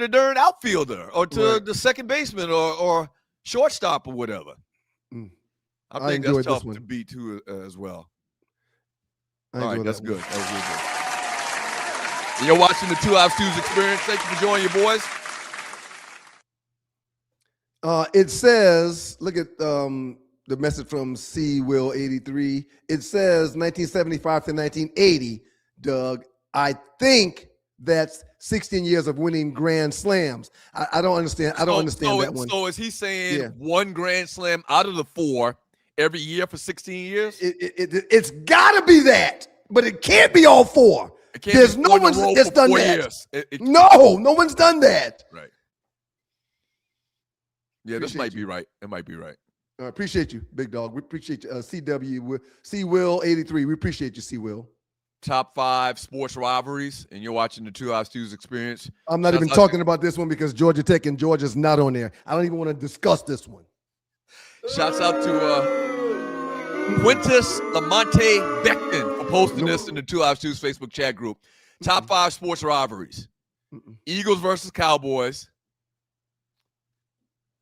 darn outfielder or to the second baseman or shortstop or whatever. I think that's tough to beat too as well. All right, that's good. That was really good. And you're watching the 2 Hours Tuesday Experience. Thank you for joining your boys. It says, look at the message from C Will 83. It says 1975 to 1980, Doug. I think that's 16 years of winning Grand Slams. I don't understand. I don't understand that one. So is he saying one Grand Slam out of the 4 every year for 16 years? It's got to be that, but it can't be all 4. There's no one that's done that. No one's done that. Right. Yeah, this might be right. It might be right. Appreciate you, big dog. We appreciate you. C Will 83. We appreciate you, C Will. Top 5 sports rivalries, and you're watching the 2 Hours Tuesday Experience. I'm not even talking about this one because Georgia Tech and Georgia's not on there. I don't even want to discuss this one. Shouts out to Quintus Lamonte Beckton for posting this in the 2 Hours Tuesday Facebook chat group. Top 5 sports rivalries. Eagles versus Cowboys.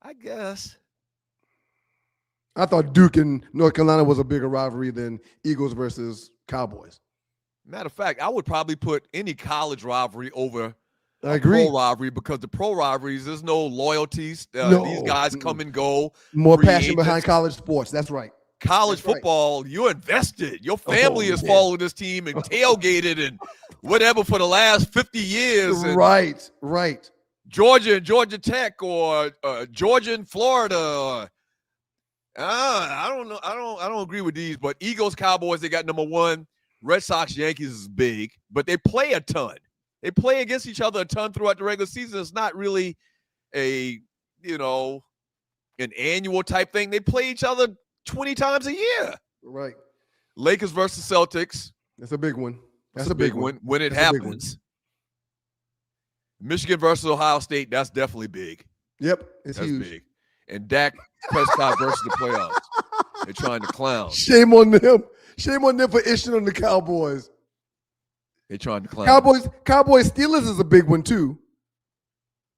I guess. I thought Duke and North Carolina was a bigger rivalry than Eagles versus Cowboys. Matter of fact, I would probably put any college rivalry over pro rivalry, because the pro rivalries, there's no loyalties. These guys come and go. More passion behind college sports. That's right. College football, you're invested. Your family has followed this team and tailgated and whatever for the last 50 years. Right. Georgia and Georgia Tech, or Georgia and Florida. I don't know. I don't agree with these, but Eagles, Cowboys, they got number 1. Red Sox, Yankees is big, but they play a ton. They play against each other a ton throughout the regular season. It's not really an annual type thing. They play each other 20 times a year. Right. Lakers versus Celtics. That's a big one. That's a big one when it happens. Michigan versus Ohio State, that's definitely big. Yep, that's huge. Big. And Dak Prescott versus the playoffs. They're trying to clown. Shame on them. Shame on them for issuing on the Cowboys. They're trying to clown. Cowboys Steelers is a big one too.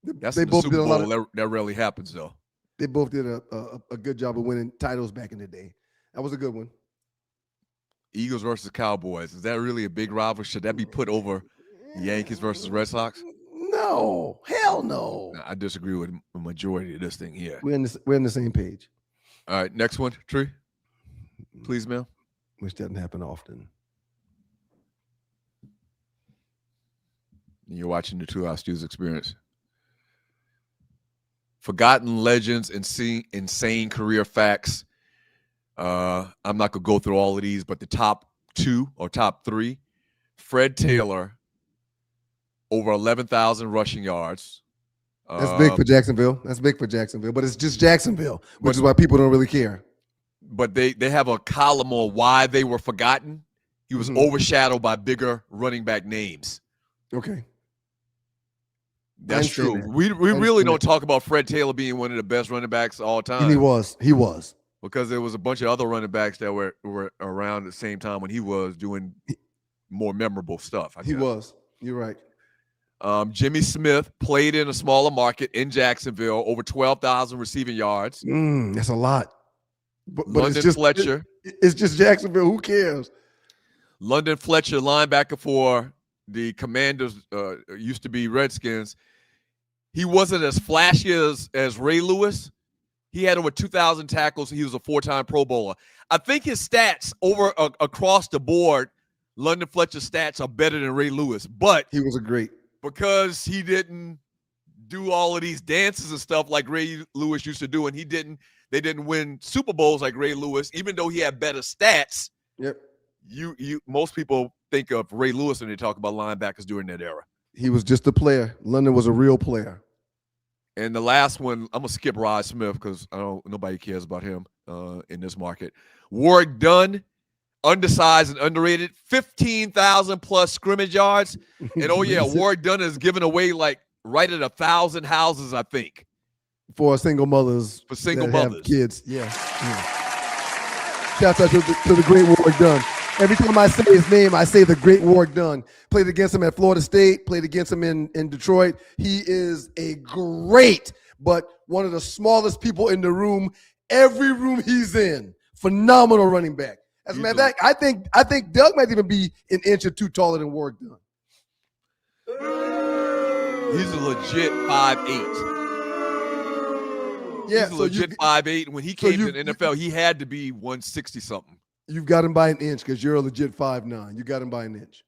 They both did a lot. That rarely happens though. They both did a good job of winning titles back in the day. That was a good one. Eagles versus Cowboys. Is that really a big rivalry? Should that be put over Yankees versus Red Sox? No, hell no. I disagree with the majority of this thing here. We're in the same page. All right, next one, Tree. Please, ma'am. Which doesn't happen often. You're watching the 2 Hours Tuesday Experience. Forgotten legends and insane career facts. I'm not going to go through all of these, but the top 2 or top 3. Fred Taylor, over 11,000 rushing yards. That's big for Jacksonville. But it's just Jacksonville, which is why people don't really care. But they have a column on why they were forgotten. He was overshadowed by bigger running back names. Okay. That's true. We really don't talk about Fred Taylor being one of the best running backs of all time. And he was. Because there was a bunch of other running backs that were around at the same time when he was doing more memorable stuff. He was. You're right. Jimmy Smith played in a smaller market in Jacksonville, over 12,000 receiving yards. That's a lot. But London Fletcher. It's just Jacksonville. Who cares? London Fletcher, linebacker for the Commanders, used to be Redskins. He wasn't as flashy as Ray Lewis. He had over 2,000 tackles. He was a 4-time Pro Bowler. I think his stats across the board, London Fletcher's stats are better than Ray Lewis. But he was a great, because he didn't do all of these dances and stuff like Ray Lewis used to do, and they didn't win Super Bowls like Ray Lewis, even though he had better stats. Yep. Most people think of Ray Lewis when they talk about linebackers during that era. He was just a player. London was a real player. And the last one, I'm gonna skip Rod Smith because nobody cares about him. in this market. Warwick Dunn, undersized and underrated, 15,000 plus scrimmage yards. And Warwick Dunn is giving away like right at 1,000 houses, I think. For single mothers. For single mothers. Have kids. Yeah. Shout out to the great Warwick Dunn. Every time I say his name, I say the great Warwick Dunn. Played against him at Florida State, played against him in Detroit. He is a great, but one of the smallest people in the room. Every room he's in, phenomenal running back. As a matter of fact, I think Doug might even be an inch or two taller than Warwick Dunn. He's a legit 5'8". Yeah, he's a legit 5'8". And when he came to the NFL, he had to be 160 something. You've got him by an inch because you're a legit 5'9". You got him by an inch.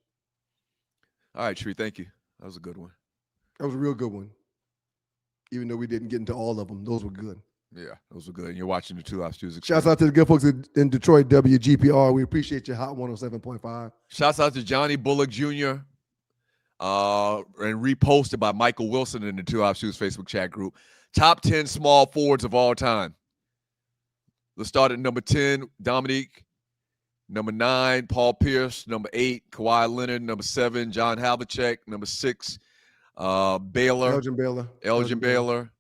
All right, Tree, thank you. That was a good one. That was a real good one. Even though we didn't get into all of them, those were good. Yeah, those were good. And you're watching the Two Ops Tuesday. Shouts out to the good folks in Detroit, WGPR. We appreciate you, Hot 107.5. Shouts out to Johnny Bullock Jr. And reposted by Michael Wilson in the Two Ops Tuesday Facebook chat group. Top 10 small forwards of all time. Let's start at number 10, Dominique. Number 9, Paul Pierce. Number 8, Kawhi Leonard. Number 7, John Havlicek. Number 6, Baylor. Elgin Baylor.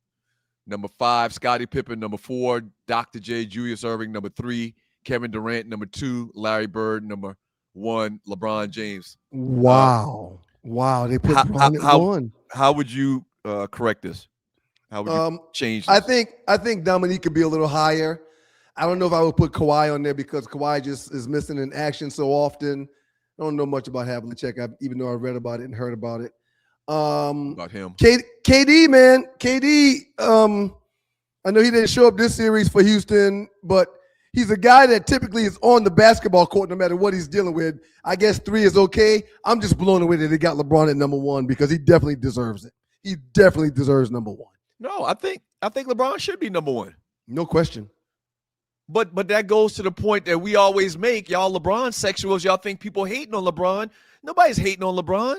Number 5, Scottie Pippen. Number 4, Dr. J. Julius Erving. Number 3, Kevin Durant. Number 2, Larry Bird. Number 1, LeBron James. Wow. They put LeBron at 1. How would you correct this? How would you change this? I think Dominique could be a little higher. I don't know if I would put Kawhi on there because Kawhi just is missing in action so often. I don't know much about Havlicek, even though I read about it and heard about it. About him. KD, man. KD, I know he didn't show up this series for Houston, but he's a guy that typically is on the basketball court no matter what he's dealing with. I guess 3 is okay. I'm just blown away that they got LeBron at number 1 because he definitely deserves it. He definitely deserves number 1. No, I think LeBron should be number 1. No question. But that goes to the point that we always make. Y'all LeBron sexuals, y'all think people hating on LeBron. Nobody's hating on LeBron.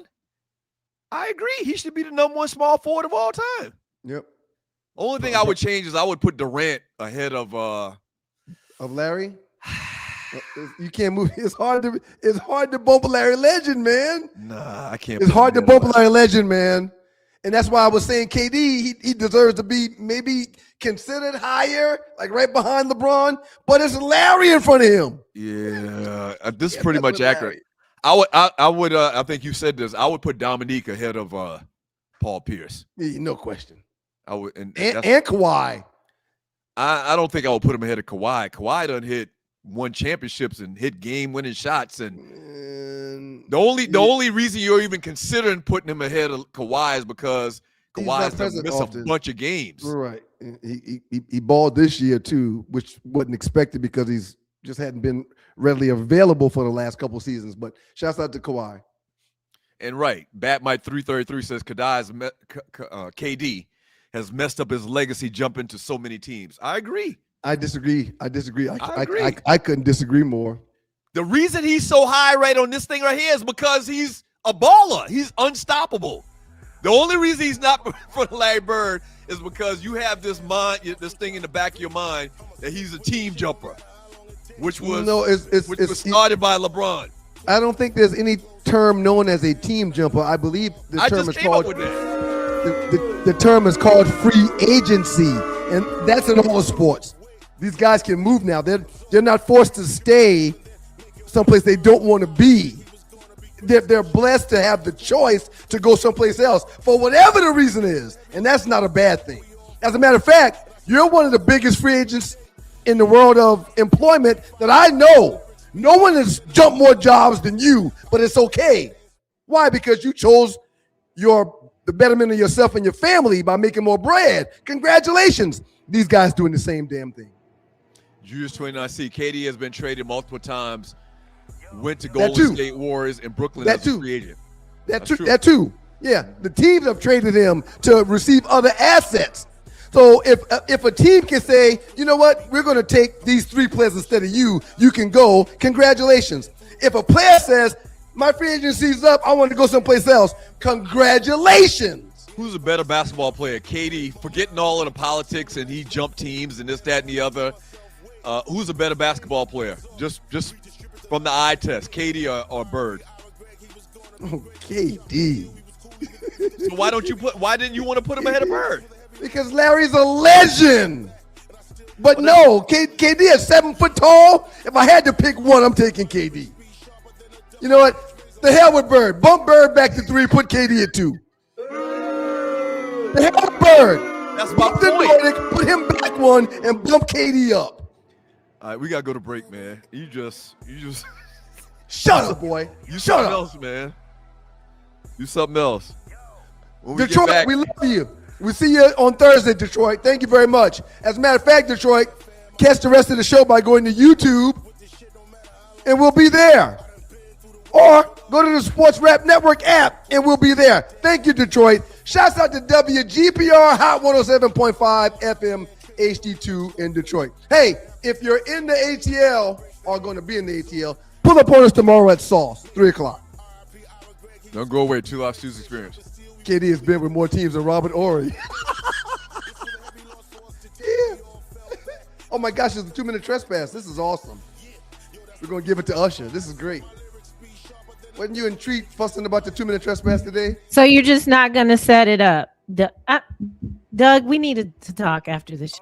I agree. He should be the number 1 small forward of all time. Yep. Only thing I would change is I would put Durant ahead of Larry. You can't move. It's hard to bump Larry Legend, man. Nah, I can't. It's hard to bump Larry Legend, man. And that's why I was saying KD, he deserves to be maybe considered higher, like right behind LeBron, but it's Larry in front of him. Yeah, this is pretty much accurate. I think you said this. I would put Dominique ahead of Paul Pierce. Yeah, no question. I would, and Kawhi. I don't think I would put him ahead of Kawhi. Kawhi done won championships and hit game-winning shots, and the only reason you're even considering putting him ahead of Kawhi is because Kawhi's done missed a bunch of games. Right. He balled this year too, which wasn't expected because he's just hadn't been readily available for the last couple seasons. But shouts out to Kawhi. And right, Batmite 333 says KD has messed up his legacy jumping to so many teams. I agree. I disagree. I couldn't disagree more. The reason he's so high right on this thing right here is because he's a baller. He's unstoppable. The only reason he's not for Larry Bird is because you have this thing in the back of your mind that he's a team jumper, which was started by LeBron. I don't think there's any term known as a team jumper. I believe the term is called the term is called free agency, and that's in all sports. These guys can move now. They're not forced to stay someplace they don't want to be. They're blessed to have the choice to go someplace else for whatever the reason is, and that's not a bad thing. As a matter of fact, you're one of the biggest free agents in the world of employment that I know. No one has jumped more jobs than you, but it's okay. Why? Because you chose the betterment of yourself and your family by making more bread. Congratulations. These guys doing the same damn thing. Julius 29C, KD has been traded multiple times, went to Golden State Warriors and Brooklyn as a free agent. That too. Yeah, the teams have traded him to receive other assets. So if a team can say, you know what, we're going to take these 3 players instead of you can go, congratulations. If a player says, my free agency's up, I want to go someplace else, congratulations. Who's a better basketball player? KD, forgetting all of the politics and he jumped teams and this, that, and the other. Who's a better basketball player? Just from the eye test, KD or Bird? Oh, KD. So why didn't you want to put him ahead of Bird? Because Larry's a legend. But no, KD is 7 foot tall. If I had to pick one, I'm taking KD. You know what? The hell with Bird. Bump Bird back to 3, put KD at 2. The hell with Bird. That's my point. Put him back 1 and bump KD up. All right, we gotta go to break, man. You just shut up, boy. You shut something up. else, man. You something else. When we Detroit, get back, we love you. We see you on Thursday, Detroit. Thank you very much. As a matter of fact, Detroit, catch the rest of the show by going to YouTube, and we'll be there. Or go to the Sports Rap Network app, and we'll be there. Thank you, Detroit. Shouts out to WGPR Hot 107.5 FM HD2 in Detroit. Hey, if you're in the ATL or going to be in the ATL, pull up on us tomorrow at Sauce, 3 o'clock. don't go away. 2 Live Stews experience. KD has been with more teams than Robert Ory. Yeah. Oh my gosh, it's a 2-minute trespass. This is awesome. We're going to give it to Usher. This is great. Wasn't you and Treat fussing about the 2-minute trespass today? So you're just not going to set it up. Doug, we needed to talk after the show.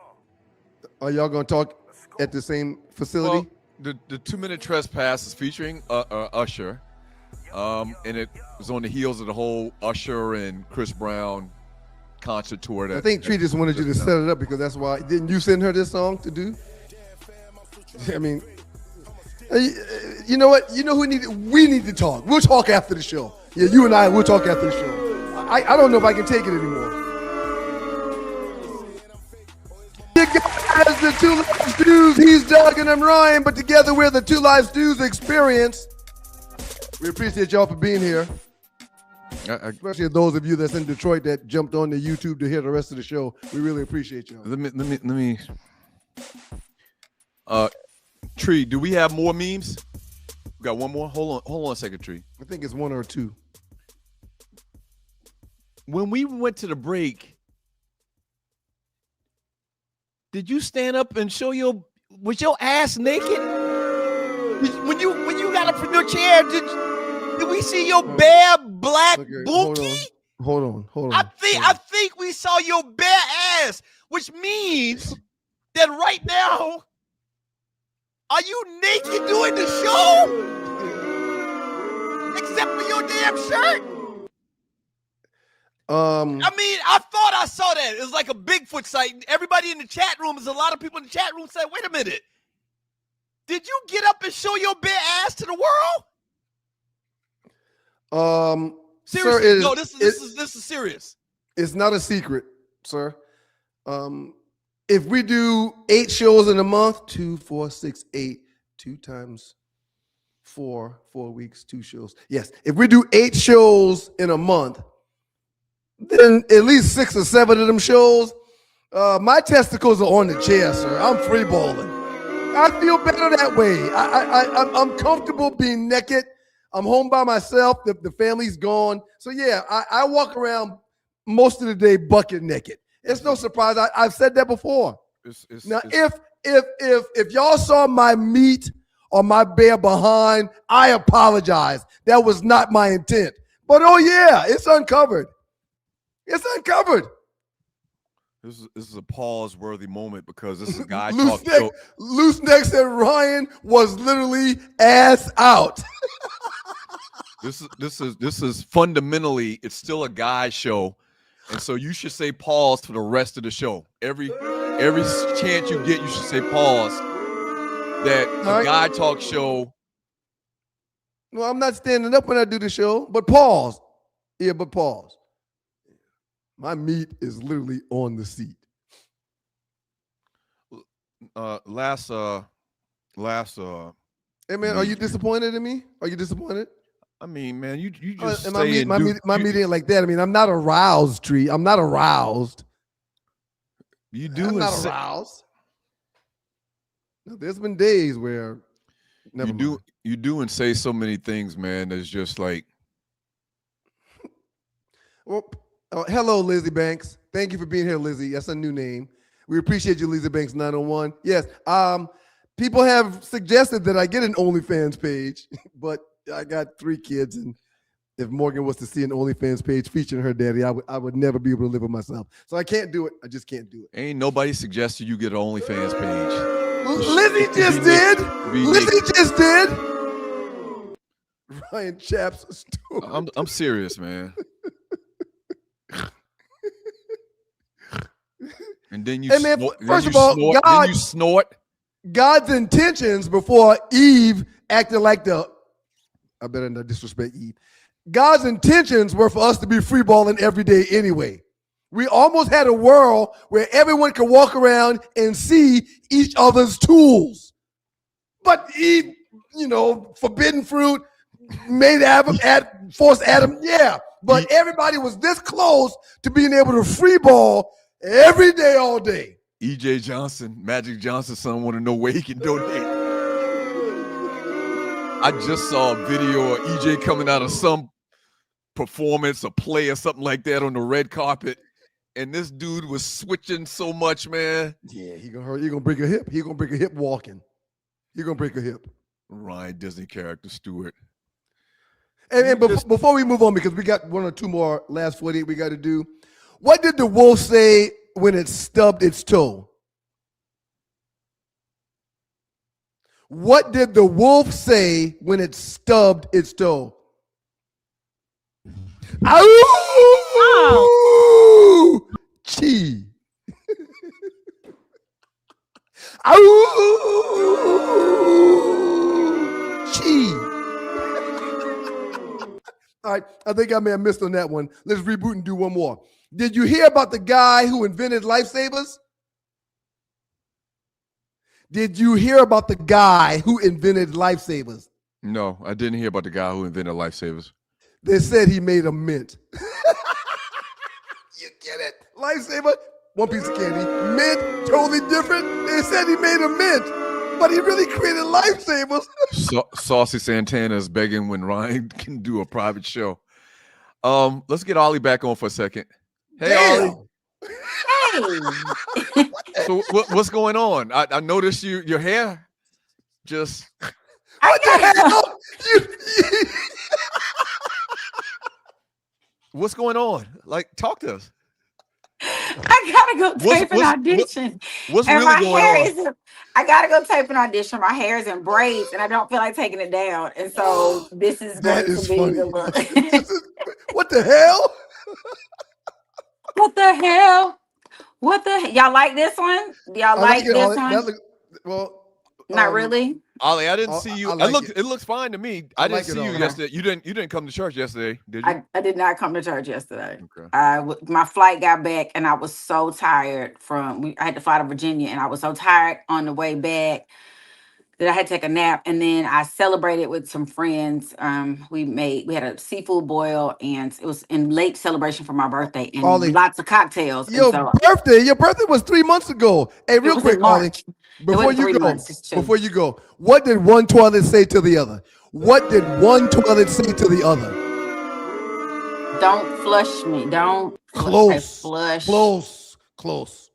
Are y'all going to talk at the same facility? Well, the 2-minute trespass is featuring Usher. And it was on the heels of the whole Usher and Chris Brown concert tour. I think Tree just wanted you to set it up because that's why. Didn't you send her this song to do? I mean, you know what? You know who we need to talk. We'll talk after the show. Yeah, you and I, we'll talk after the show. I don't know if I can take it anymore. You guys, the 2 Live Stews. He's Doug and I'm Ryan, but together we're the 2 Live Stews experience. We appreciate y'all for being here. Especially those of you that's in Detroit that jumped on the YouTube to hear the rest of the show. We really appreciate y'all. Let me. Tree, do we have more memes? We got one more. Hold on a second, Tree. I think it's 1 or 2. When we went to the break, did you stand up and show was your ass naked? When you got up from your chair, did we see your bare black bookie? Hold on. I think we saw your bare ass, which means that right now, are you naked doing the show? Except for your damn shirt. I mean, I thought I saw that. It was like a Bigfoot sighting. Everybody in the chat room, there's a lot of people in the chat room said, wait a minute. Did you get up and show your bare ass to the world? Seriously, sir, this is serious. It's not a secret, sir. If we do 8 shows in a month, 2, 4, 6, 8, 2 times 4 weeks, 2 shows. Yes, if we do 8 shows in a month, then at least 6 or 7 of them shows, my testicles are on the chair, sir. I'm free balling. I feel better that way. I'm comfortable being naked. I'm home by myself. The family's gone. So yeah, I walk around most of the day bucket naked. It's no surprise. I've said that before. If y'all saw my meat or my bare behind, I apologize. That was not my intent. But oh yeah, it's uncovered. It's uncovered. This is a pause-worthy moment because this is a guy talk show. Loose Neck said Ryan was literally ass out. This is fundamentally, it's still a guy show, and so you should say pause for the rest of the show. Every chance you get, you should say pause. That a guy talk show. Well, I'm not standing up when I do the show, but pause. Yeah, but pause. My meat is literally on the seat. Last. Hey man, are you disappointed in me? Are you disappointed? I mean, man, you just my meat ain't like that. I mean, I'm not aroused, Tree. I'm not aroused. You do. I'm not aroused. No, there's been days where you do and say so many things, man. That's just like. Well, hello, Lizzie Banks. Thank you for being here, Lizzie. That's a new name. We appreciate you, Lizzie Banks 901. Yes. People have suggested that I get an OnlyFans page, but I got 3 kids, and if Morgan was to see an OnlyFans page featuring her daddy, I would never be able to live with myself. So I can't do it. I just can't do it. Ain't nobody suggested you get an OnlyFans page. Lizzie just did. Lizzie just did. Ryan Chaps. I'm serious, man. And then you snort. First of all, then you snort. God's intentions before Eve acted like I better not disrespect Eve. God's intentions were for us to be free balling every day anyway. We almost had a world where everyone could walk around and see each other's tools. But Eve, forbidden fruit, made Adam, forced Adam, yeah. But everybody was this close to being able to free ball every day, all day. E.J. Johnson, Magic Johnson's son, want to know where he can donate. I just saw a video of E.J. coming out of some performance, a play or something like that on the red carpet, and this dude was switching so much, man. Yeah, he gonna hurt. He gonna break a hip. He gonna break a hip walking. He gonna break a hip. Ryan Disney character Stewart. And before we move on, because we got 1 or 2 more last 48 we got to do. What did the wolf say when it stubbed its toe? What did the wolf say when it stubbed its toe? Ow! Chi. Ow! Chi. All right, I think I may have missed on that one. Let's reboot and do one more. Did you hear about the guy who invented lifesavers? Did you hear about the guy who invented lifesavers? No, I didn't hear about the guy who invented lifesavers. They said he made a mint. You get it? Lifesaver, 1 piece of candy. Mint, totally different. They said he made a mint, but he really created lifesavers. Saucy Santana is begging when Ryan can do a private show. Let's get Arley back on for a second. Hey, Arley. Hey. So what's going on? I noticed your hair just. What the hell? What's going on? Like, talk to us. I gotta go tape an audition. What's really going on? I gotta go tape an audition. My hair is in braids, and I don't feel like taking it down. And so this is going to be the look. What the hell? What the hell? What the y'all like this one? Do y'all like this one? Not really. Ollie, I didn't see you. It looks fine to me. I didn't see you yesterday. You didn't come to church yesterday, did you? I did not come to church yesterday. Okay. My flight got back, and I was so tired I had to fly to Virginia, and I was so tired on the way back that I had to take a nap. And then I celebrated with some friends. We had a seafood boil, and it was in late celebration for my birthday, and lots of cocktails. Your birthday was 3 months ago. Hey, real quick, Ollie. Before you go, what did one toilet say to the other? What did one toilet say to the other? Don't flush me. Don't flush. Close.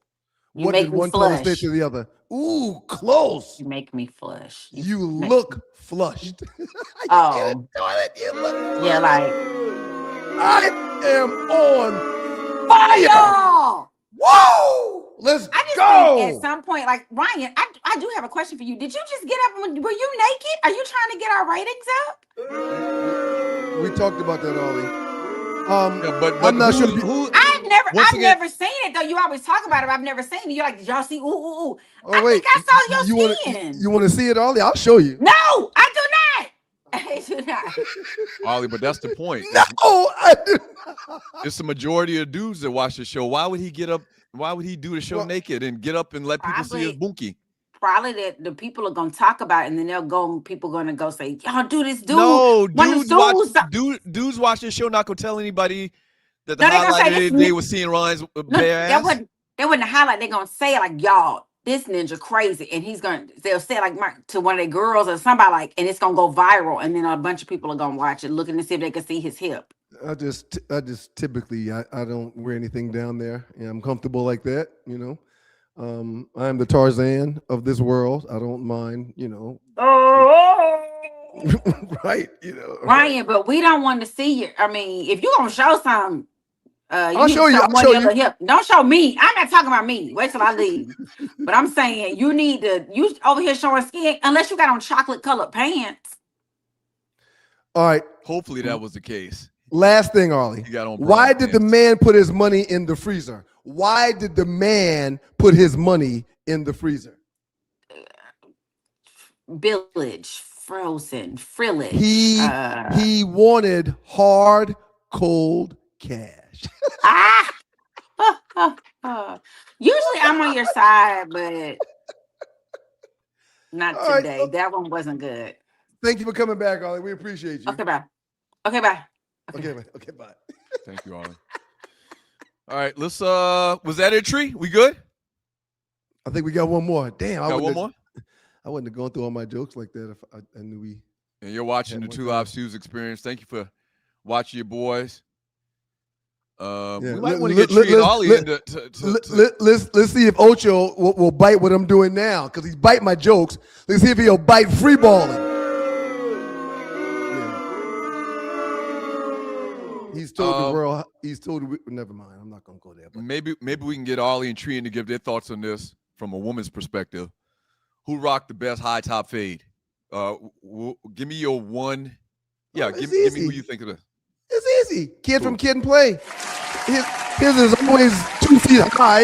What did one toilet say to the other? Ooh, close. You make me flush. You look flushed. Oh. Yeah, like. I am on fire. Whoa! Let's go. Think at some point, like Ryan, I do have a question for you. Did you just get up? Were you naked? Are you trying to get our ratings up? We talked about that, Ollie. But I'm not sure. I've never seen it though. You always talk about it. I've never seen it. You're like, did y'all see? Ooh. I think I saw your skin. You want to see it, Ollie? I'll show you. No, I do not. I do not. Ollie, but that's the point. No, I do not. It's the majority of dudes that watch the show. Why would he get up? Why would he do the show naked and get up and let people see his bunkie? Probably that the people are gonna talk about it, and then people gonna go say, "Y'all do this, dude." No, dudes watch this show, not gonna tell anybody that the highlight they were seeing Ryan's bare ass. They wouldn't highlight. They're gonna say like, "Y'all, this ninja crazy," and they'll say like to one of their girls or somebody and it's gonna go viral, and then a bunch of people are gonna watch it, looking to see if they can see his hip. I just typically I don't wear anything down there, and I'm comfortable like that, I am the Tarzan of this world. I don't mind, right, Ryan, but we don't want to see you. I mean, if you're gonna show something, I'll show you. I'll show you. Hip. Don't show me. I'm not talking about me. Wait till I leave. But I'm saying you over here showing skin unless you got on chocolate colored pants. All right. Hopefully that was the case. Last thing, Arley. Why did the man put his money in the freezer? Why did the man put his money in the freezer? Village, frozen, frillage. He wanted hard, cold cash. Usually I'm on your side, but not today. Right. That one wasn't good. Thank you for coming back, Arley. We appreciate you. Okay, bye. Okay, bye. Okay, bye. Thank you, Arley. All right, let's was that it, Tree? We good? I think we got one more. Damn, I wouldn't have gone through all my jokes like that if I knew we. And you're watching the Two Live Shoes Experience. Thank you for watching your boys. We might want to get Tree and Arley into. Let's see if Ocho will bite what I'm doing now because he's biting my jokes. Let's see if he'll bite free balling. He's told the world. Never mind. I'm not gonna go there. But. Maybe we can get Arley and Tree to give their thoughts on this from a woman's perspective. Who rocked the best high top fade? Give me your one. Yeah, give me who you think of it. It's easy. Kid from Kid and Play. His is always 2 feet high.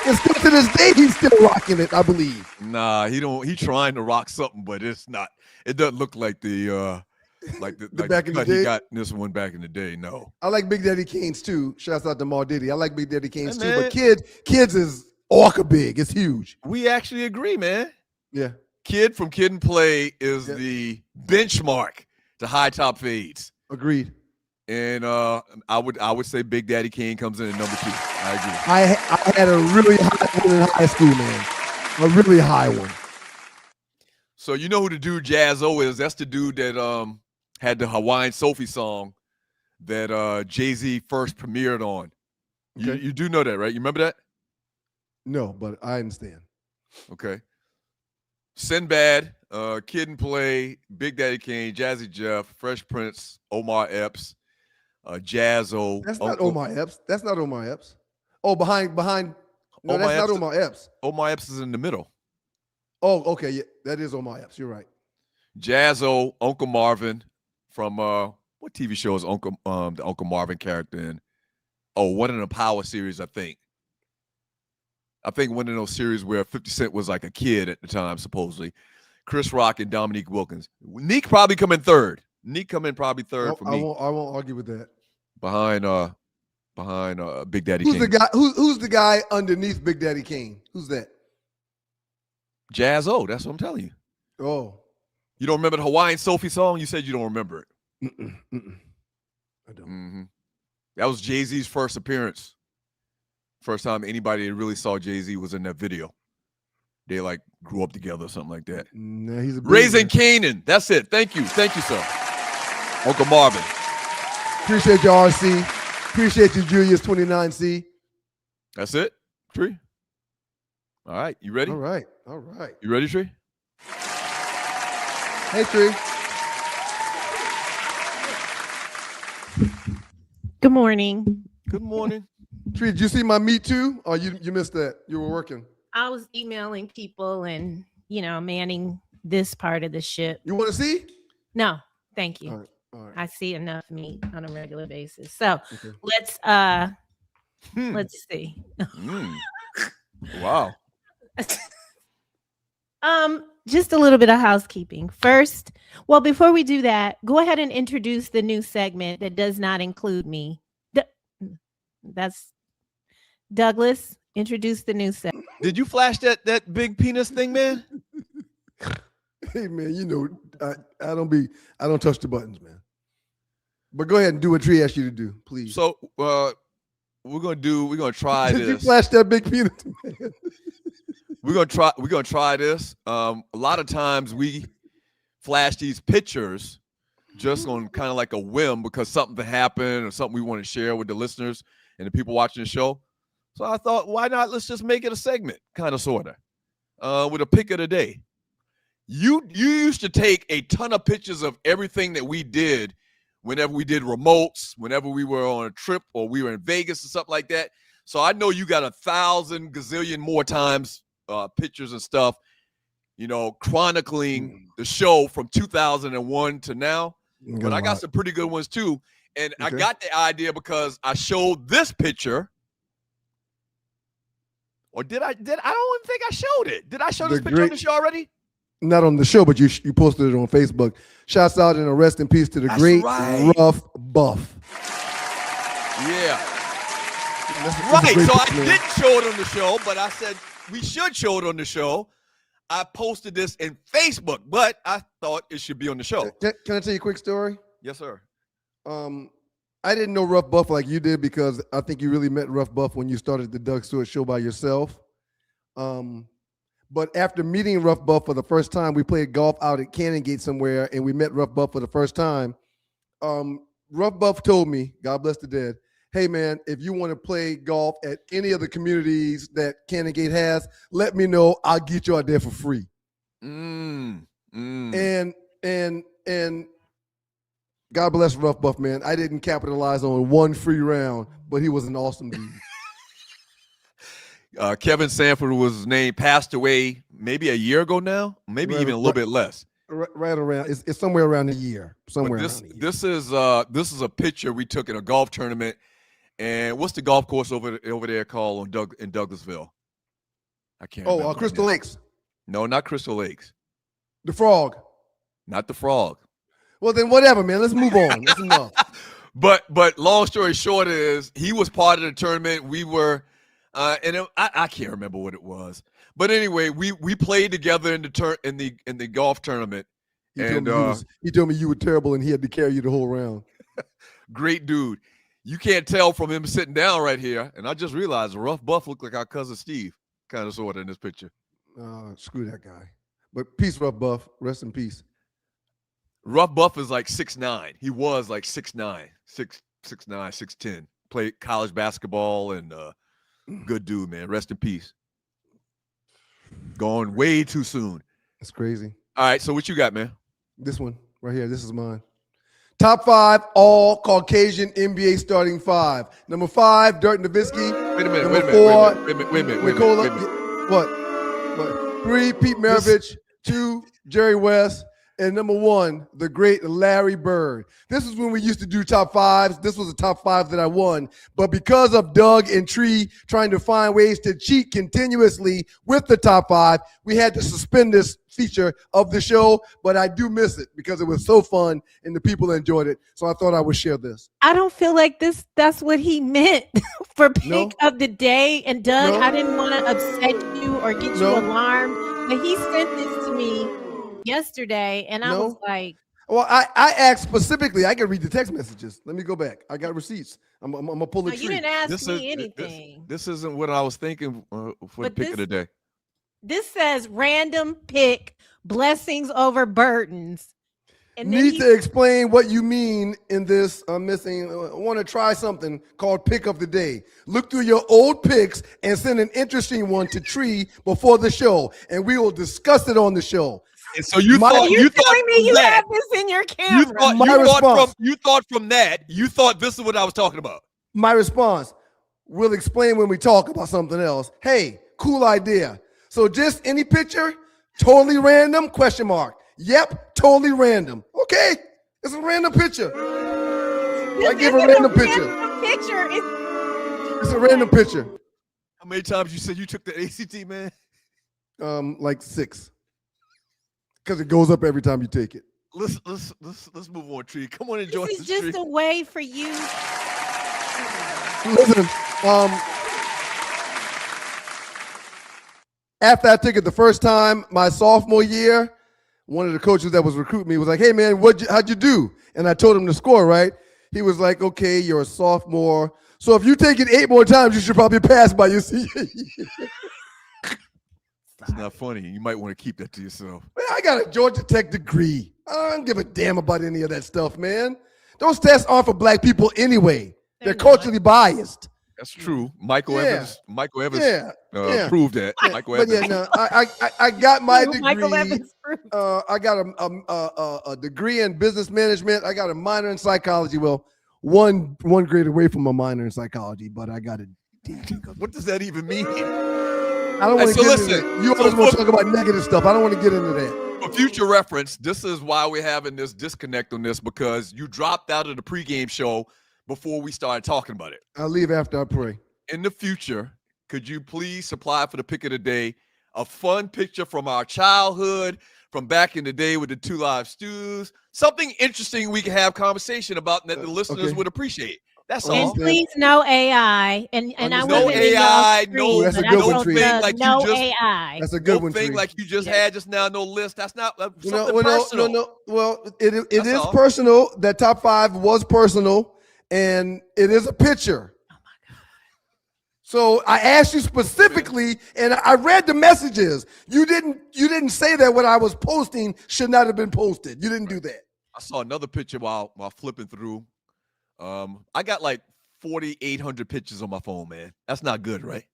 And still to this day, he's still rocking it, I believe. Nah, he don't. He trying to rock something, but it's not. It doesn't look like the back in the day. He got this one back in the day. No, I like Big Daddy Kane's too. Shouts out to Ma Diddy. I like Big Daddy Kane's too. But kids is orca big. It's huge. We actually agree, man. Yeah. Kid from Kid and Play is the benchmark to high top fades. Agreed. And I would say Big Daddy Kane comes in at number 2. I agree. I had a really high one in high school, man. A really high one. So you know who the dude Jazz-O is? That's the dude that had the Hawaiian Sophie song that Jay-Z first premiered on. Okay. You do know that, right? You remember that? No, but I understand. Okay. Sinbad, Kid and Play, Big Daddy Kane, Jazzy Jeff, Fresh Prince, Omar Epps, Jazz-O. That's not Omar Epps. That's not Omar Epps. Oh, behind. No, that's not Omar Epps. Omar Epps is in the middle. Oh, okay. Yeah, that is Omar Epps. You're right. Jazz-O, Uncle Marvin from what TV show is the Uncle Marvin character in? Oh, one of the Power series, I think. One of those series where 50 Cent was like a kid at the time, supposedly. Chris Rock and Dominique Wilkins. Neek probably come in third. Neek come in probably third for me. I won't argue with that. Behind Big Daddy Kane. Who's the guy? Who's the guy underneath Big Daddy Kane? Who's that? Jazz-O. That's what I'm telling you. Oh. You don't remember the Hawaiian Sophie song? You said you don't remember it. I don't. Mm-hmm. That was Jay-Z's first appearance. First time anybody that really saw Jay-Z was in that video. They like grew up together or something like that. Nah, he's a Raising Canaan. That's it. Thank you, sir. Uncle Marvin. Appreciate you, RC. Appreciate you, Julius 29C. That's it, Tree. All right, you ready? All right. You ready, Tree? Hey, Tree. Good morning. Good morning. Tree, did you see my Me Too? Or you missed that? You were working. I was emailing people and, manning this part of the ship. You want to see? No, thank you. All right. I see enough meat on a regular basis. So okay. let's see. Wow. Just a little bit of housekeeping. First, before we do that, go ahead and introduce the new segment that does not include me. That's Douglas. Introduce the new segment. Did you flash that big penis thing, man? Hey man, I don't touch the buttons, man. But go ahead and do what Tree asked you to do, please. So we're gonna try this. Did you flash that big penis, man? We're gonna try this. A lot of times we flash these pictures just on kind of like a whim because something happened or something we want to share with the listeners and the people watching the show. So I thought, why not? Let's just make it a segment, kind of, sort of, with a pick of the day. You used to take a ton of pictures of everything that we did whenever we did remotes, whenever we were on a trip or we were in Vegas or something like that. So I know you got 1,000 gazillion more times pictures and stuff, chronicling the show from 2001 to now. But I got some pretty good ones too. And I got the idea because I showed this picture. Or did I? I don't even think I showed it. Did I show this picture on the show already? Not on the show, but you posted it on Facebook. Shouts out and a rest in peace to the great Rough Buff. Yeah. Right. So I didn't show it on the show, but I said we should show it on the show. I posted this in Facebook, but I thought it should be on the show. Can I tell you a quick story? Yes, sir. I didn't know Rough Buff like you did because I think you really met Rough Buff when you started the Doug Stewart Show by yourself. But after meeting Rough Buff for the first time, we played golf out at Canongate somewhere, and we met Rough Buff for the first time. Rough Buff told me, God bless the dead, hey, man, if you want to play golf at any of the communities that Canongate has, let me know. I'll get you out there for free. And God bless Rough Buff, man. I didn't capitalize on one free round, but he was an awesome dude. Kevin Sanford was his name, passed away maybe a year ago now, maybe even a little bit less. Right around, it's somewhere around a year. This is a picture we took in a golf tournament. And what's the golf course over there called in Douglasville? I can't remember. Oh, Crystal Lakes. No, not Crystal Lakes. The Frog. Not the Frog. Well, then whatever, man. Let's move on. That's enough. But long story short is he was part of the tournament. We were, I can't remember what it was. But anyway, we played together in the golf tournament. He told me you were terrible and he had to carry you the whole round. Great dude. You can't tell from him sitting down right here. And I just realized Rough Buff looked like our cousin Steve, kind of sort of in this picture. Screw that guy. But peace, Rough Buff. Rest in peace. Rough Buff is like 6'9". He was like 6'9", 6'10". Played college basketball and good dude, man. Rest in peace. Gone way too soon. That's crazy. All right, so what you got, man? This one right here. This is mine. Top 5 all Caucasian NBA starting 5. Number 5, Dirk Nowitzki. Wait a minute. Wait a minute. What? 3, Pete Maravich. 2, Jerry West. And number 1, the great Larry Bird. This is when we used to do top 5s. This was a top 5 that I won. But because of Doug and Tree trying to find ways to cheat continuously with the top 5, we had to suspend this feature of the show. But I do miss it because it was so fun and the people enjoyed it. So I thought I would share this. I don't feel like that's what he meant for pick of the day. And Doug, I didn't want to upset you or get you alarmed. But he sent this to me yesterday, and I was like, well, I asked specifically. I can read the text messages. Let me go back. I got receipts. I'm gonna pull the tree. You didn't ask me anything. This isn't what I was thinking for the pick of the day. This says random pick, blessings over burdens. And Need to explain what you mean in this. I'm missing. I want to try something called pick of the day. Look through your old picks and send an interesting one to Tree before the show, and we will discuss it on the show. And so you thought you have this in your camera. You thought from that, you thought this is what I was talking about. My response, we'll explain when we talk about something else. Hey, cool idea. So just any picture, totally random, question mark. Yep, totally random. Okay, it's a random picture. I give a random picture. It's a random picture. How many times you said you took the ACT, man? Like 6. Because it goes up every time you take it. Let's move on, Tree. Come on and join us. This is just a way for you. Listen, after I took it the first time, my sophomore year, one of the coaches that was recruiting me was like, "Hey man, how'd you do?" And I told him the score, right? He was like, "Okay, you're a sophomore, so if you take it 8 more times, you should probably pass by your senior year." It's not funny. You might want to keep that to yourself. Man, I got a Georgia Tech degree. I don't give a damn about any of that stuff, man. Those tests aren't for black people anyway. They're culturally biased. That's true. Michael Evans proved that. Michael But Evans. yeah, no, I got my degree. Michael Evans proved. I got a degree in business management. I got a minor in psychology. Well, one grade away from a minor in psychology, but I got a D. What does that even mean? I don't want to get into that. You always want to talk about negative stuff. I don't want to get into that. For future reference, this is why we're having this disconnect on this, because you dropped out of the pregame show before we started talking about it. I'll leave after I pray. In the future, could you please supply for the pick of the day a fun picture from our childhood, from back in the day with the 2 Live Stews, something interesting we can have conversation about that the listeners would appreciate. That's all. And please, no AI. And I no wasn't AI, no. That's a good one, Tree. Like no you just, AI. That's a good one, thing Tree. like you just had just now. No list. That's not something personal. No. Well, it is personal. That top 5 was personal, and it is a picture. Oh my God! So I asked you specifically, and I read the messages. You didn't say that what I was posting should not have been posted. You didn't do that. I saw another picture while flipping through. I got like 4,800 pictures on my phone, man. That's not good, right?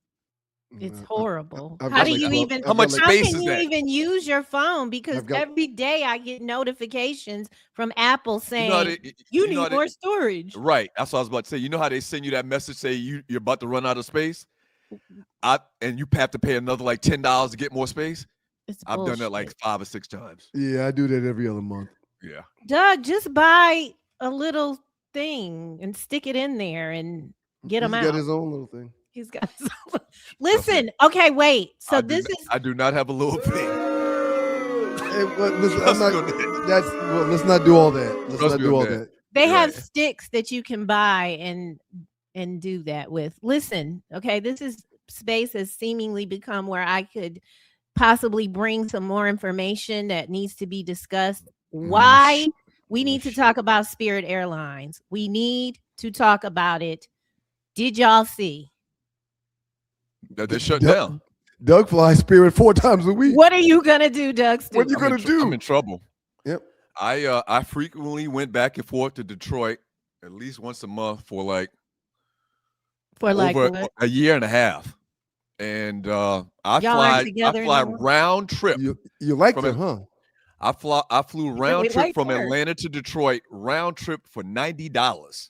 It's horrible. How do you even? How much space is that? How can you even use your phone? Because every day I get notifications from Apple saying you need more storage. Right. That's what I was about to say. You know how they send you that message say you're about to run out of space, and you have to pay another like $10 to get more space. I've done that like 5 or 6 times. Yeah, I do that every other month. Yeah. Doug, just buy a little thing and stick it in there and get him out. He's got his own little thing. He's got his own. Listen, okay, wait. So I do not have a little thing. Hey, listen, let's not do all that. Let's not do all that. They have sticks that you can buy and do that with. Listen, okay, this is space has seemingly become where I could possibly bring some more information that needs to be discussed. Why we need to talk about Spirit Airlines. We need to talk about it. Did y'all see? That they shut down. Doug flies Spirit 4 times a week. What are you gonna do, Doug? What are you gonna do? I'm in trouble. Yep. I frequently went back and forth to Detroit at least once a month for over a year and a half. And I fly round trip. You like them, huh? I flew round trip from Atlanta to Detroit, round trip for $90.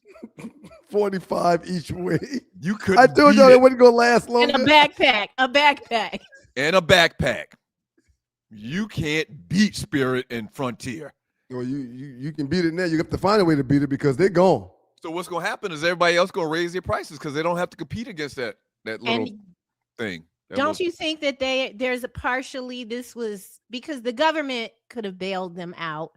45 each way. You couldn't. I told y'all it wasn't gonna last long. And a backpack. And a backpack. You can't beat Spirit and Frontier. Well, you can beat it now. You have to find a way to beat it because they're gone. So what's gonna happen is everybody else gonna raise their prices because they don't have to compete against that little thing. Don't you think that there's a partially this was because the government could have bailed them out,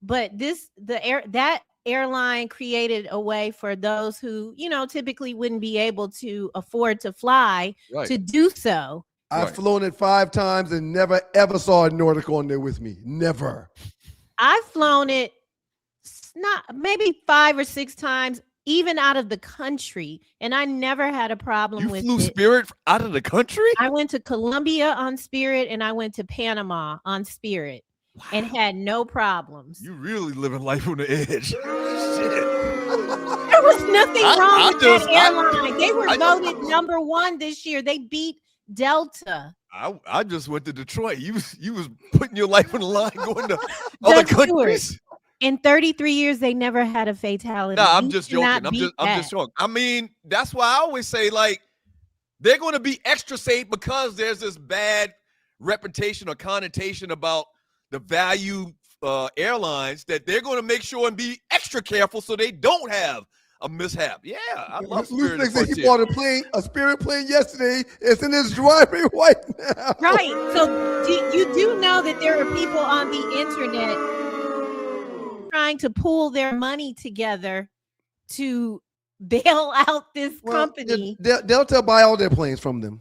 but that airline created a way for those who typically wouldn't be able to afford to fly to do so. I've flown it 5 times and never ever saw a Nordic on there with me. Never. I've flown it maybe 5 or 6 times. Even out of the country, and I never had a problem with it. You flew Spirit out of the country? I went to Colombia on Spirit, and I went to Panama on Spirit, and had no problems. You really living life on the edge. Shit. There was nothing wrong with that airline. They were voted number 1 this year. They beat Delta. I just went to Detroit. You was putting your life on the line going to other countries. In 33 years, they never had a fatality. No, I'm just joking. I'm just joking. I mean, that's why I always say, like, they're going to be extra safe because there's this bad reputation or connotation about the value airlines that they're going to make sure and be extra careful so they don't have a mishap. Yeah, I love Spirit. He bought a Spirit plane yesterday. It's in his driveway right now. Right. So you do know that there are people on the internet trying to pool their money together to bail out this company. Delta buy all their planes from them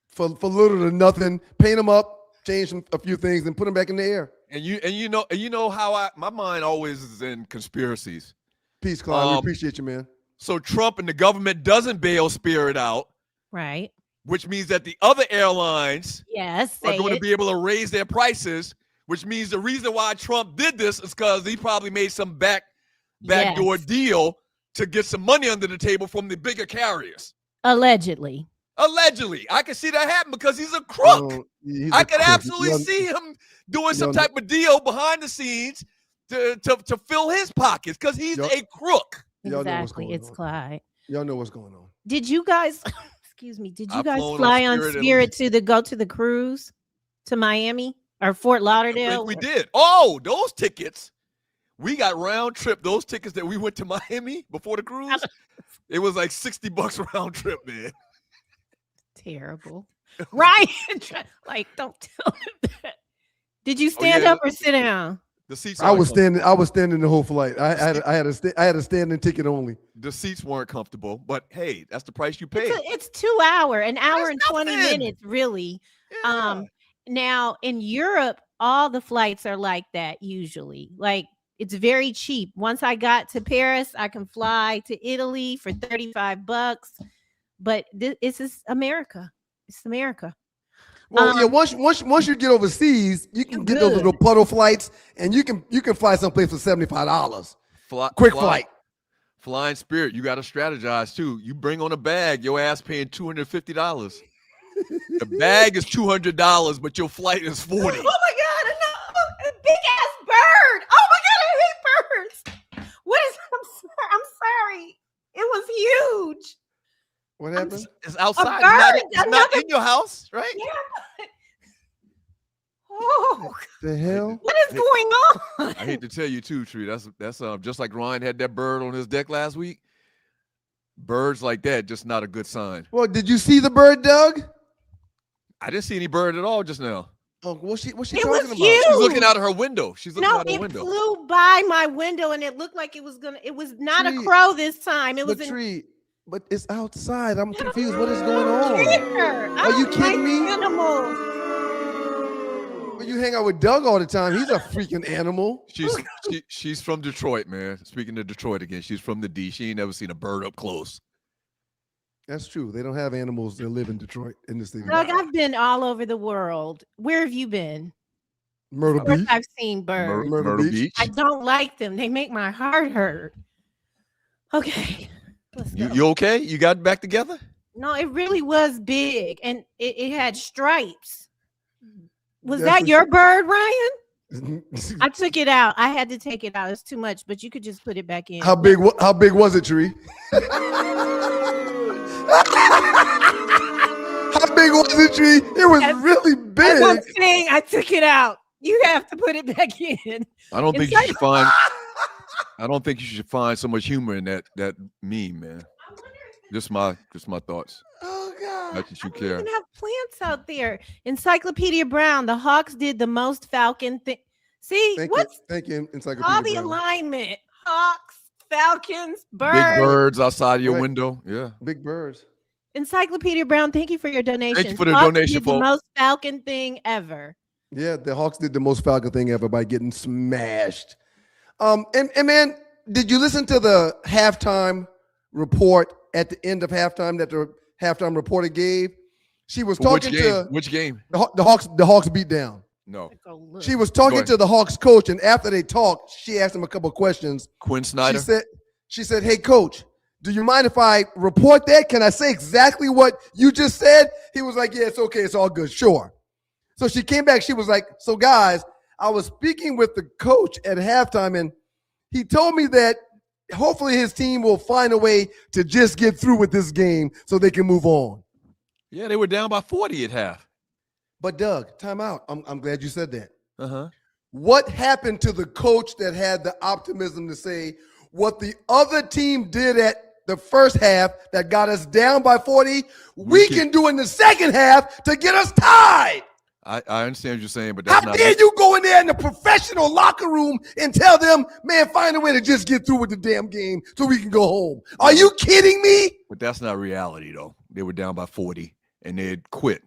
for little to nothing, paint them up, change a few things, and put them back in the air. And you know how my mind always is in conspiracies. Peace, Clyde. We appreciate you, man. So Trump and the government doesn't bail Spirit out, right? Which means that the other airlines are going to be able to raise their prices. Which means the reason why Trump did this is because he probably made some backdoor deal to get some money under the table from the bigger carriers. Allegedly. Allegedly. I can see that happen because he's a crook. I could absolutely see him doing some type of deal behind the scenes to fill his pockets because he's a crook. Exactly. It's Clyde. Y'all know what's going on. Did you guys, excuse me, did you guys fly on Spirit to go to the cruise to Miami or Fort Lauderdale? We did. Oh, those tickets. We got round trip. Those tickets that we went to Miami before the cruise, it was like $60 round trip, man. Terrible. Ryan, like, don't tell him that. Did you stand up or sit down? The seats. I was standing the whole flight. I had a standing ticket only. The seats weren't comfortable, but hey, that's the price you pay. It's 2 hours, an hour and 20 minutes, really. Yeah. Now in Europe, all the flights are like that usually. Like, it's very cheap. Once I got to Paris, I can fly to Italy for $35. But this is America. It's America. Well, yeah. Once you get overseas, you can get those little puddle flights, and you can fly someplace for $75. Quick flight. Flying Spirit, you got to strategize too. You bring on a bag, your ass paying $250. The bag is $200, but your flight is $40. Oh my God! A big ass bird. Oh my God! I hate birds. What is? I'm sorry. It was huge. What happened? It's outside. It's not in your house, right? Yeah. Oh, the hell! What is going on? I hate to tell you too, Tree. That's just like Ryan had that bird on his deck last week. Birds like that, just not a good sign. Well, did you see the bird, Doug? I didn't see any bird at all just now. Oh, what's she talking about? Huge. She's looking out of her window. She's looking out of her window. It flew by my window, and it looked like it was not a crow this time. It was a tree. But it's outside. I'm confused. What is going on? Are you kidding me? Animals. Well, you hang out with Doug all the time. He's a freaking animal. She's from Detroit, man. Speaking of Detroit again, she's from the D. She ain't never seen a bird up close. That's true. They don't have animals that live in Detroit in this thing. Doug, I've been all over the world. Where have you been? Myrtle Beach. I've seen birds. Myrtle Beach. I don't like them. They make my heart hurt. Okay. You okay? You got back together? No, it really was big, and it had stripes. Was that your bird, Ryan? I took it out. I had to take it out. It's too much, but you could just put it back in. How big was it, Tree? How big was it, Tree? It was really big. I'm saying I took it out. You have to put it back in. I don't think you should find. I don't think you should find so much humor in that meme, man. Just my thoughts. Oh God! Not that you I care. don't even have plants out there. Encyclopedia Brown. The Hawks did the most Falcon thing. See Thank you, Encyclopedia all the Brown. alignment? Hawks, Falcons, birds. Big birds outside of your window. Yeah. Big birds. Encyclopedia Brown. Thank you for your donation. Thank you for the Hawks donation, did the folks. most Falcon thing ever. Yeah, the Hawks did the most Falcon thing ever by getting smashed. And man, did you listen to the halftime report at the end of halftime that the halftime reporter gave? She was talking to which game? The Hawks beat down. No. She was talking to the Hawks coach, and after they talked, she asked him a couple of questions. Quinn Snyder. She said, "Hey, coach, do you mind if I report that? Can I say exactly what you just said?" He was like, "Yeah, it's okay. It's all good. Sure." So she came back. She was like, "So guys, I was speaking with the coach at halftime, and he told me that hopefully his team will find a way to just get through with this game so they can move on." Yeah, they were down by 40 at half. But Doug, time out. I'm glad you said that. Uh-huh. What happened to the coach that had the optimism to say what the other team did at the first half that got us down by 40, we can do in the second half to get us tied? I understand what you're saying, but that's how dare you go in there in the professional locker room and tell them, man, find a way to just get through with the damn game so we can go home? Are you kidding me? But that's not reality, though. They were down by 40, and they had quit.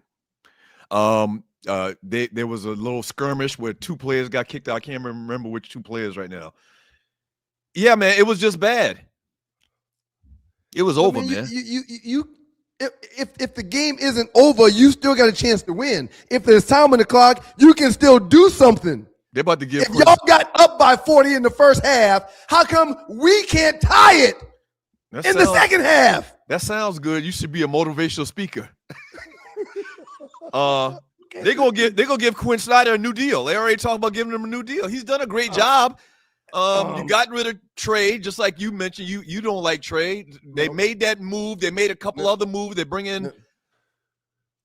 There was a little skirmish where two players got kicked out. I can't remember which two players right now. Yeah, man, it was just bad. It was over, man. If the game isn't over, you still got a chance to win. If there's time on the clock, you can still do something. They're about to give. If y'all got up by 40 in the first half, how come we can't tie it in the second half? That sounds good. You should be a motivational speaker. They're gonna give Quinn Snyder a new deal. They already talked about giving him a new deal. He's done a great job. You got rid of Trey, just like you mentioned. You don't like Trey. They made that move. They made a couple other moves. They bring in.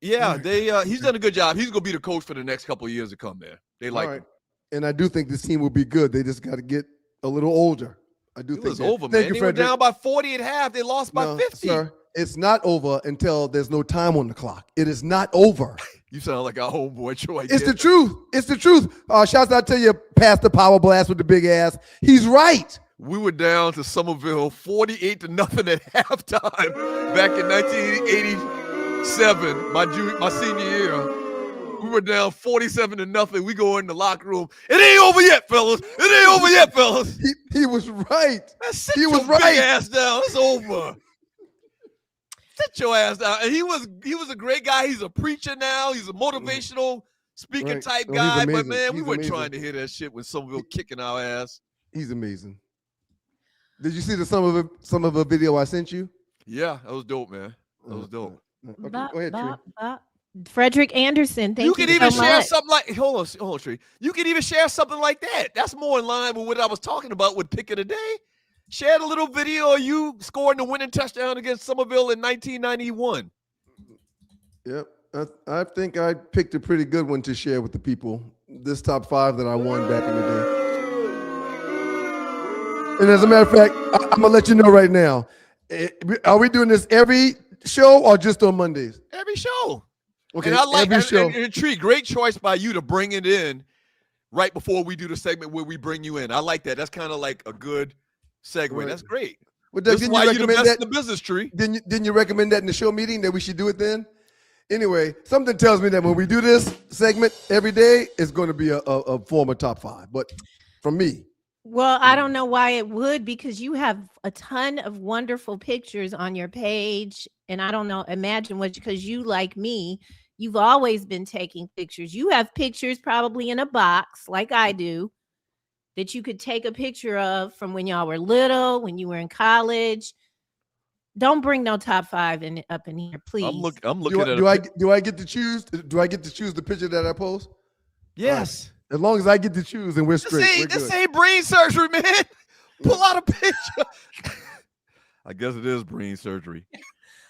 Yeah, he's done a good job. He's gonna be the coach for the next couple of years to come. There, they like him. And I do think this team will be good. They just got to get a little older. I do think it's over, man. They were down by 40 at half. They lost by 50. Sir, it's not over until there's no time on the clock. It is not over. You sound like our homeboy Troy. It's the truth. It's the truth. Shouts out to you, Pastor Power Blast with the big ass. He's right. We were down to Somerville 48-0 at halftime back in 1987, my senior year. We were down 47-0. We go in the locker room. It ain't over yet, fellas. It ain't over yet, fellas. He was right. He was right. Big ass down. It's over. Sit your ass down. And he was a great guy. He's a preacher now. He's a motivational speaker type guy. But man, we weren't trying to hear that shit when Somerville kicking our ass. He's amazing. Did you see some of the video I sent you? Yeah, that was dope, man. That was dope. Okay, go ahead, Tree. Frederick Anderson, thank you. You could even share something like hold on, Tree. You could even share something like that. That's more in line with what I was talking about with pick of the day. Share a little video of you scoring the winning touchdown against Somerville in 1991. Yep, I think I picked a pretty good one to share with the people. This top 5 that I won back in the day. And as a matter of fact, I'm gonna let you know right now. Are we doing this every show or just on Mondays? Every show. Okay, and I like every show. And Tree, great choice by you to bring it in right before we do the segment where we bring you in. I like that. That's kind of like a good segue. Right. That's great. Well, Doug, this is why you're the best in the business, Tree. Didn't you recommend that in the show meeting that we should do it then? Anyway, something tells me that when we do this segment every day, it's going to be a former top 5. But from me. Well, I don't know why it would, because you have a ton of wonderful pictures on your page. And I don't know, imagine what, because you, like me, you've always been taking pictures. You have pictures probably in a box like I do that you could take a picture of from when y'all were little, when you were in college. Don't bring no top 5 up in here, please. I'm looking at do I get to choose? Do I get to choose the picture that I post? Yes. As long as I get to choose and we're straight. This ain't brain surgery, man. Pull out a picture. I guess it is brain surgery.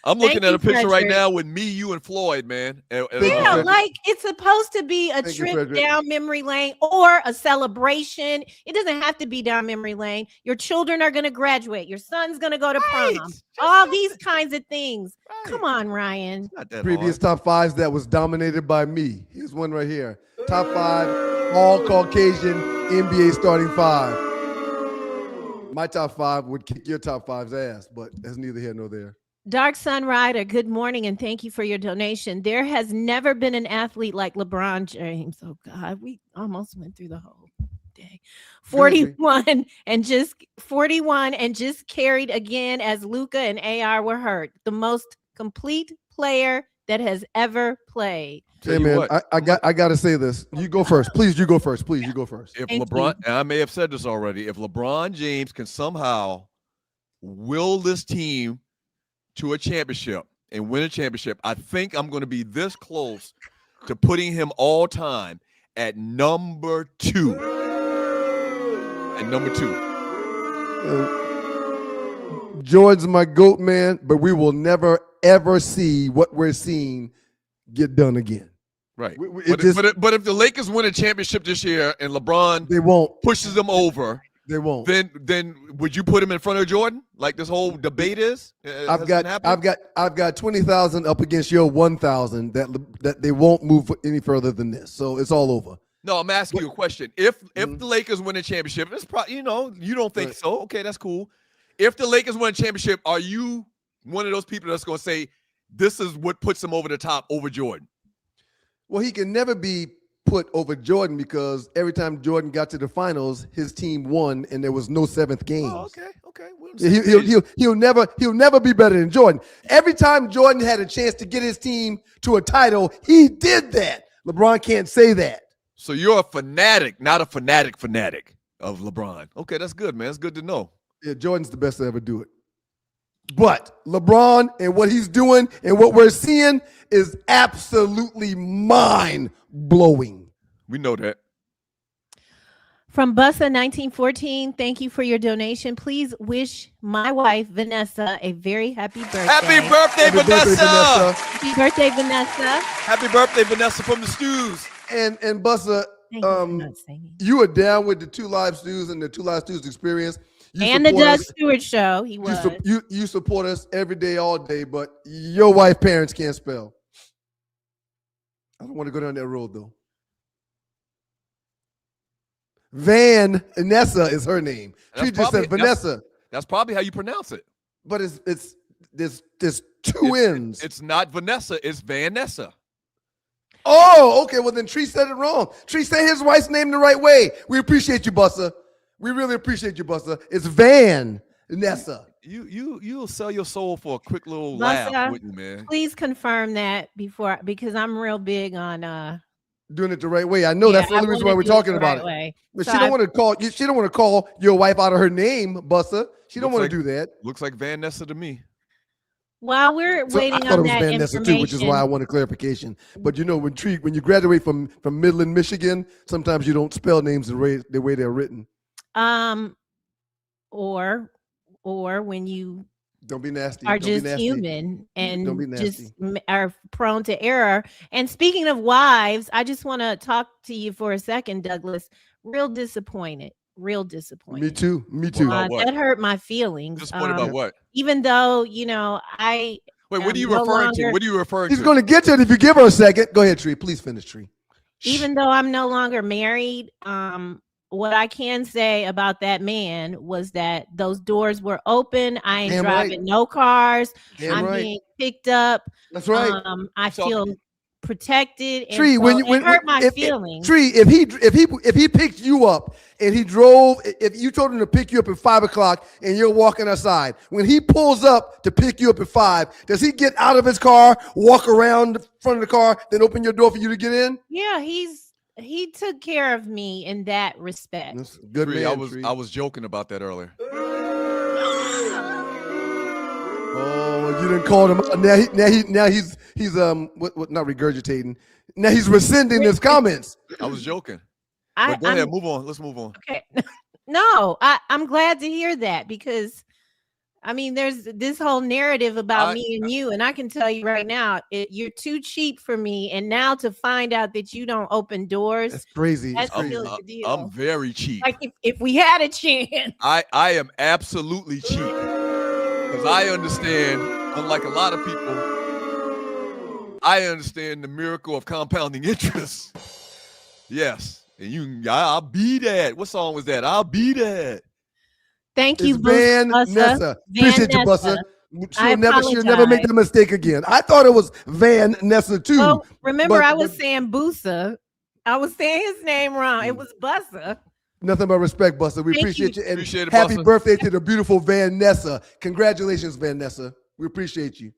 I'm looking at a picture right now with me, you, and Floyd, man. Yeah, like it's supposed to be a trip down memory lane or a celebration. It doesn't have to be down memory lane. Your children are going to graduate. Your son's going to go to prom. All these kinds of things. Right. Come on, Ryan. Previous top 5s that was dominated by me. Here's one right here. Top 5, all Caucasian NBA starting 5. My top 5 would kick your top 5's ass, but that's neither here nor there. Dark Sun Rider, good morning, and thank you for your donation. There has never been an athlete like LeBron James. Oh, God, we almost went through the whole day. 41 and just carried again as Luka and AR were hurt. The most complete player that has ever played. Hey, man, I got to say this. You go first. Please, you go first. Please, you go first. If LeBron, and I may have said this already, if LeBron James can somehow will this team to a championship and win a championship, I think I'm going to be this close to putting him all time at number 2. At number 2. Jordan's my GOAT, man, but we will never, ever see what we're seeing get done again. Right. But if the Lakers win a championship this year and LeBron pushes them over, they won't. Then would you put him in front of Jordan? Like this whole debate is? I've got 20,000 up against your 1,000 that they won't move any further than this. So it's all over. No, I'm asking you a question. If the Lakers win a championship, it's probably you don't think so. Okay, that's cool. If the Lakers win a championship, are you one of those people that's going to say this is what puts him over the top over Jordan? Well, he can never be put over Jordan because every time Jordan got to the finals, his team won and there was no 7th game. Oh, okay. He'll never be better than Jordan. Every time Jordan had a chance to get his team to a title, he did that. LeBron can't say that. So you're a fanatic, not a fanatic of LeBron. Okay, that's good, man. It's good to know. Yeah, Jordan's the best to ever do it. But LeBron and what he's doing and what we're seeing is absolutely mind-blowing. We know that. From Bussa 1914, thank you for your donation. Please wish my wife, Vanessa, a very happy birthday. Happy birthday, Vanessa! Happy birthday, Vanessa. Happy birthday, Vanessa from the Stews. And Bussa, you are down with the Two Live Stews and the Two Live Stews experience. And the Doug Stewart Show. He was. You support us every day, all day, but your wife's parents can't spell. I don't want to go down that road, though. Vanessa is her name. She just said Vanessa. That's probably how you pronounce it. But there's two N's. It's not Vanessa. It's Vanessa. Oh, okay. Well, then Tree said it wrong. Tree said his wife's name the right way. We appreciate you, Bussa. We really appreciate you, Bussa. It's Vanessa. You'll sell your soul for a quick little Bussa, laugh, wouldn't you, man? Please confirm that because I'm real big on doing it the right way. I know that's the only reason why we're talking about it. But she don't want to call. She don't want to call your wife out of her name, Bussa. She don't want to do that. Looks like Vanessa to me. While we're waiting on that information, too, which is why I wanted clarification. But you know, when you graduate from Midland, Michigan, sometimes you don't spell names the way they're written. Or when you don't be nasty. Are just human and just are prone to error. And speaking of wives, I just want to talk to you for a second, Douglas. Real disappointed. Me too. That hurt my feelings. Disappointed about what? Even though, I wait, what are you referring to? What are you referring to? He's going to get to it if you give her a second. Go ahead, Tree. Please finish, Tree. Even though I'm no longer married, what I can say about that man was that those doors were open. I ain't driving no cars. I'm being picked up. That's right. I feel protected. Tree, it hurt my feelings. Tree, if he picked you up and he drove, if you told him to pick you up at 5:00 and you're walking outside, when he pulls up to pick you up at 5, does he get out of his car, walk around the front of the car, then open your door for you to get in? Yeah, he took care of me in that respect. That's good, Tree, man. I was joking about that earlier. Oh, you didn't call him out. Now he's not regurgitating. Now he's rescinding his comments. I was joking. But go ahead, move on. Let's move on. Okay. No, I'm glad to hear that because there's this whole narrative about me and you, and I can tell you right now, you're too cheap for me. And now to find out that you don't open doors, that's crazy. That's the deal. I'm very cheap. Like if we had a chance, I am absolutely cheap because I understand, unlike a lot of people, I understand the miracle of compounding interest. Yes, and I'll be that. What song was that? I'll be that. Thank you, Vanessa. Appreciate you, Bussa. She'll never make the mistake again. I thought it was Vanessa too. Well, remember, I was saying Bussa. I was saying his name wrong. It was Bussa. Nothing but respect, Bussa. We appreciate you. And appreciate it, happy Bussa. birthday to the beautiful Vanessa. Congratulations, Vanessa. We appreciate you.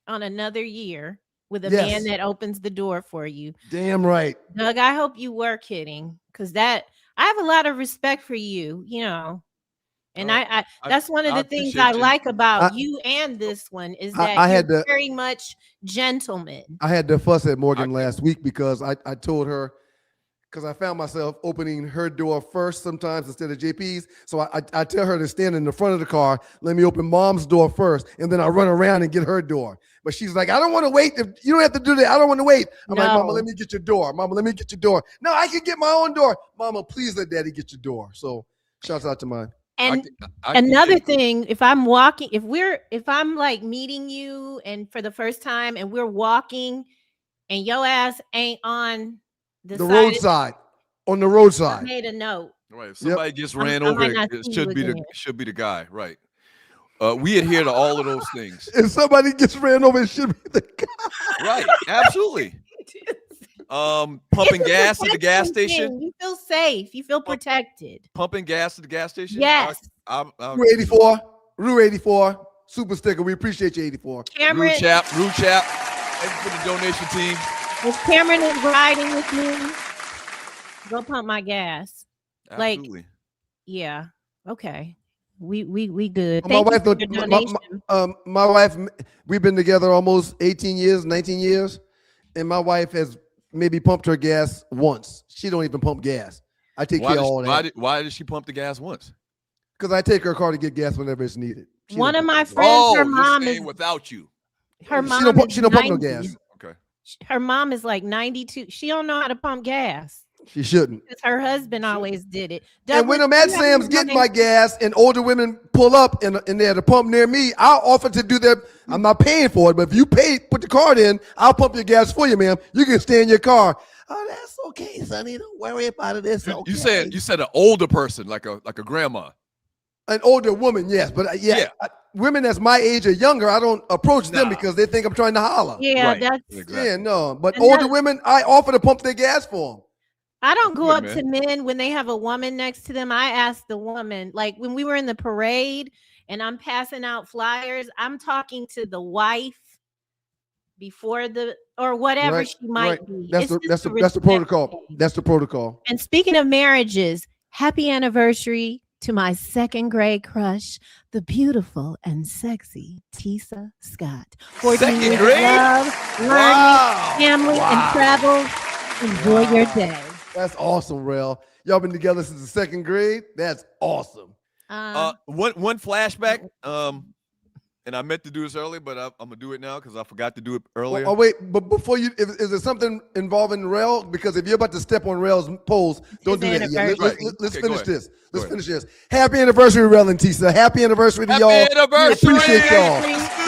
On another year with a man that opens the door for you. Damn right. Doug, I hope you were kidding because I have a lot of respect for you, And that's one of the things I like about you and this one is that you're very much gentleman. I had to fuss at Morgan last week because I told her, because I found myself opening her door first sometimes instead of JP's. So I tell her to stand in the front of the car, let me open mom's door first, and then I run around and get her door. But she's like, I don't want to wait. You don't have to do that. I don't want to wait. I'm like, Mama, let me get your door. Mama, let me get your door. No, I can get my own door. Mama, please let Daddy get your door. So shouts out to mine. And another thing, if I'm walking, if I'm like meeting you and for the first time and we're walking and your ass ain't on the roadside, on the roadside. I made a note. Right. If somebody just ran over, it should be the guy. Right. We adhere to all of those things. If somebody gets ran over, it should be the guy. Right. Absolutely. Pumping gas at the gas station. You feel safe. You feel protected. Pumping gas at the gas station. Yes. Rue 84, super sticker. We appreciate you, 84. Cameron, Rue Chap. Thank you for the donation team. If Cameron is riding with me, go pump my gas. Absolutely. Yeah. Okay. We good. My wife, you for your donation. my wife, we've been together almost 18 years, 19 years, and my wife has maybe pumped her gas once. She don't even pump gas. I take care of all that. Why did she pump the gas once? Because I take her car to get gas whenever it's needed. One of my friends, her mom is without you. Her mom she don't pump no gas. Okay. Her mom is like 92. She don't know how to pump gas. She shouldn't. Because her husband always did it. And when I'm at Sam's getting my gas and older women pull up and they're at a pump near me, I'll offer to do that. I'm not paying for it, but if you put the card in, I'll pump your gas for you, ma'am. You can stay in your car. Oh, that's okay, sonny. Don't worry about it. It's okay. You said an older person, like a grandma. An older woman, yes. But women that's my age or younger, I don't approach them because they think I'm trying to holler. Yeah, right. But older women, I offer to pump their gas for them. I don't go up to men when they have a woman next to them. I ask the woman, like when we were in the parade and I'm passing out flyers, I'm talking to the wife before or whatever she might be. That's the protocol. That's the protocol. And speaking of marriages, happy anniversary to my second grade crush, the beautiful and sexy Tisa Scott. 14 years of love, learning, family, and travel. Enjoy your day. That's awesome, Rel. Y'all been together since the second grade. That's awesome. One flashback. And I meant to do this earlier, but I'm gonna do it now because I forgot to do it earlier. Oh wait, but before is there something involving Rel? Because if you're about to step on Rel's poles, don't do that. Yeah, let's finish this. Let's finish this. Happy anniversary, Rel and Tisa. Happy anniversary to y'all. Happy anniversary. We appreciate y'all.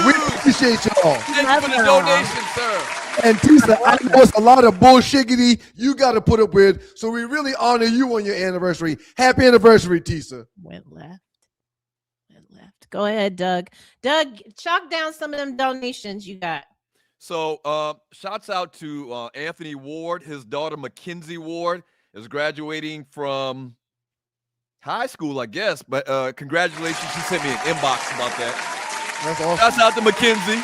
We appreciate y'all. Thanks for the donation, sir. And Tisa, I know it's a lot of bullshiggity you got to put up with, so we really honor you on your anniversary. Happy anniversary, Tisa. Went left. Go ahead, Doug. Doug, chalk down some of them donations you got. So shouts out to Anthony Ward. His daughter, Mackenzie Ward, is graduating from high school, I guess. But congratulations. She sent me an inbox about that. That's awesome. Shouts out to Mackenzie.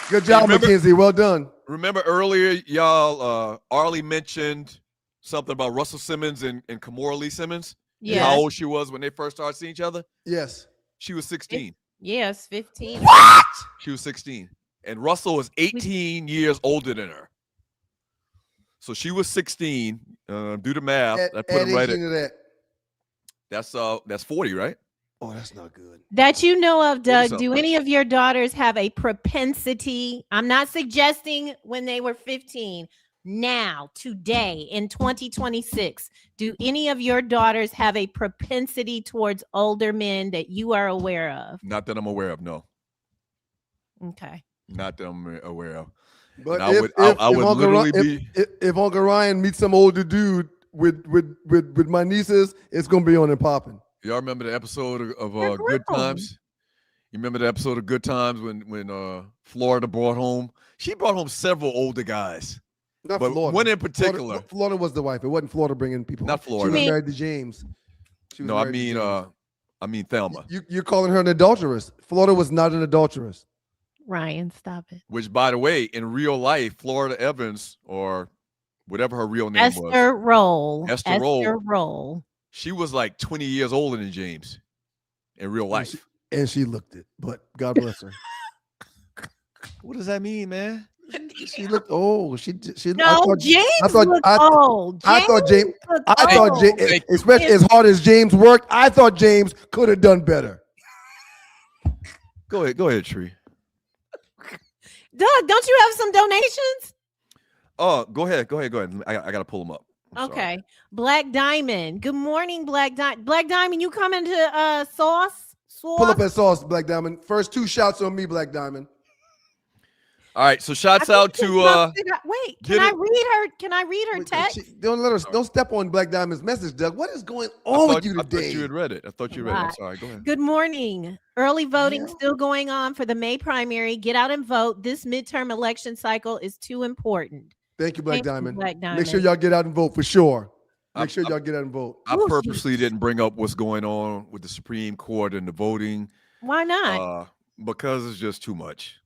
Good job, Mackenzie. Well done. Remember earlier, y'all, Arley mentioned something about Russell Simmons and Kamora Lee Simmons? Yeah. How old she was when they first started seeing each other? Yes. She was 16. Yes, 15. What? She was 16. And Russell is 18 years older than her. So she was 16. Do the math. I put him right at that's 40, right? Oh, that's not good. That you know of, Doug. Do any of your daughters have a propensity? I'm not suggesting when they were 15. Now, today, in 2026, do any of your daughters have a propensity towards older men that you are aware of? Not that I'm aware of, no. Okay. Not that I'm aware of. But if Uncle Ryan meets some older dude with my nieces, it's gonna be on and popping. Y'all remember the episode of Good Times? You remember the episode of Good Times when Florida brought home? She brought home several older guys. Not but Florida. One in particular. Florida was the wife. It wasn't Florida bringing people. Not Florida. She was married to James. No, I mean Thelma. You're calling her an adulteress. Florida was not an adulteress. Ryan, stop it. Which, by the way, in real life, Florida Evans, or whatever her real name was. Esther Roll. She was like 20 years older than James in real life. And she looked it, but God bless her. What does that mean, man? She looked old. She no, James looked old. I thought James, especially as hard as James worked, I thought James could have done better. Go ahead, Tree. Doug, don't you have some donations? Oh, go ahead. I gotta pull them up. Okay. Black Diamond. Good morning, Black Diamond. Black Diamond, you coming to Sauce? Pull up that Sauce, Black Diamond. First 2 shots on me, Black Diamond. All right, so shouts out to wait, can I read her text? Don't step on Black Diamond's message, Doug. What is going on with you today? I thought you had read it. I'm sorry, go ahead. Good morning. Early voting still going on for the May primary. Get out and vote. This midterm election cycle is too important. Thank you, Black Diamond. Make sure y'all get out and vote for sure. I purposely didn't bring up what's going on with the Supreme Court and the voting. Why not? Because it's just too much.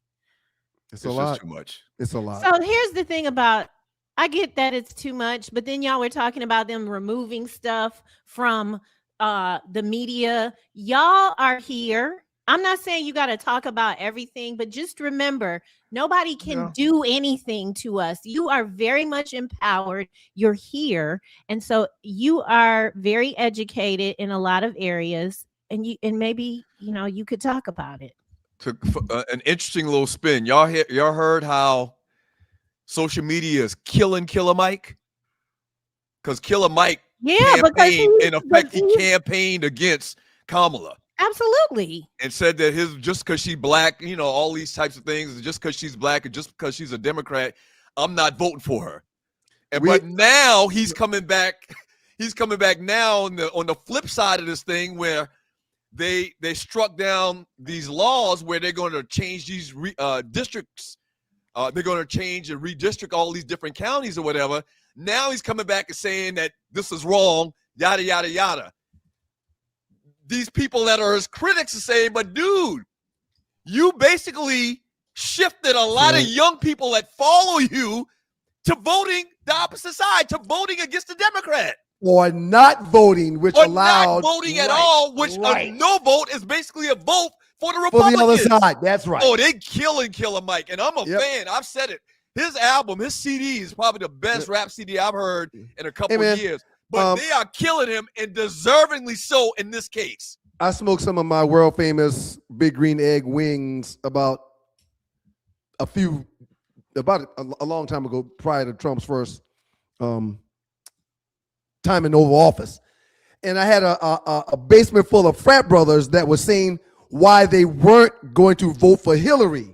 It's a lot. Just too much. It's a lot. So here's the thing about, I get that it's too much, but then y'all were talking about them removing stuff from the media, y'all are here. I'm not saying you got to talk about everything, but just remember, nobody can do anything to us. You are very much empowered. You're here. And so you are very educated in a lot of areas. And maybe, you could talk about it. An interesting little spin. Y'all heard how social media is killing Killer Mike? Because Killer Mike campaigned, in effect, he campaigned against Kamala. Absolutely. And said that just because she's black, all these types of things, just because she's black and just because she's a Democrat, I'm not voting for her. But now he's coming back. He's coming back now on the flip side of this thing where they struck down these laws where they're going to change these districts. They're going to change and redistrict all these different counties or whatever. Now he's coming back and saying that this is wrong, yada, yada, yada. These people that are his critics are saying, but dude, you basically shifted a lot of young people that follow you to voting the opposite side, to voting against the Democrat. Or not voting, which allowed. Not voting at all, which a no vote is basically a vote for the Republicans. For the other side, that's right. Oh, they killing Killer Mike. And I'm a fan. I've said it. His album, his CD is probably the best rap CD I've heard in a couple of years. But they are killing him, and deservingly so in this case. I smoked some of my world famous Big Green Egg wings about a long time ago, prior to Trump's first time in Oval Office. And I had a basement full of frat brothers that were saying why they weren't going to vote for Hillary.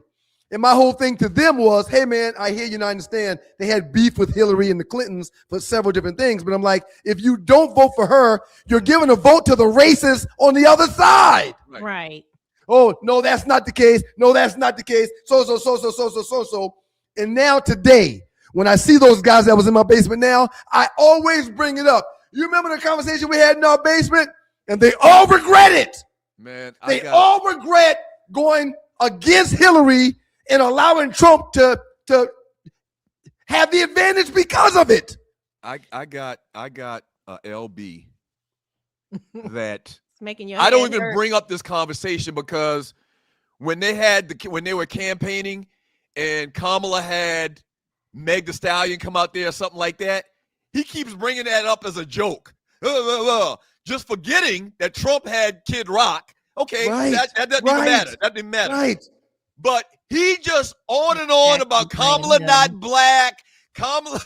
And my whole thing to them was, hey, man, I hear you and I understand they had beef with Hillary and the Clintons for several different things. But I'm like, if you don't vote for her, you're giving a vote to the racists on the other side. Right. Oh, no, that's not the case. No, that's not the case. So. And now today, when I see those guys that was in my basement now, I always bring it up. You remember the conversation we had in our basement? And they all regret it. Man, they all regret going against Hillary and allowing Trump to have the advantage because of it. I got a LB that making your I don't even bring up this conversation because when they were campaigning and Kamala had Meg Thee Stallion come out there or something like that, he keeps bringing that up as a joke. Just forgetting that Trump had Kid Rock. Okay, that doesn't even matter. That didn't matter. Right. But he just on and on about Kamala not black. Kamala,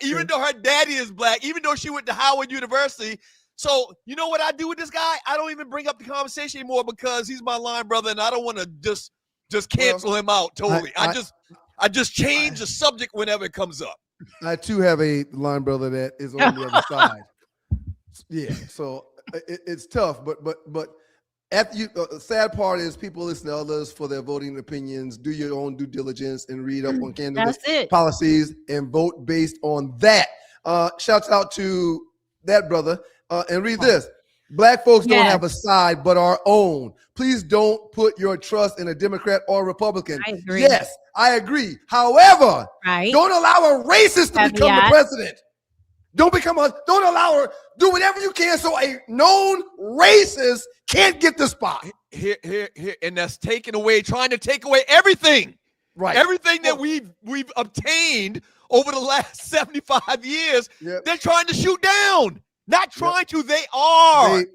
even though her daddy is black, even though she went to Howard University. So you know what I do with this guy? I don't even bring up the conversation anymore because he's my line brother, and I don't want to just cancel him out totally. I just change the subject whenever it comes up. I too have a line brother that is on the other side. Yeah, so it's tough, but after you, the sad part is people listen to others for their voting opinions. Do your own due diligence and read up on candidate policies and vote based on that. Shouts out to that brother and read this. Black folks don't have a side but our own. Please don't put your trust in a Democrat or Republican. I agree. Yes, I agree. However, don't allow a racist to become the president. Don't allow her. Do whatever you can so a known racist can't get the spot. Here, and that's trying to take away everything. Right. Everything that we've obtained over the last 75 years, they're trying to shoot down. Not trying to, they are.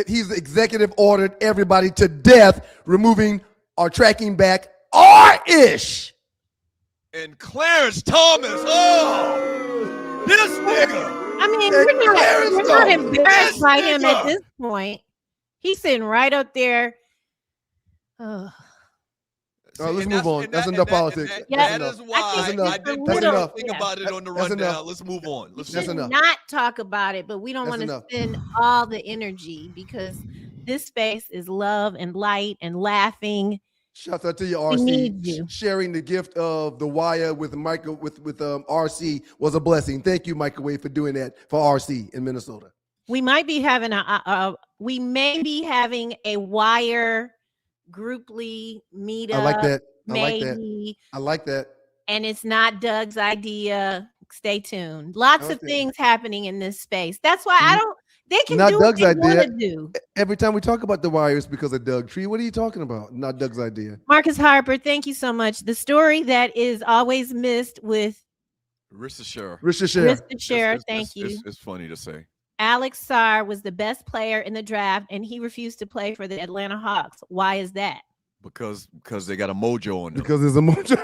He's executive ordered everybody to death, removing or tracking back R-ish. And Clarence Thomas, this nigga. I mean, we're not embarrassed by him at this point. He's sitting right up there. Let's move on. That's enough politics. That is why I didn't think about it on the rundown. Let's move on. Let's not talk about it, but we don't want to spend all the energy because this space is love and light and laughing. Shout out to you, RC. Sharing the gift of the wire with RC was a blessing. Thank you, Microwave, for doing that for RC in Minnesota. We might be having a wire grouply meetup. I like that. I like that. And it's not Doug's idea. Stay tuned. Lots of things happening in this space. That's why They can Not do Doug's what they want idea. to do. Every time we talk about the wire, it's because of Doug Tree. What are you talking about? Not Doug's idea. Marcus Harper, thank you so much. The story that is always missed with Worcestershire. Thank you. It's funny to say. Alex Sarr was the best player in the draft, and he refused to play for the Atlanta Hawks. Why is that? Because they got a mojo on them. Because there's a mojo.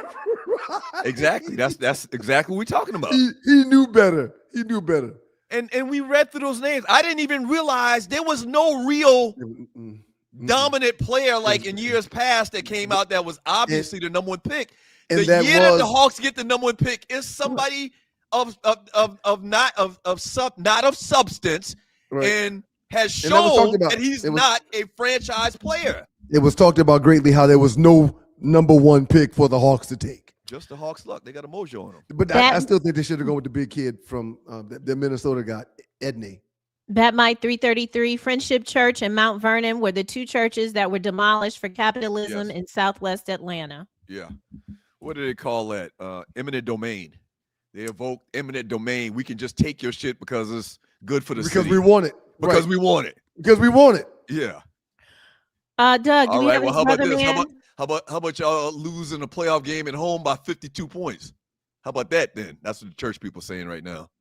Exactly. That's exactly what we're talking about. He knew better. He knew better. And we read through those names. I didn't even realize there was no real dominant player like in years past that came out that was obviously the number one pick. The year that the Hawks get the number one pick is somebody not of substance, right, and has shown that he's not a franchise player. It was talked about greatly how there was no number one pick for the Hawks to take. Just the Hawks' luck. They got a mojo on them. But I still think they should have gone with the big kid from the Minnesota guy, Edney. Batmite 333, Friendship Church and Mount Vernon were the two churches that were demolished for capitalism in Southwest Atlanta. Yeah. What do they call that? Eminent domain. They evoke eminent domain. We can just take your shit because it's good for the city. Because we want it. Because we want it. Because we want it. Yeah. Doug, all right. Well, how about this? How about y'all losing a playoff game at home by 52 points? How about that then? That's what the church people are saying right now.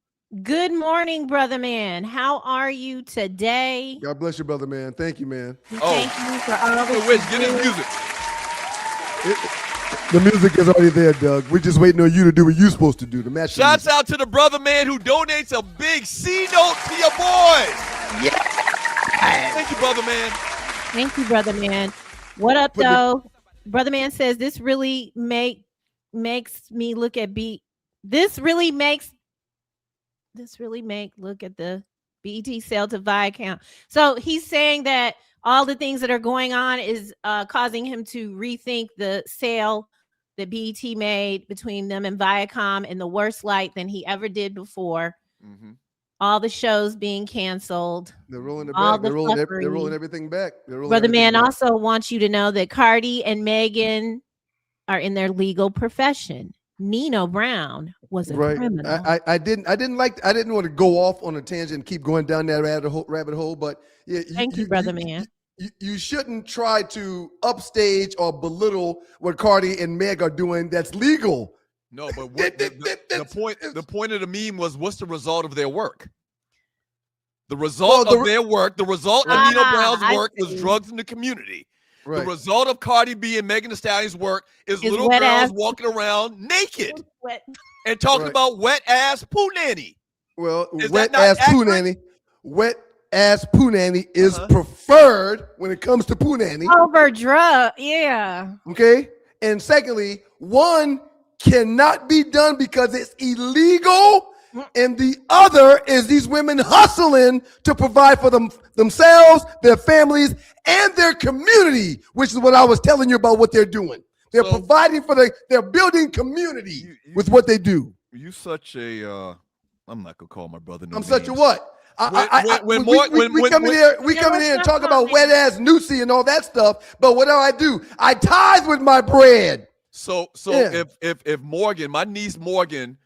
Good morning, brother man. How are you today? God bless you, brother man. Thank you, man. Thank you for all the get his music. The music is already there, Doug. We're just waiting on you to do what you're supposed to do. Shouts out to the brother man who donates a big C note to your boys. Yeah. Thank you, brother man. Thank you, brother man. What up, though? Brother man says this really makes me look at look at the BET sale to Viacom. So he's saying that all the things that are going on is causing him to rethink the sale that BET made between them and Viacom in the worst light than he ever did before. Mm-hmm. All the shows being canceled. They're rolling it back. They're rolling everything back. Brother man also wants you to know that Cardi and Megan are in their legal profession. Nino Brown was a criminal. I didn't want to go off on a tangent and keep going down that rabbit hole, but yeah. Thank you, brother man. You shouldn't try to upstage or belittle what Cardi and Meg are doing. That's legal. No, but what the point of the meme was, what's the result of their work? The result of their work, the result of Nino Brown's work was drugs in the community. Right. The result of Cardi B and Megan Thee Stallion's work is little girls walking around naked and talking about wet ass poo nanny. Well, wet ass poo nanny is preferred when it comes to poo nanny. Over drug, yeah. Okay. And secondly, one cannot be done because it's illegal. And the other is these women hustling to provide for themselves, their families, and their community, which is what I was telling you about what they're doing. They're providing for they're building community with what they do. You such a, I'm not gonna call my brother. I'm such a what? We come in here and talk about wet ass Nucy and all that stuff. But what do? I tithe with my bread. So if Morgan, my niece Morgan,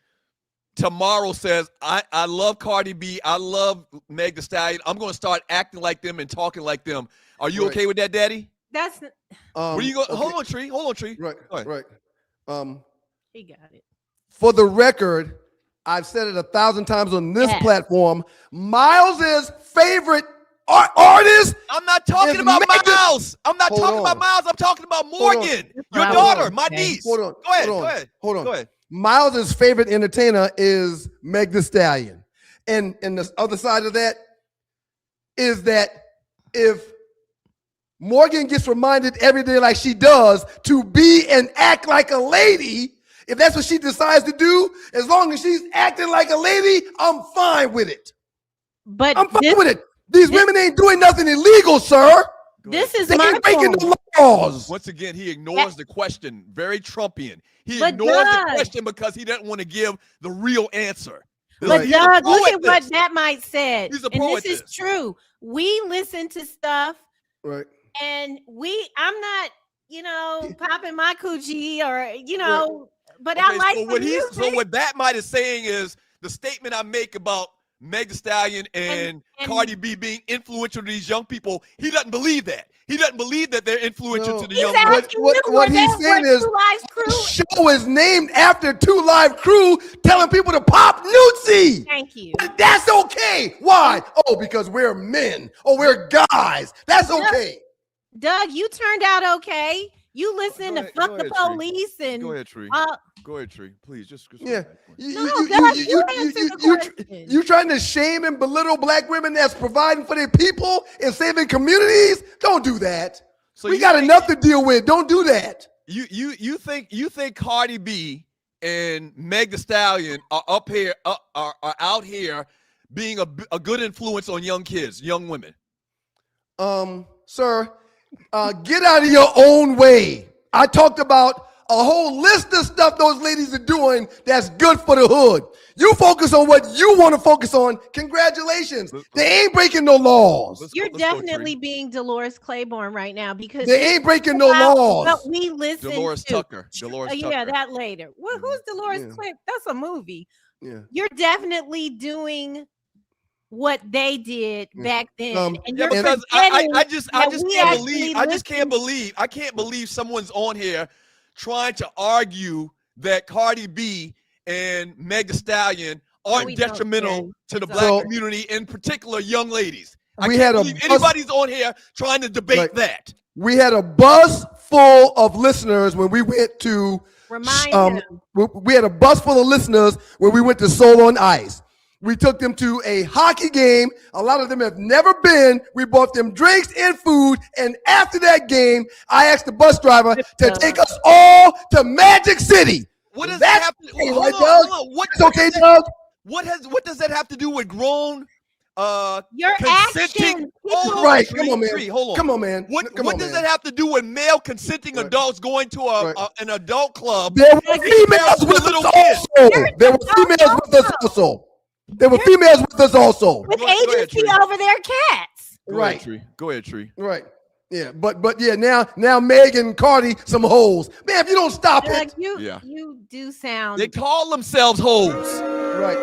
tomorrow says, I love Cardi B, I love Meg Thee Stallion, I'm going to start acting like them and talking like them. Are you okay with that, Daddy? That's what are you going? Okay. Hold on, Tree. Right. He got it. For the record, I've said it 1,000 times on this platform. Miles's favorite artist. I'm not talking about Miles. I'm not talking about Miles. I'm talking about Morgan, your daughter, my niece. Go ahead. Miles's favorite entertainer is Meg Thee Stallion. And the other side of that is that if Morgan gets reminded every day like she does to be and act like a lady, if that's what she decides to do, as long as she's acting like a lady, I'm fine with it. But I'm fine with it. These women ain't doing nothing illegal, sir. This is they my ain't breaking the laws. Once again, he ignores the question. Very Trumpian. He ignores the question because he doesn't want to give the real answer. But Doug, look at what that might said. He's a pro and this is true. We listen to stuff, right? And I'm not, popping my coochie or, but I like so what Batmite is saying is the statement I make about Meg Thee Stallion and Cardi B being influential to these young people, he doesn't believe that. He doesn't believe that they're influential to the young women. What he's saying is the show is named after 2 Live Crew telling people to pop Nudesy. Thank you. But that's okay. Why? Oh, because we're men. Oh, we're guys. That's okay. Doug, you turned out okay. You listen to Fuck the Police and go ahead, Tree. Go ahead, Tree. Please, just yeah. You trying to shame and belittle black women that's providing for their people and saving communities? Don't do that. So we got enough to deal with. Don't do that. You think Cardi B and Meg Thee Stallion are up here are out here being a good influence on young kids, young women? Sir, get out of your own way. I talked about a whole list of stuff those ladies are doing that's good for the hood. You focus on what you want to focus on. Congratulations. They ain't breaking no laws. You're definitely being Dolores Claiborne right now because they ain't breaking no laws. But we listen Dolores to Tucker. Yeah, that later. Well, who's Dolores Claiborne? That's a movie. Yeah. You're definitely doing what they did back then. And you're because I can't believe someone's on here trying to argue that Cardi B and Meg Thee Stallion aren't detrimental to the black community, in particular young ladies. I can't believe anybody's on here trying to debate that. We had a bus full of listeners when we went to we had a bus full of listeners when we went to Soul on Ice. We took them to a hockey game. A lot of them have never been. We bought them drinks and food. And after that game, I asked the bus driver to take us all to Magic City. What does that have to do? Hold on. It's okay, Doug. What does that have to do with grown your consenting? Right. Come on, man. Come on, man. What does that have to do with male consenting adults going to an adult club? There were females with us also. There were females with us also. There were females with us also. With agency over their cats. Right. Go ahead, Tree. Right. Yeah, but yeah, now Meg and Cardi some hoes. Man, if you don't stop it. You do sound. They call themselves hoes. Right.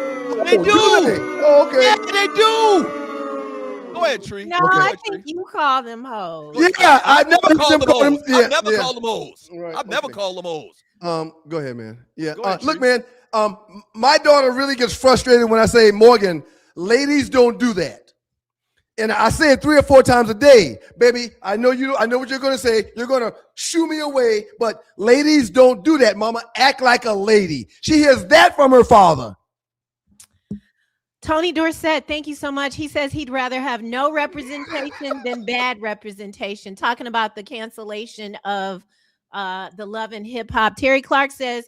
They do. Oh, okay. Yeah, they do. Go ahead, Tree. No, I think you call them hoes. Yeah, I've never called them hoes. I've never called them hoes. Right. I've never called them hoes. Go ahead, man. Yeah. Ahead, look, man. My daughter really gets frustrated when I say, Morgan, ladies don't do that. And I say it 3 or 4 times a day. Baby, I know what you're going to say. You're going to shoo me away, but ladies don't do that, mama. Act like a lady. She hears that from her father. Tony Dorsett, thank you so much. He says he'd rather have no representation than bad representation. Talking about the cancellation of the Love and Hip Hop. Terry Clark says,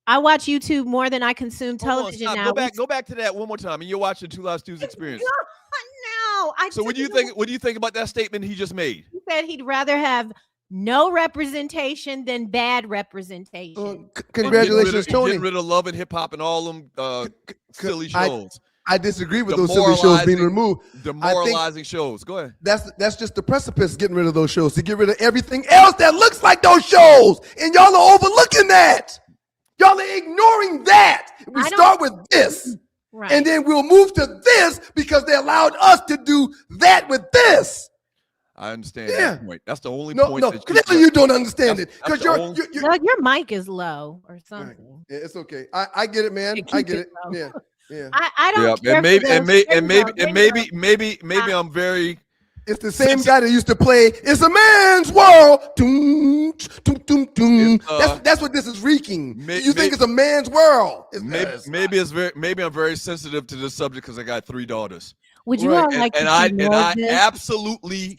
I watch YouTube more than I consume television now. Go back to that one more time. And you're watching Two Live Stu's Experience. No. So what do you think? What do you think about that statement he just made? He said he'd rather have no representation than bad representation. Congratulations, Tony. Getting rid of Love and Hip Hop and all them silly shows. I disagree with those silly shows being removed. Demoralizing shows. Go ahead. That's just the precipice getting rid of those shows, to get rid of everything else that looks like those shows. And y'all are overlooking that. Y'all are ignoring that. We start with this. Right. And then we'll move to this because they allowed us to do that with this. I understand that point. That's the only point. No, clearly you don't understand it. Because your mic is low or something. Right. Yeah, it's okay. I get it, man. I get it. Yeah. Yeah. I don't care. Maybe I'm very. It's the same guy that used to play "It's a Man's World." That's what this is reeking. You think it's a man's world? Maybe I'm very sensitive to this subject because I got 3 daughters. Would you all like and I absolutely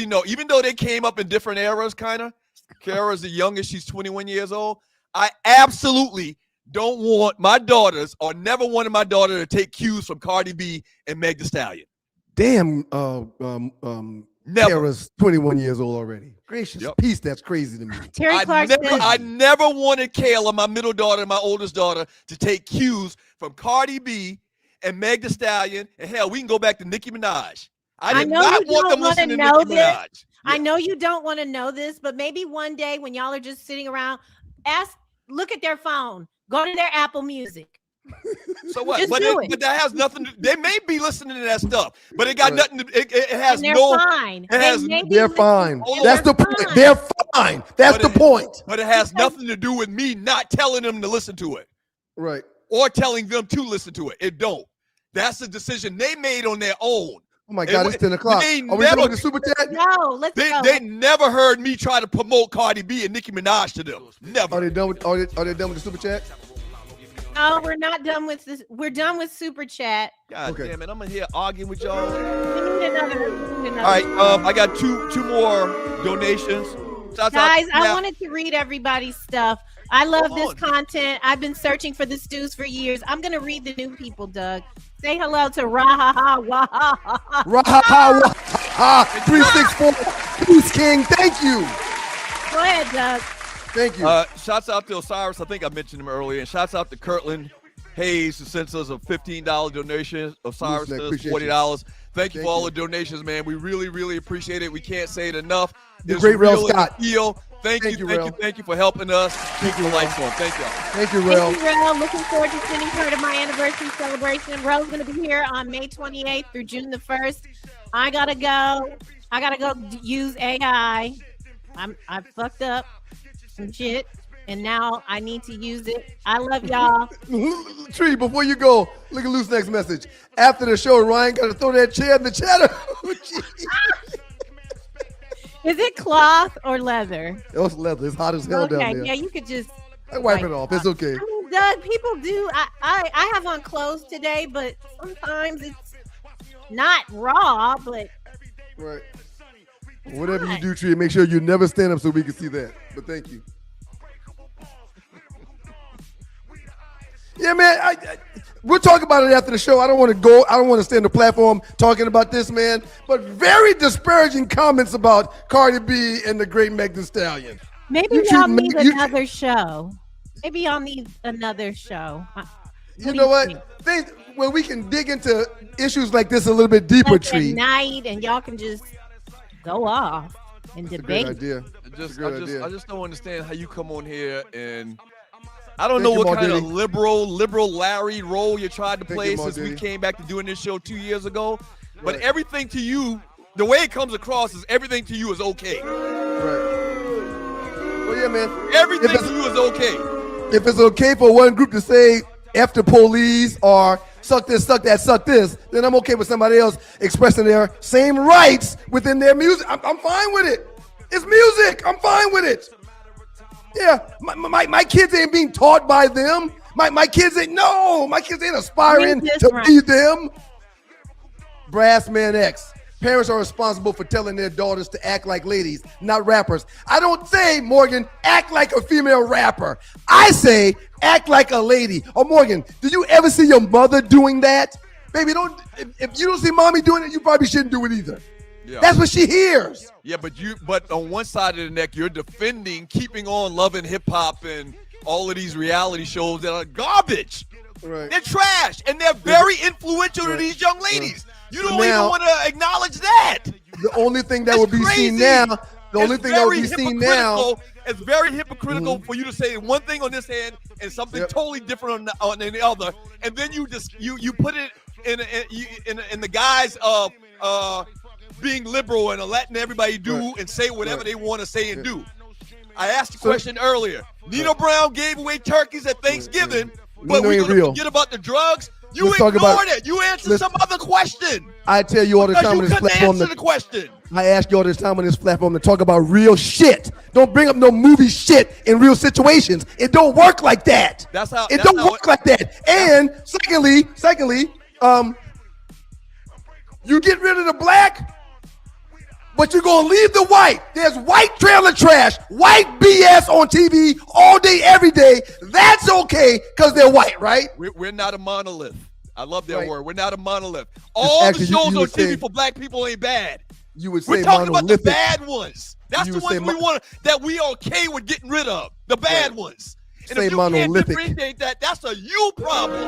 know. Even though they came up in different eras, kind of. Kara's the youngest; she's 21 years old. I absolutely don't want my daughters, or never wanted my daughter, to take cues from Cardi B and Meg Thee Stallion. Damn, Kara's 21 years old already. Gracious peace, that's crazy to me. Terry Clark I never wanted Kayla, my middle daughter and my oldest daughter, to take cues from Cardi B and Meg Thee Stallion. And hell, we can go back to Nicki Minaj. I did not want them listening to Nicki Minaj. I know you don't want to know this, but maybe one day when y'all are just sitting around, look at their phone, go to their Apple Music. So what? Just But do it. but that has nothing to, they may be listening to that stuff, but it got nothing to, it has And they're no fine. it has They're fine. Hold That's on. the point. They're fine. That's the point. But it has nothing to do with me not telling them to listen to it. Right. Or telling them to listen to it. It don't. That's a decision they made on their own. Oh my God, it's 10 o'clock. Are we done with the super chat? No, let's go. They never heard me try to promote Cardi B and Nicki Minaj to them. Never. Are they done with the super chat? No, we're not done with this. We're done with super chat. God damn it. I'm in here arguing with y'all. We need another. All right, I got two more donations. Guys, I wanted to read everybody's stuff. I love this content. I've been searching for the stews for years. I'm going to read the new people, Doug. Say hello to Rahaha Wahaha. Rahaha Wahaha 364 Goose King. Thank you. Go ahead, Doug. Thank you. Shouts out to Osiris. I think I mentioned him earlier. And shouts out to Kirtland Hayes, who sent us a $15 donation. Osiris does $40. Thank you for all the donations, man. We really, really appreciate it. We can't say it enough. The great Rel Scott. Thank you for helping us keep the lights on. Thank y'all. Thank you, Rel. Thank you, Rel. Looking forward to spending part of my anniversary celebration. Rel's going to be here on May 28th through June the 1st. I gotta go use AI. I fucked up some shit, and now I need to use it. I love y'all. Tree, before you go, look at Luke's next message. After the show, Ryan got to throw that chair in the chatter. Is it cloth or leather? It's leather. It's hot as hell down there. Yeah, you could just wipe it off. It's okay. I mean, Doug, people do. I have on clothes today, but sometimes it's not raw, but right. Whatever you do, Tree, make sure you never stand up so we can see that. But thank you. Yeah, man. We'll talk about it after the show. I don't want to go. I don't want to stay on the platform talking about this, man. But very disparaging comments about Cardi B and the great Meg Thee Stallion. Maybe y'all need another show. Maybe y'all need another show. You know what? When we can dig into issues like this a little bit deeper, Tree. Night, and y'all can just go off and debate. That's a great idea. I just don't understand how you come on here and I don't know what kind of liberal Larry role you tried to play since we came back to doing this show 2 years ago. But everything to you, the way it comes across is everything to you is okay. Right. Well, yeah, man. Everything to you is okay. If it's okay for one group to say F the police or suck this, suck that, suck this, then I'm okay with somebody else expressing their same rights within their music. I'm fine with it. It's music. I'm fine with it. Yeah, my kids ain't being taught by them. My kids ain't aspiring to be them. Brassman X. Parents are responsible for telling their daughters to act like ladies, not rappers. I don't say, Morgan, act like a female rapper. I say, act like a lady. Or Morgan, do you ever see your mother doing that? Baby, if you don't see mommy doing it, you probably shouldn't do it either. Yeah. That's what she hears. Yeah, but on one side of the neck, you're defending keeping on loving hip hop and all of these reality shows that are garbage. Right. They're trash, and they're very influential to these young ladies. You don't even want to acknowledge that. The only thing that would be seen now, it's very hypocritical for you to say one thing on this hand and something totally different on the other, and then you put it in the guise of being liberal and letting everybody do and say whatever they want to say and do. I asked the question earlier. Nino Brown gave away turkeys at Thanksgiving, but we're going to forget about the drugs. You ignored it. You answered some other question. I tell you all the time on this platform. Answer the question. I ask you all this time on this platform to talk about real shit. Don't bring up no movie shit in real situations. It don't work like that. It don't work like that. And secondly, you get rid of the black, but you're going to leave the white. There's white trailer trash, white BS on TV all day, every day. That's okay because they're white, right? We're not a monolith. I love that word. We're not a monolith. All the shows on TV for black people ain't bad. You would say we're talking monolithic. about the bad ones. That's the ones we want that we okay with getting rid of. The bad ones. And if you can't differentiate that, that's a you problem.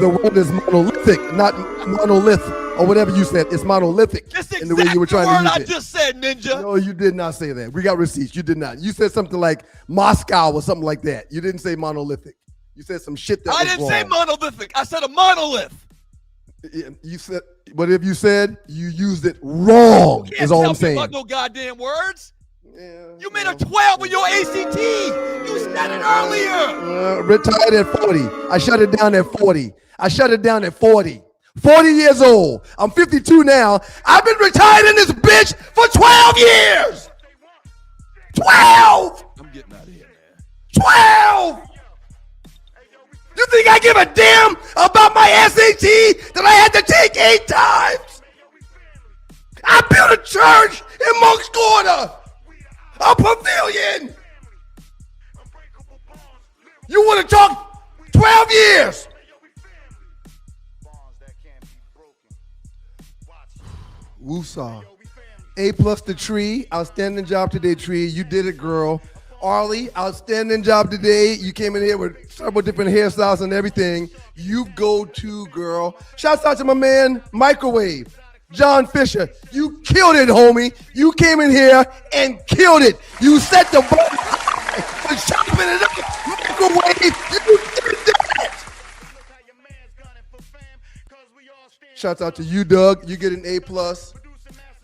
The word is monolithic, not monolith or whatever you said. It's monolithic. That's exactly in the way you were trying the to use word I just said, Ninja. No, you did not say that. We got receipts. You did not. You said something like Moscow or something like that. You didn't say monolithic. You said some shit that I was didn't wrong. say monolithic. I said a monolith. You said, whatever you said, you used it wrong. You can't Is all tell I'm me saying. about no goddamn words. Yeah, You made a 12 with your ACT. You said it earlier. Retired at 40. I shut it down at 40. 40 years old. I'm 52 now. I've been retired in this bitch for 12 years. 12. I'm getting out of here, man. 12. You think I give a damn about my SAT that I had to take 8 times? I built a church in Monk's Corner, a pavilion. You want to talk 12 years? Woosah. A+ the Tree, outstanding job today, Tree. You did it, girl. Arley, outstanding job today. You came in here with several different hairstyles and everything. You go to, girl. Shouts out to my man, Microwave. John Fisher, you killed it, homie. You came in here and killed it. You set the bar for chopping it up. Microwave, you did that. Shouts out to you, Doug. You get an A+.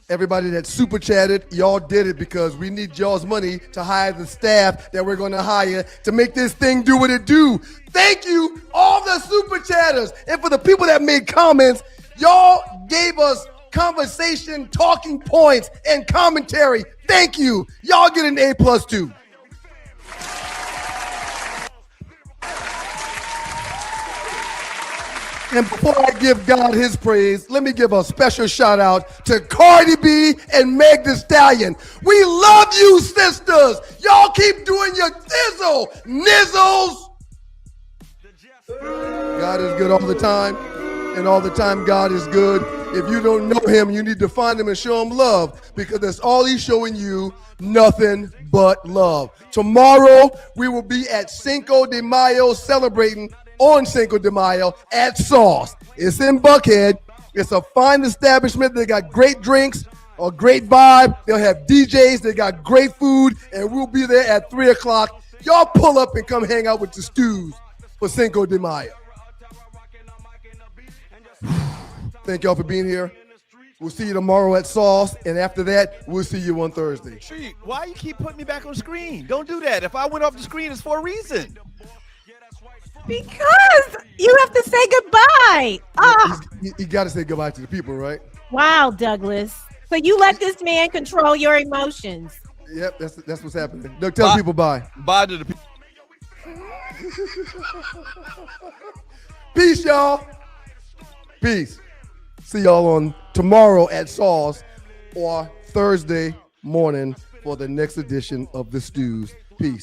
Everybody that super chatted, y'all did it because we need y'all's money to hire the staff that we're going to hire to make this thing do what it do. Thank you, all the super chatters. And for the people that made comments, y'all gave us conversation, talking points, and commentary. Thank you. Y'all get an A+ too. And before I give God his praise, let me give a special shout out to Cardi B and Meg Thee Stallion. We love you, sisters. Y'all keep doing your thizzle, nizzles. God is good all the time, and all the time God is good. If you don't know him, you need to find him and show him love, because that's all he's showing you, nothing but love. Tomorrow, we will be at Cinco de Mayo celebrating on Cinco de Mayo at Sauce. It's in Buckhead. It's a fine establishment. They got great drinks, a great vibe. They'll have DJs. They got great food, and we'll be there at 3 o'clock. Y'all pull up and come hang out with the stews for Cinco de Mayo. Thank y'all for being here. We'll see you tomorrow at Sauce, and after that, we'll see you on Thursday. Tree, why you keep putting me back on screen? Don't do that. If I went off the screen, it's for a reason. Because you have to say goodbye. You got to say goodbye to the people, right? Wow, Douglas. So you let this man control your emotions. Yep, that's what's happening. Doug, tell people bye. Bye to the people. Peace, y'all. Peace. See y'all on tomorrow at Sauce or Thursday morning for the next edition of The Stews.